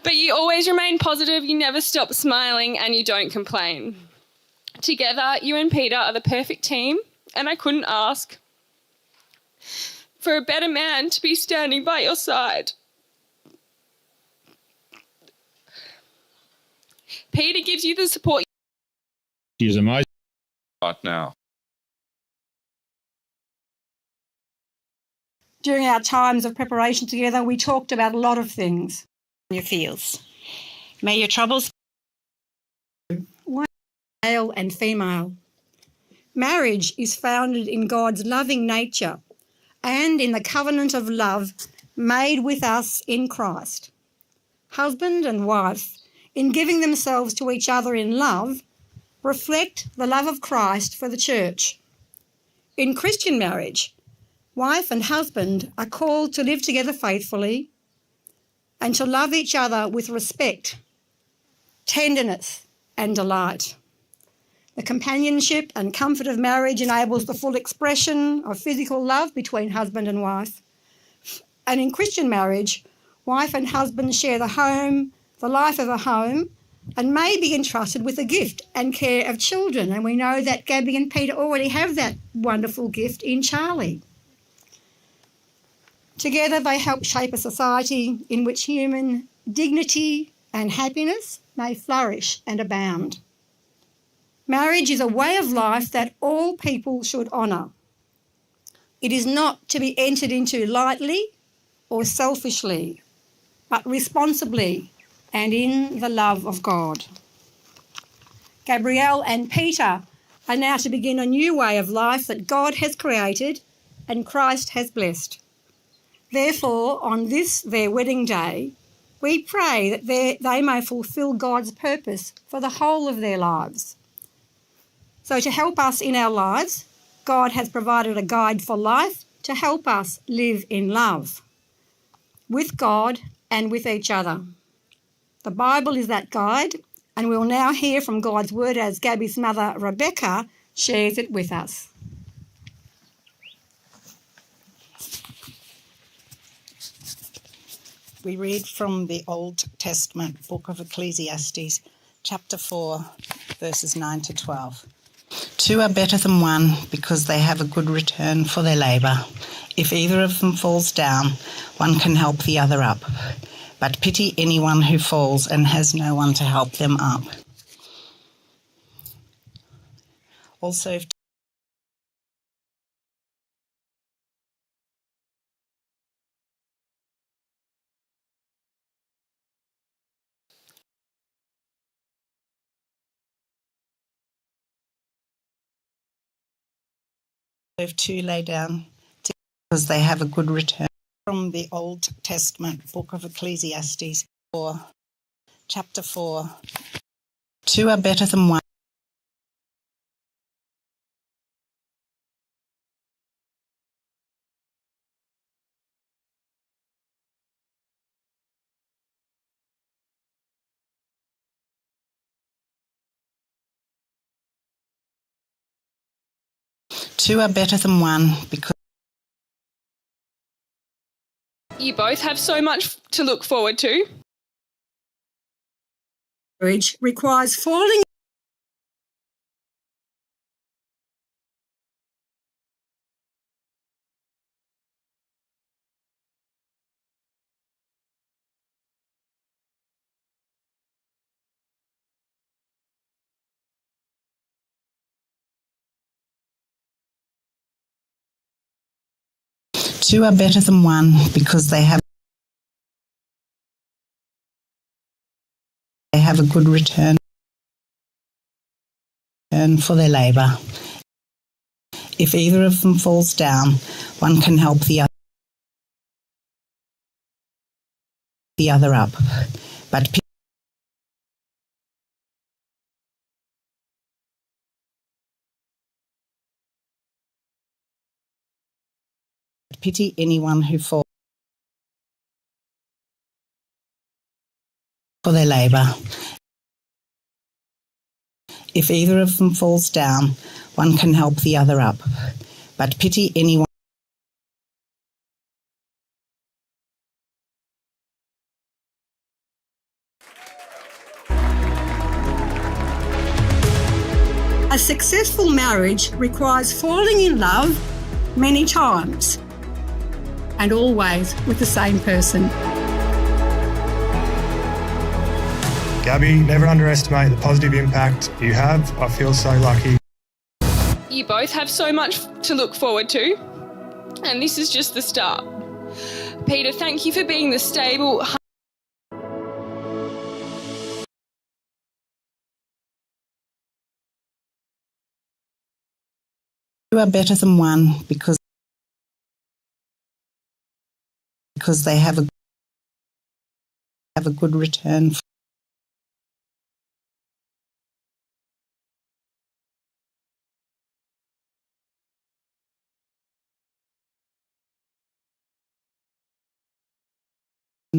Speaker 8: But you always remain positive, you never stop smiling, and you don't complain. Together, you and Peter are the perfect team, and I couldn't ask for a better man to be standing by your side. Peter gives you the support.
Speaker 7: She's amazing.
Speaker 2: Right now.
Speaker 10: During our times of preparation together, we talked about a lot of things. Your feels. May your troubles. One, male and female. Marriage is founded in God's loving nature and in the covenant of love made with us in Christ. Husband and wife, in giving themselves to each other in love, reflect the love of Christ for the church. In Christian marriage, wife and husband are called to live together faithfully and to love each other with respect, tenderness and delight. The companionship and comfort of marriage enables the full expression of physical love between husband and wife. And in Christian marriage, wife and husband share the home, the life of a home, and may be entrusted with the gift and care of children. And we know that Gabbi and Peter already have that wonderful gift in Charlie. Together they help shape a society in which human dignity and happiness may flourish and abound. Marriage is a way of life that all people should honour. It is not to be entered into lightly or selfishly, but responsibly and in the love of God. Gabrielle and Peter are now to begin a new way of life that God has created and Christ has blessed. Therefore, on this, their wedding day, we pray that they may fulfil God's purpose for the whole of their lives. So to help us in our lives, God has provided a guide for life to help us live in love with God and with each other. The Bible is that guide, and we'll now hear from God's word as Gabbi's mother, Rebecca, shares it with us.
Speaker 9: We read from the Old Testament book of Ecclesiastes, chapter 4, verses 9 to 12. Two are better than one because they have a good return for their labour. If either of them falls down, one can help the other up. But pity anyone who falls and has no one to help them up. Also, if two lay down because they have a good return. From the Old Testament book of Ecclesiastes, chapter 4. Two are better than one. Two are better than one because
Speaker 8: You both have so much to look forward to.
Speaker 10: Marriage requires falling.
Speaker 9: Two are better than one because they have a good return for their labour. If either of them falls down, one can help the other up. But pity anyone who falls for their labour. If either of them falls down, one can help the other up. But pity anyone.
Speaker 10: A successful marriage requires falling in love many times and always with the same person.
Speaker 1: Gabbi, never underestimate the positive impact you have. I feel so lucky.
Speaker 8: You both have so much to look forward to, and this is just the start. Peter, thank you for being the stable.
Speaker 9: Two are better than one because they have a good return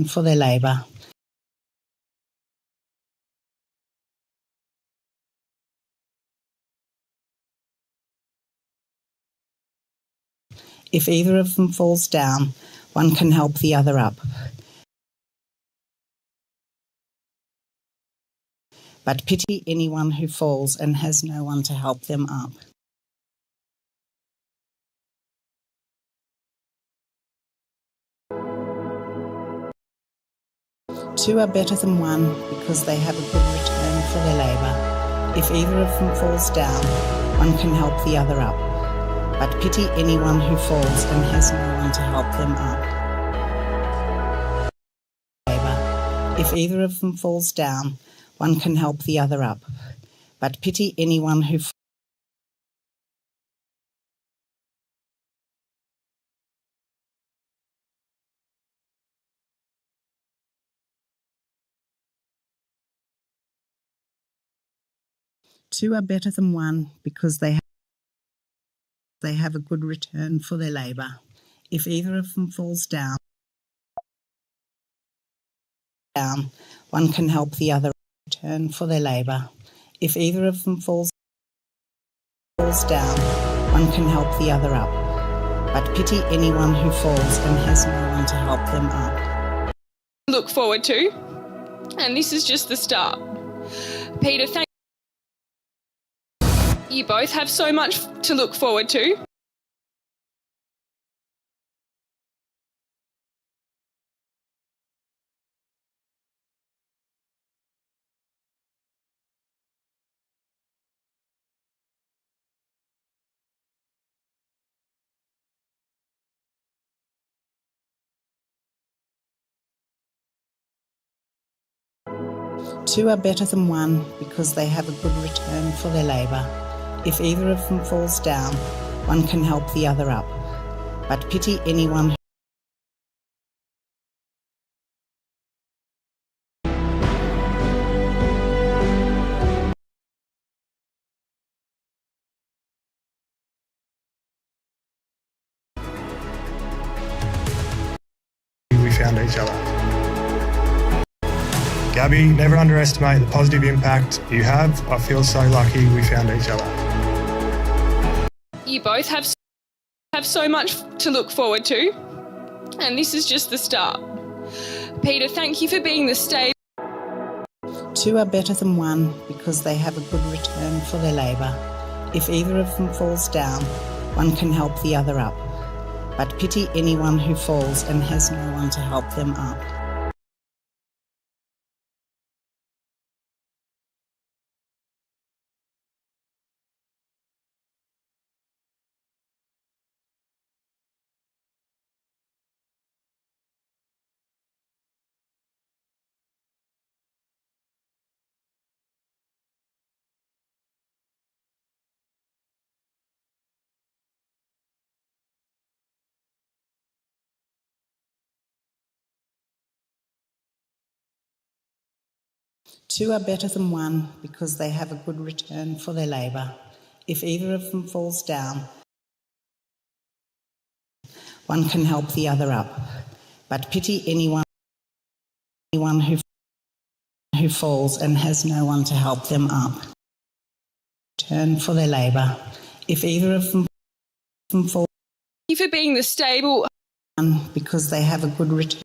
Speaker 9: for their labour. If either of them falls down, one can help the other up. But pity anyone who falls and has no one to help them up. Two are better than one because they have a good return for their labour. If either of them falls down, one can help the other up. But pity anyone who falls and has no one to help them up. If either of them falls down, one can help the other up. But pity anyone who Two are better than one because they have a good return for their labour. If either of them falls down, one can help the other return for their labour. If either of them falls down, one can help the other up. But pity anyone who falls and has no one to help them up.
Speaker 8: look forward to, and this is just the start. Peter, thank you both have so much to look forward to.
Speaker 9: Two are better than one because they have a good return for their labour. If either of them falls down, one can help the other up. But pity anyone who
Speaker 1: we found each other. Gabbi, never underestimate the positive impact you have. I feel so lucky we found each other.
Speaker 8: You both have so much to look forward to, and this is just the start. Peter, thank you for being the stable.
Speaker 9: Two are better than one because they have a good return for their labour. If either of them falls down, one can help the other up. But pity anyone who falls and has no one to help them up. Two are better than one because they have a good return for their labour. If either of them falls down, one can help the other up. But pity anyone who falls and has no one to help them up. Return for their labour. If either of them falls,
Speaker 8: Thank you for being the stable.
Speaker 9: Because they have a good return.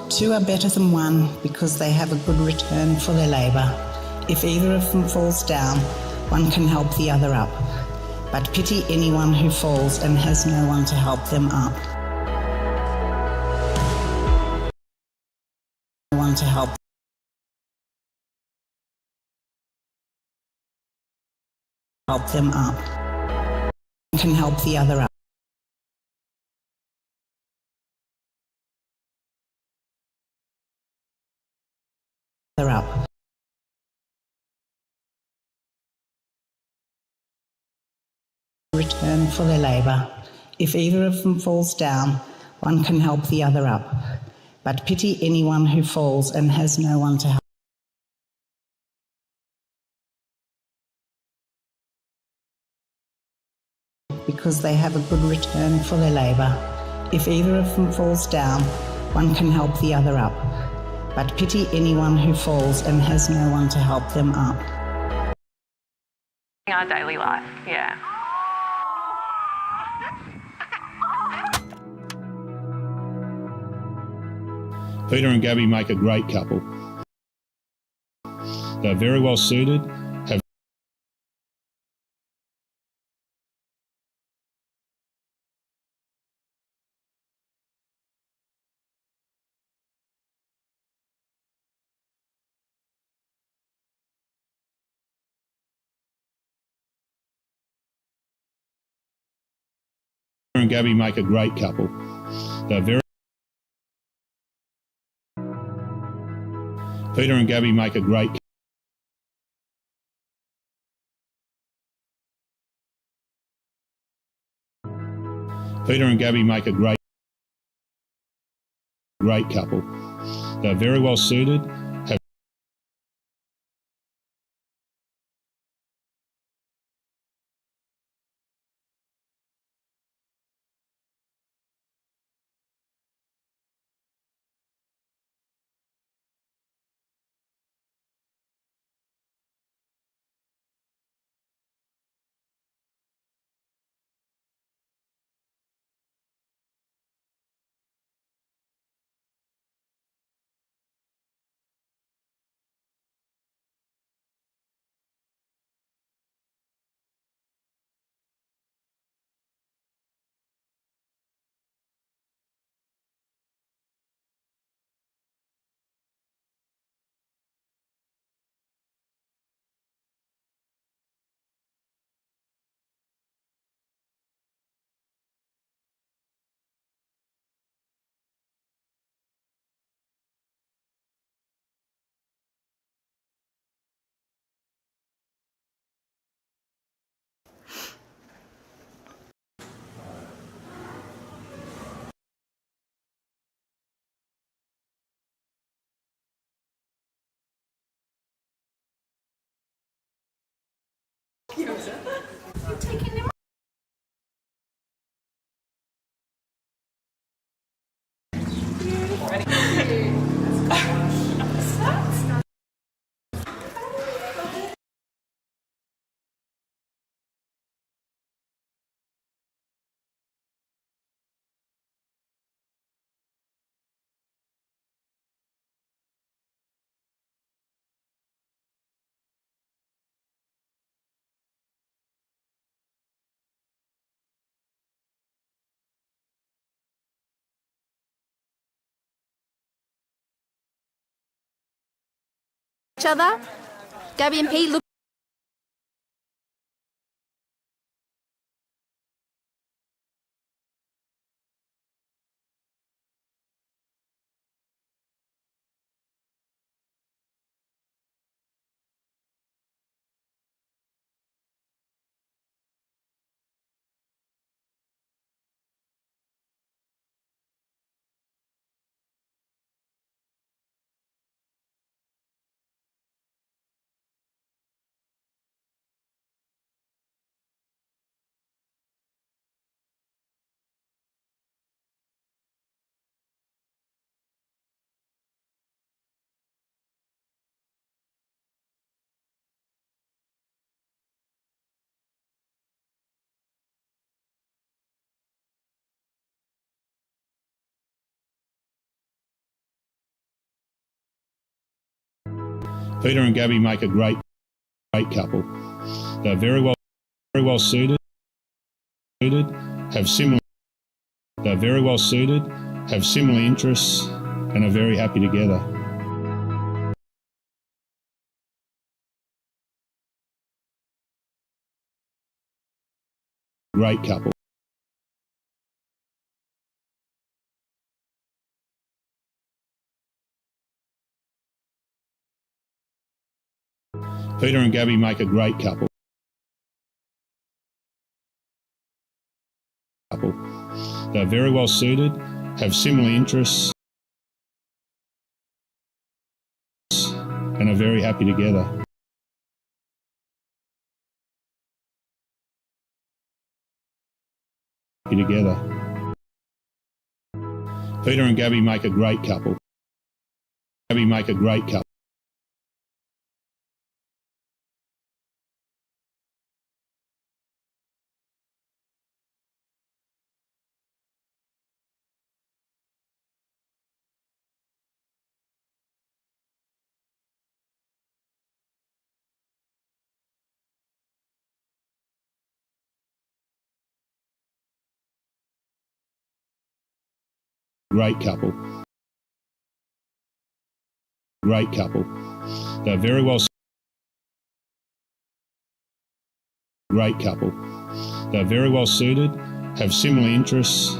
Speaker 9: Two are better than one because they have a good return for their labour. If either of them falls down, one can help the other up. But pity anyone who falls and has no one to help them up. No one to help them up. One can help the other up. Up. Return for their labour. If either of them falls down, one can help the other up. But pity anyone who falls and has no one to help. Because they have a good return for their labour. If either of them falls down, one can help the other up. But pity anyone who falls and has no one to help them up.
Speaker 15: Our daily life, yeah.
Speaker 7: Peter and Gabbi make a great couple. They're very well suited, have Peter and Gabbi make a great couple. They're very Peter and Gabbi make a great Peter and Gabbi make a great couple. They're very well suited, have
Speaker 25: each other. Gabbi and Pete, look.
Speaker 7: Peter and Gabbi make a great couple. They're very well suited, have similar interests, and are very happy together. Great couple. Peter and Gabbi make a great couple. They're very well suited, have similar interests, and are very happy together. Peter and Gabbi make a great couple. Gabbi make a great couple. Great couple. Great couple. They're very well. Great couple. They're very well suited, have similar interests.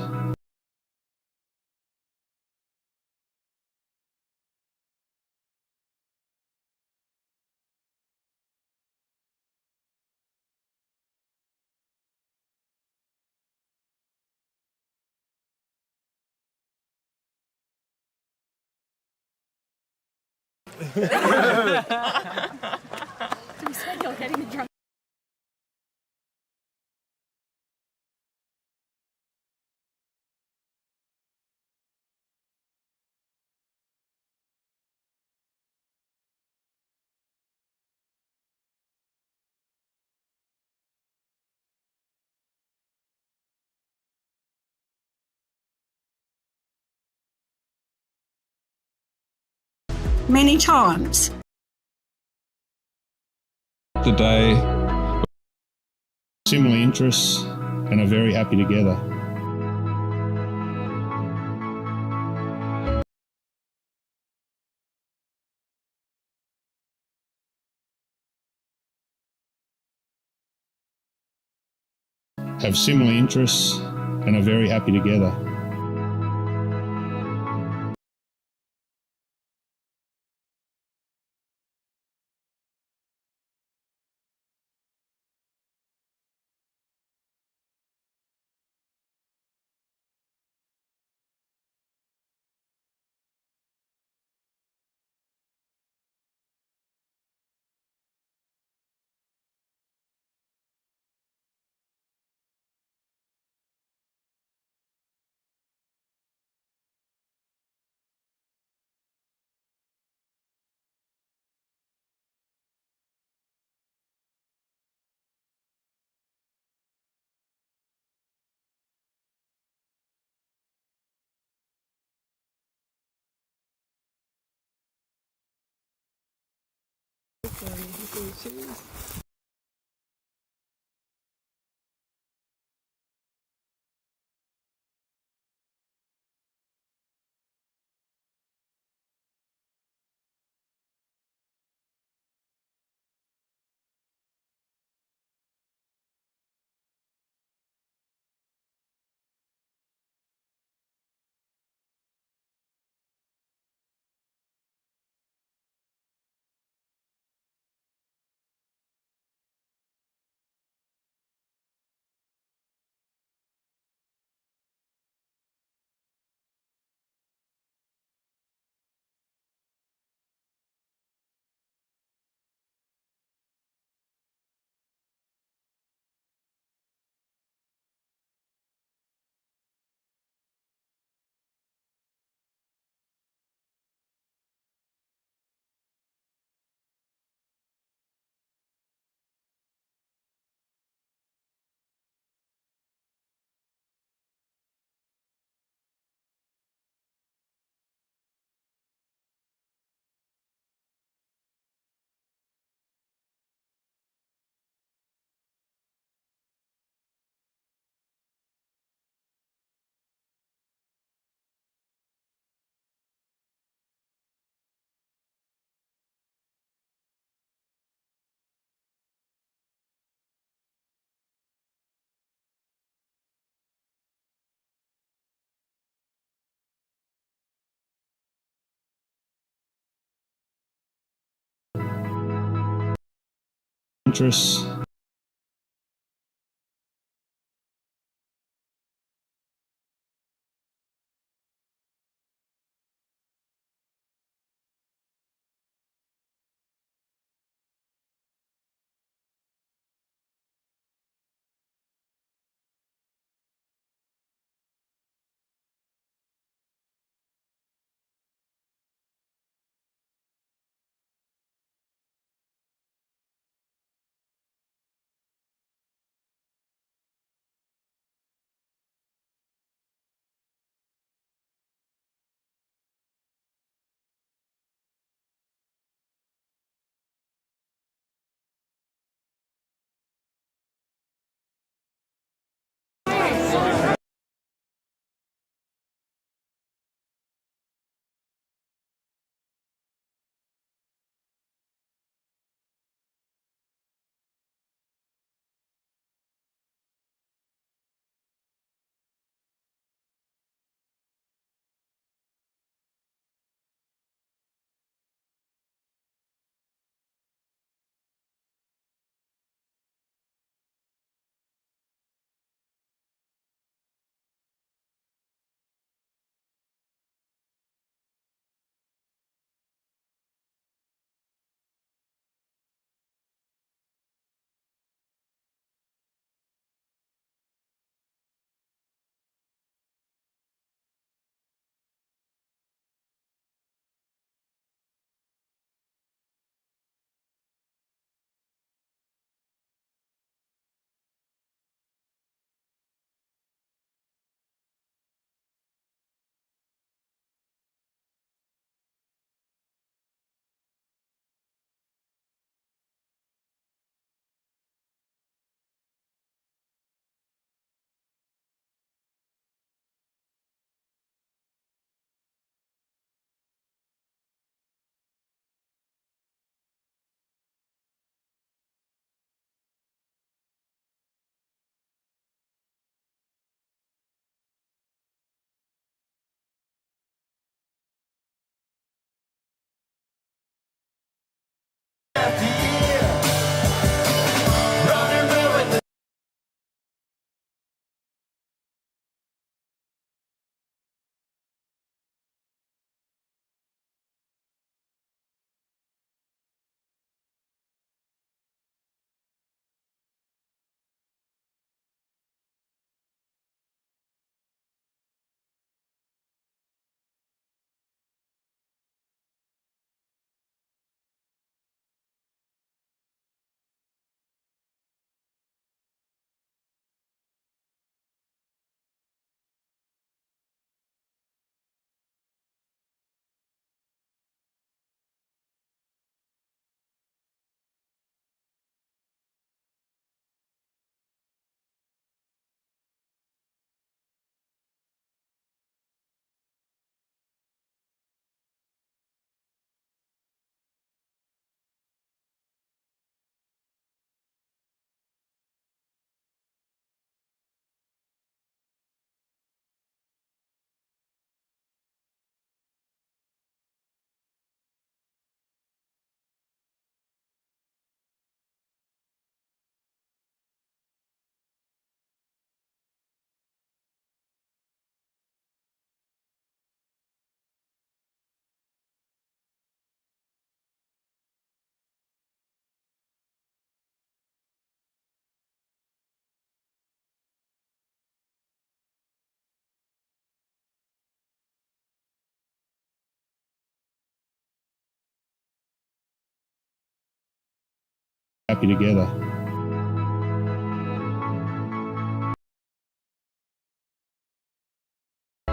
Speaker 10: Many times.
Speaker 7: Today, similar interests, and are very happy together. Have similar interests, and are very happy together. mattress. Happy together.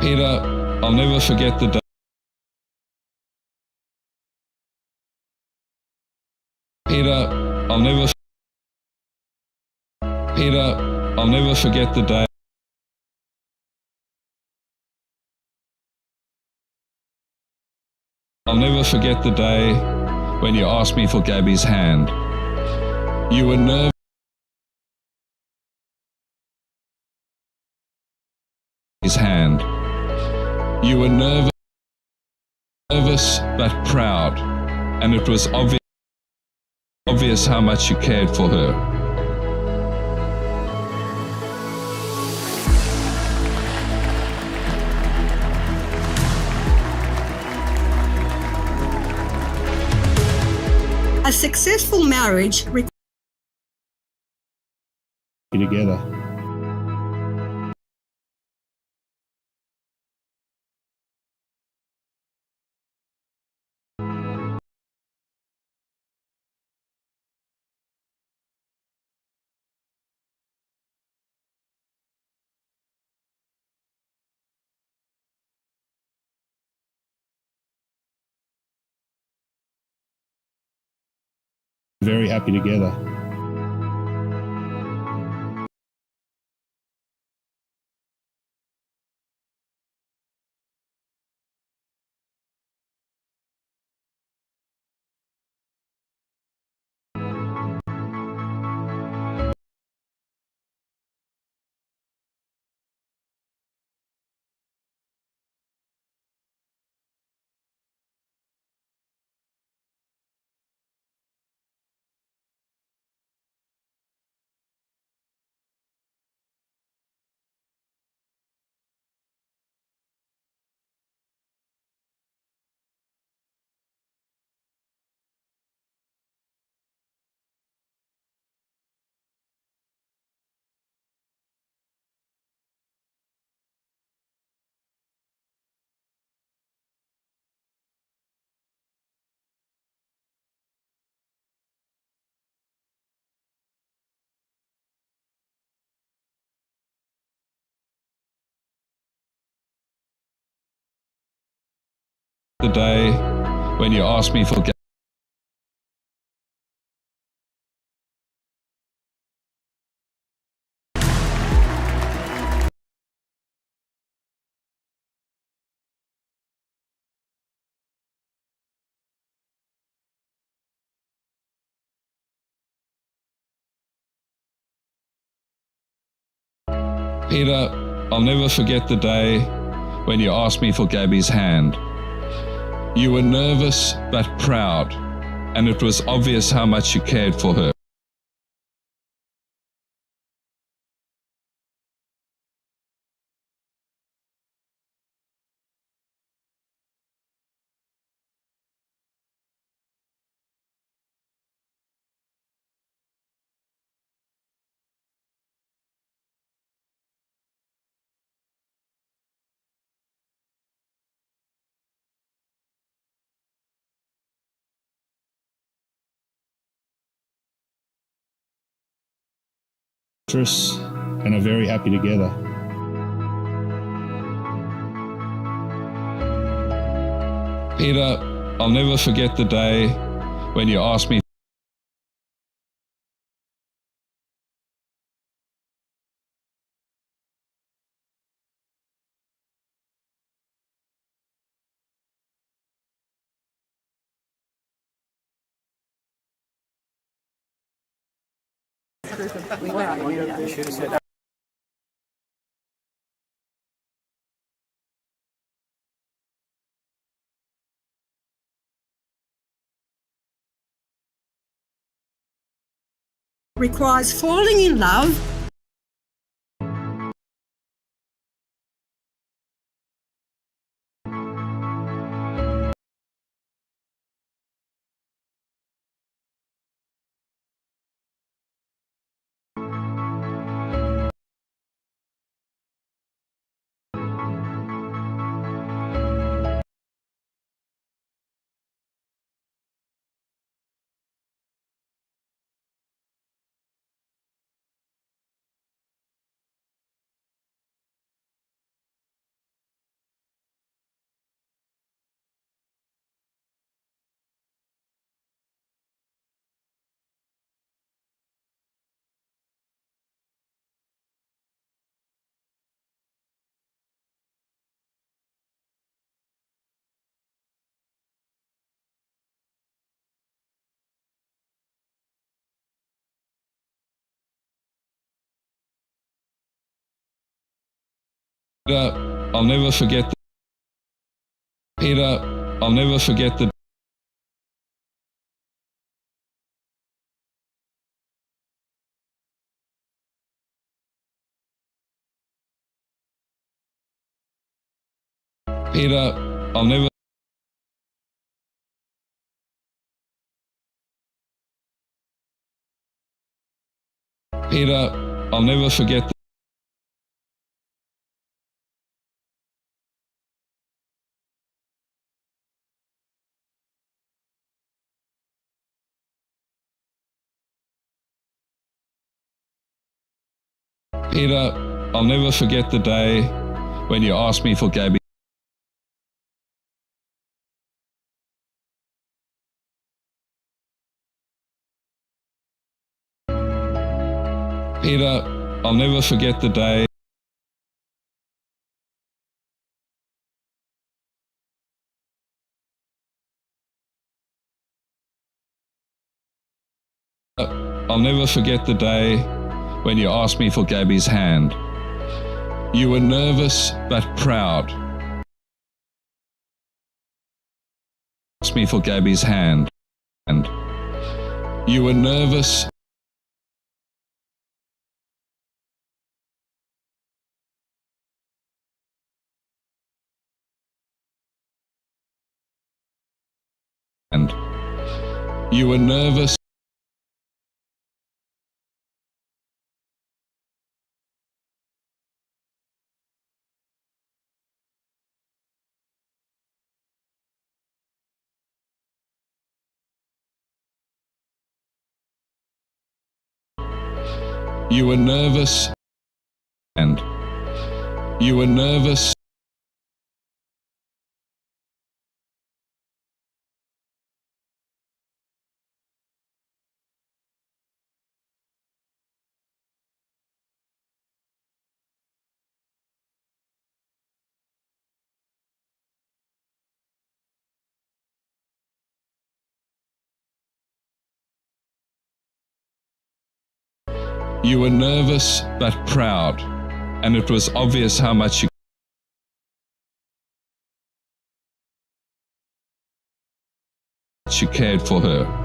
Speaker 2: Peter, I'll never forget the day. Peter, I'll never forget the day. I'll never forget the day when you asked me for Gabbi's hand. You were nervous. His hand. You were nervous but proud, and it was obvious. obvious how much you cared for her.
Speaker 10: A successful marriage
Speaker 7: Together. Very happy together.
Speaker 2: The day when you asked me for Peter, I'll never forget the day when you asked me for Gabbi's hand. You were nervous but proud, and it was obvious how much you cared for her.
Speaker 7: And are very happy together.
Speaker 2: Peter, I'll never forget the day when you asked me
Speaker 10: requires falling in love
Speaker 2: Peter, I'll never forget Peter, I'll never forget the Peter, I'll never. Peter, I'll never forget. Peter, I'll never forget the day when you asked me for Gabbi. Peter, I'll never forget the day. I'll never forget the day when you asked me for Gabbi's hand. You were nervous but proud. Asked me for Gabbi's hand. And you were nervous. And you were nervous. You were nervous. And you were nervous. You were nervous but proud, and it was obvious how much you cared for her.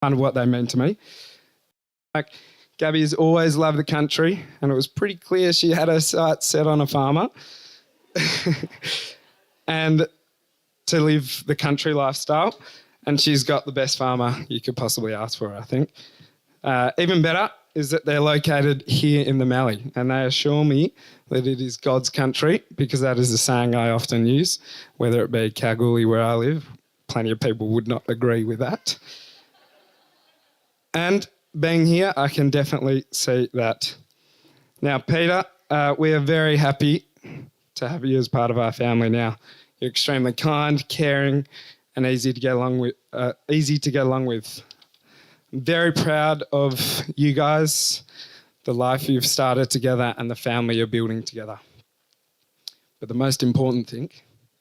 Speaker 12: Kind of what they meant to me. Like, Gabbi has always loved the country, and it was pretty clear she had her sights set on a farmer and to live the country lifestyle. And she's got the best farmer you could possibly ask for, I think. Even better is that they're located here in the Mallee, and they assure me that it is God's country, because that is a saying I often use, whether it be Kalgoorlie where I live. Plenty of people would not agree with that. And being here, I can definitely see that. Now, Peter, we are very happy to have you as part of our family now. You're extremely kind, caring, and easy to get along with. I'm very proud of you guys, the life you've started together, and the family you're building together. But the most important thing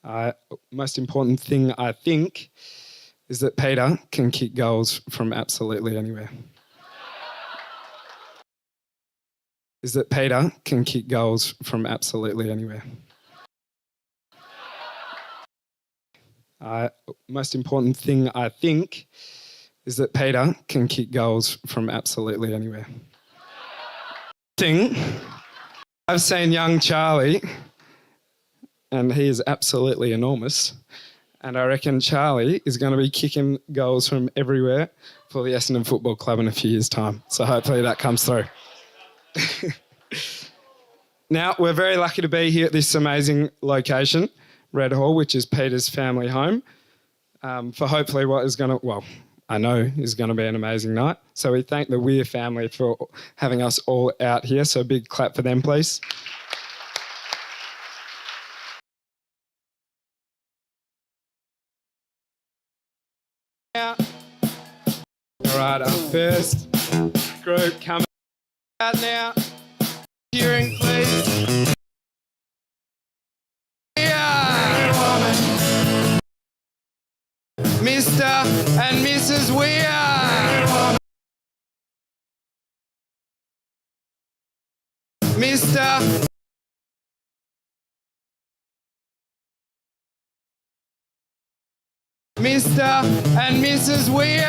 Speaker 12: I think is that Peter can kick goals from absolutely anywhere. Most important thing I think is that Peter can kick goals from absolutely anywhere. I've seen young Charlie, and he is absolutely enormous. And I reckon Charlie is going to be kicking goals from everywhere for the Essendon Football Club in a few years' time. So hopefully that comes through. Now, we're very lucky to be here at this amazing location, Red Hall, which is Peter's family home, for hopefully what is going to, well, I know is going to be an amazing night. So we thank the Weir family for having us all out here. So a big clap for them, please. All right, our first group coming out now. Cheering, please. Mr. and Mrs. Weir. Mr. and Mrs. Weir.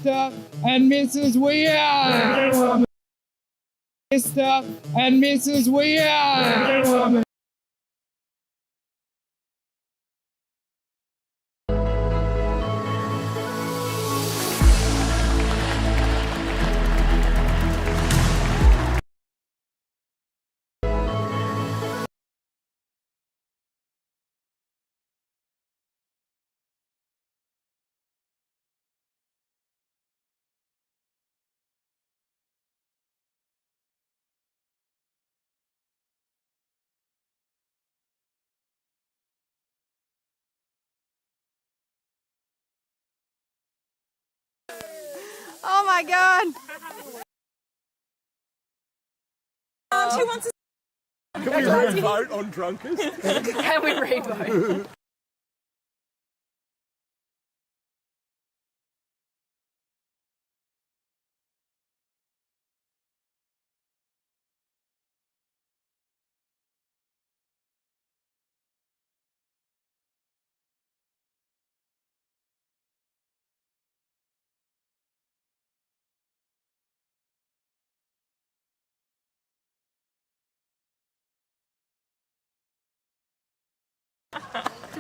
Speaker 12: Mr. and Mrs. Weir. Mr. and Mrs. Weir.
Speaker 6: Oh my God. Who wants to...
Speaker 4: Can we re-vote on drunkards?
Speaker 6: Can we re-vote?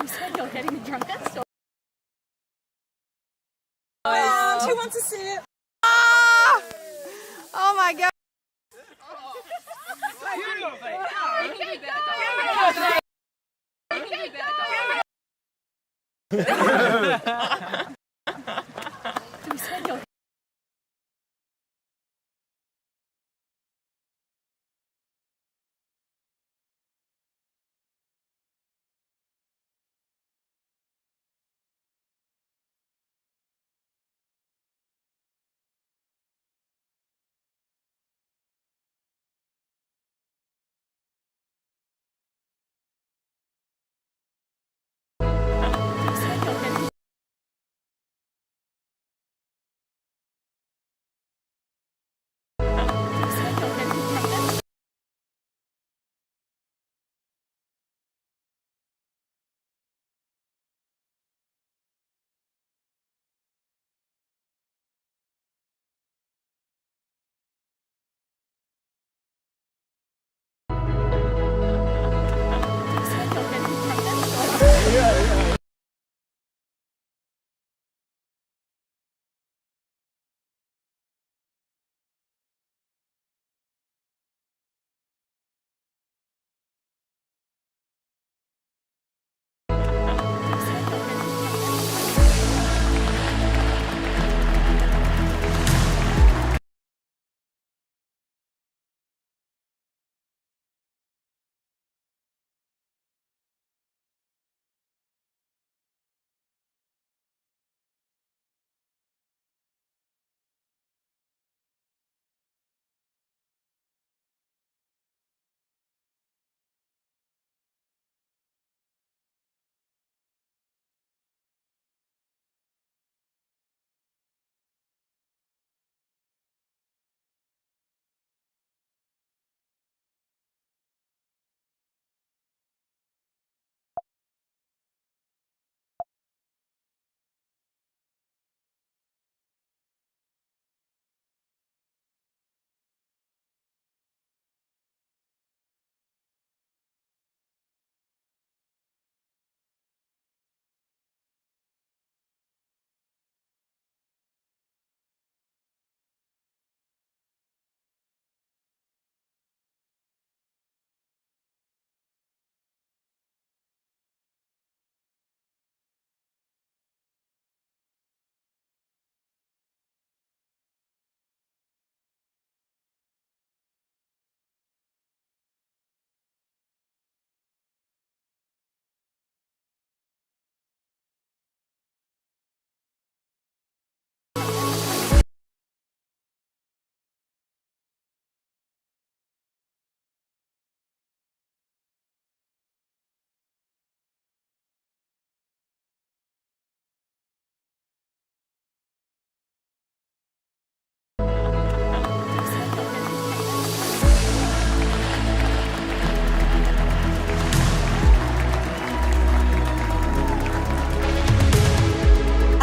Speaker 17: You said you're getting the drunkest?
Speaker 6: Who wants to sit? Ah! Oh my God.
Speaker 17: You said you're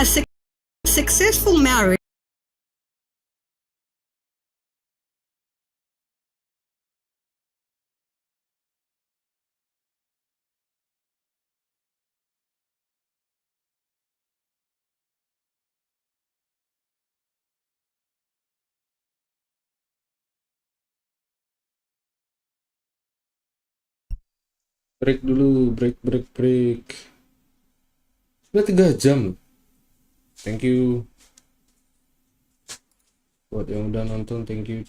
Speaker 10: A successful marriage
Speaker 5: Break dulu, break. Sudah 3 jam. Thank you buat yang udah nonton, thank you.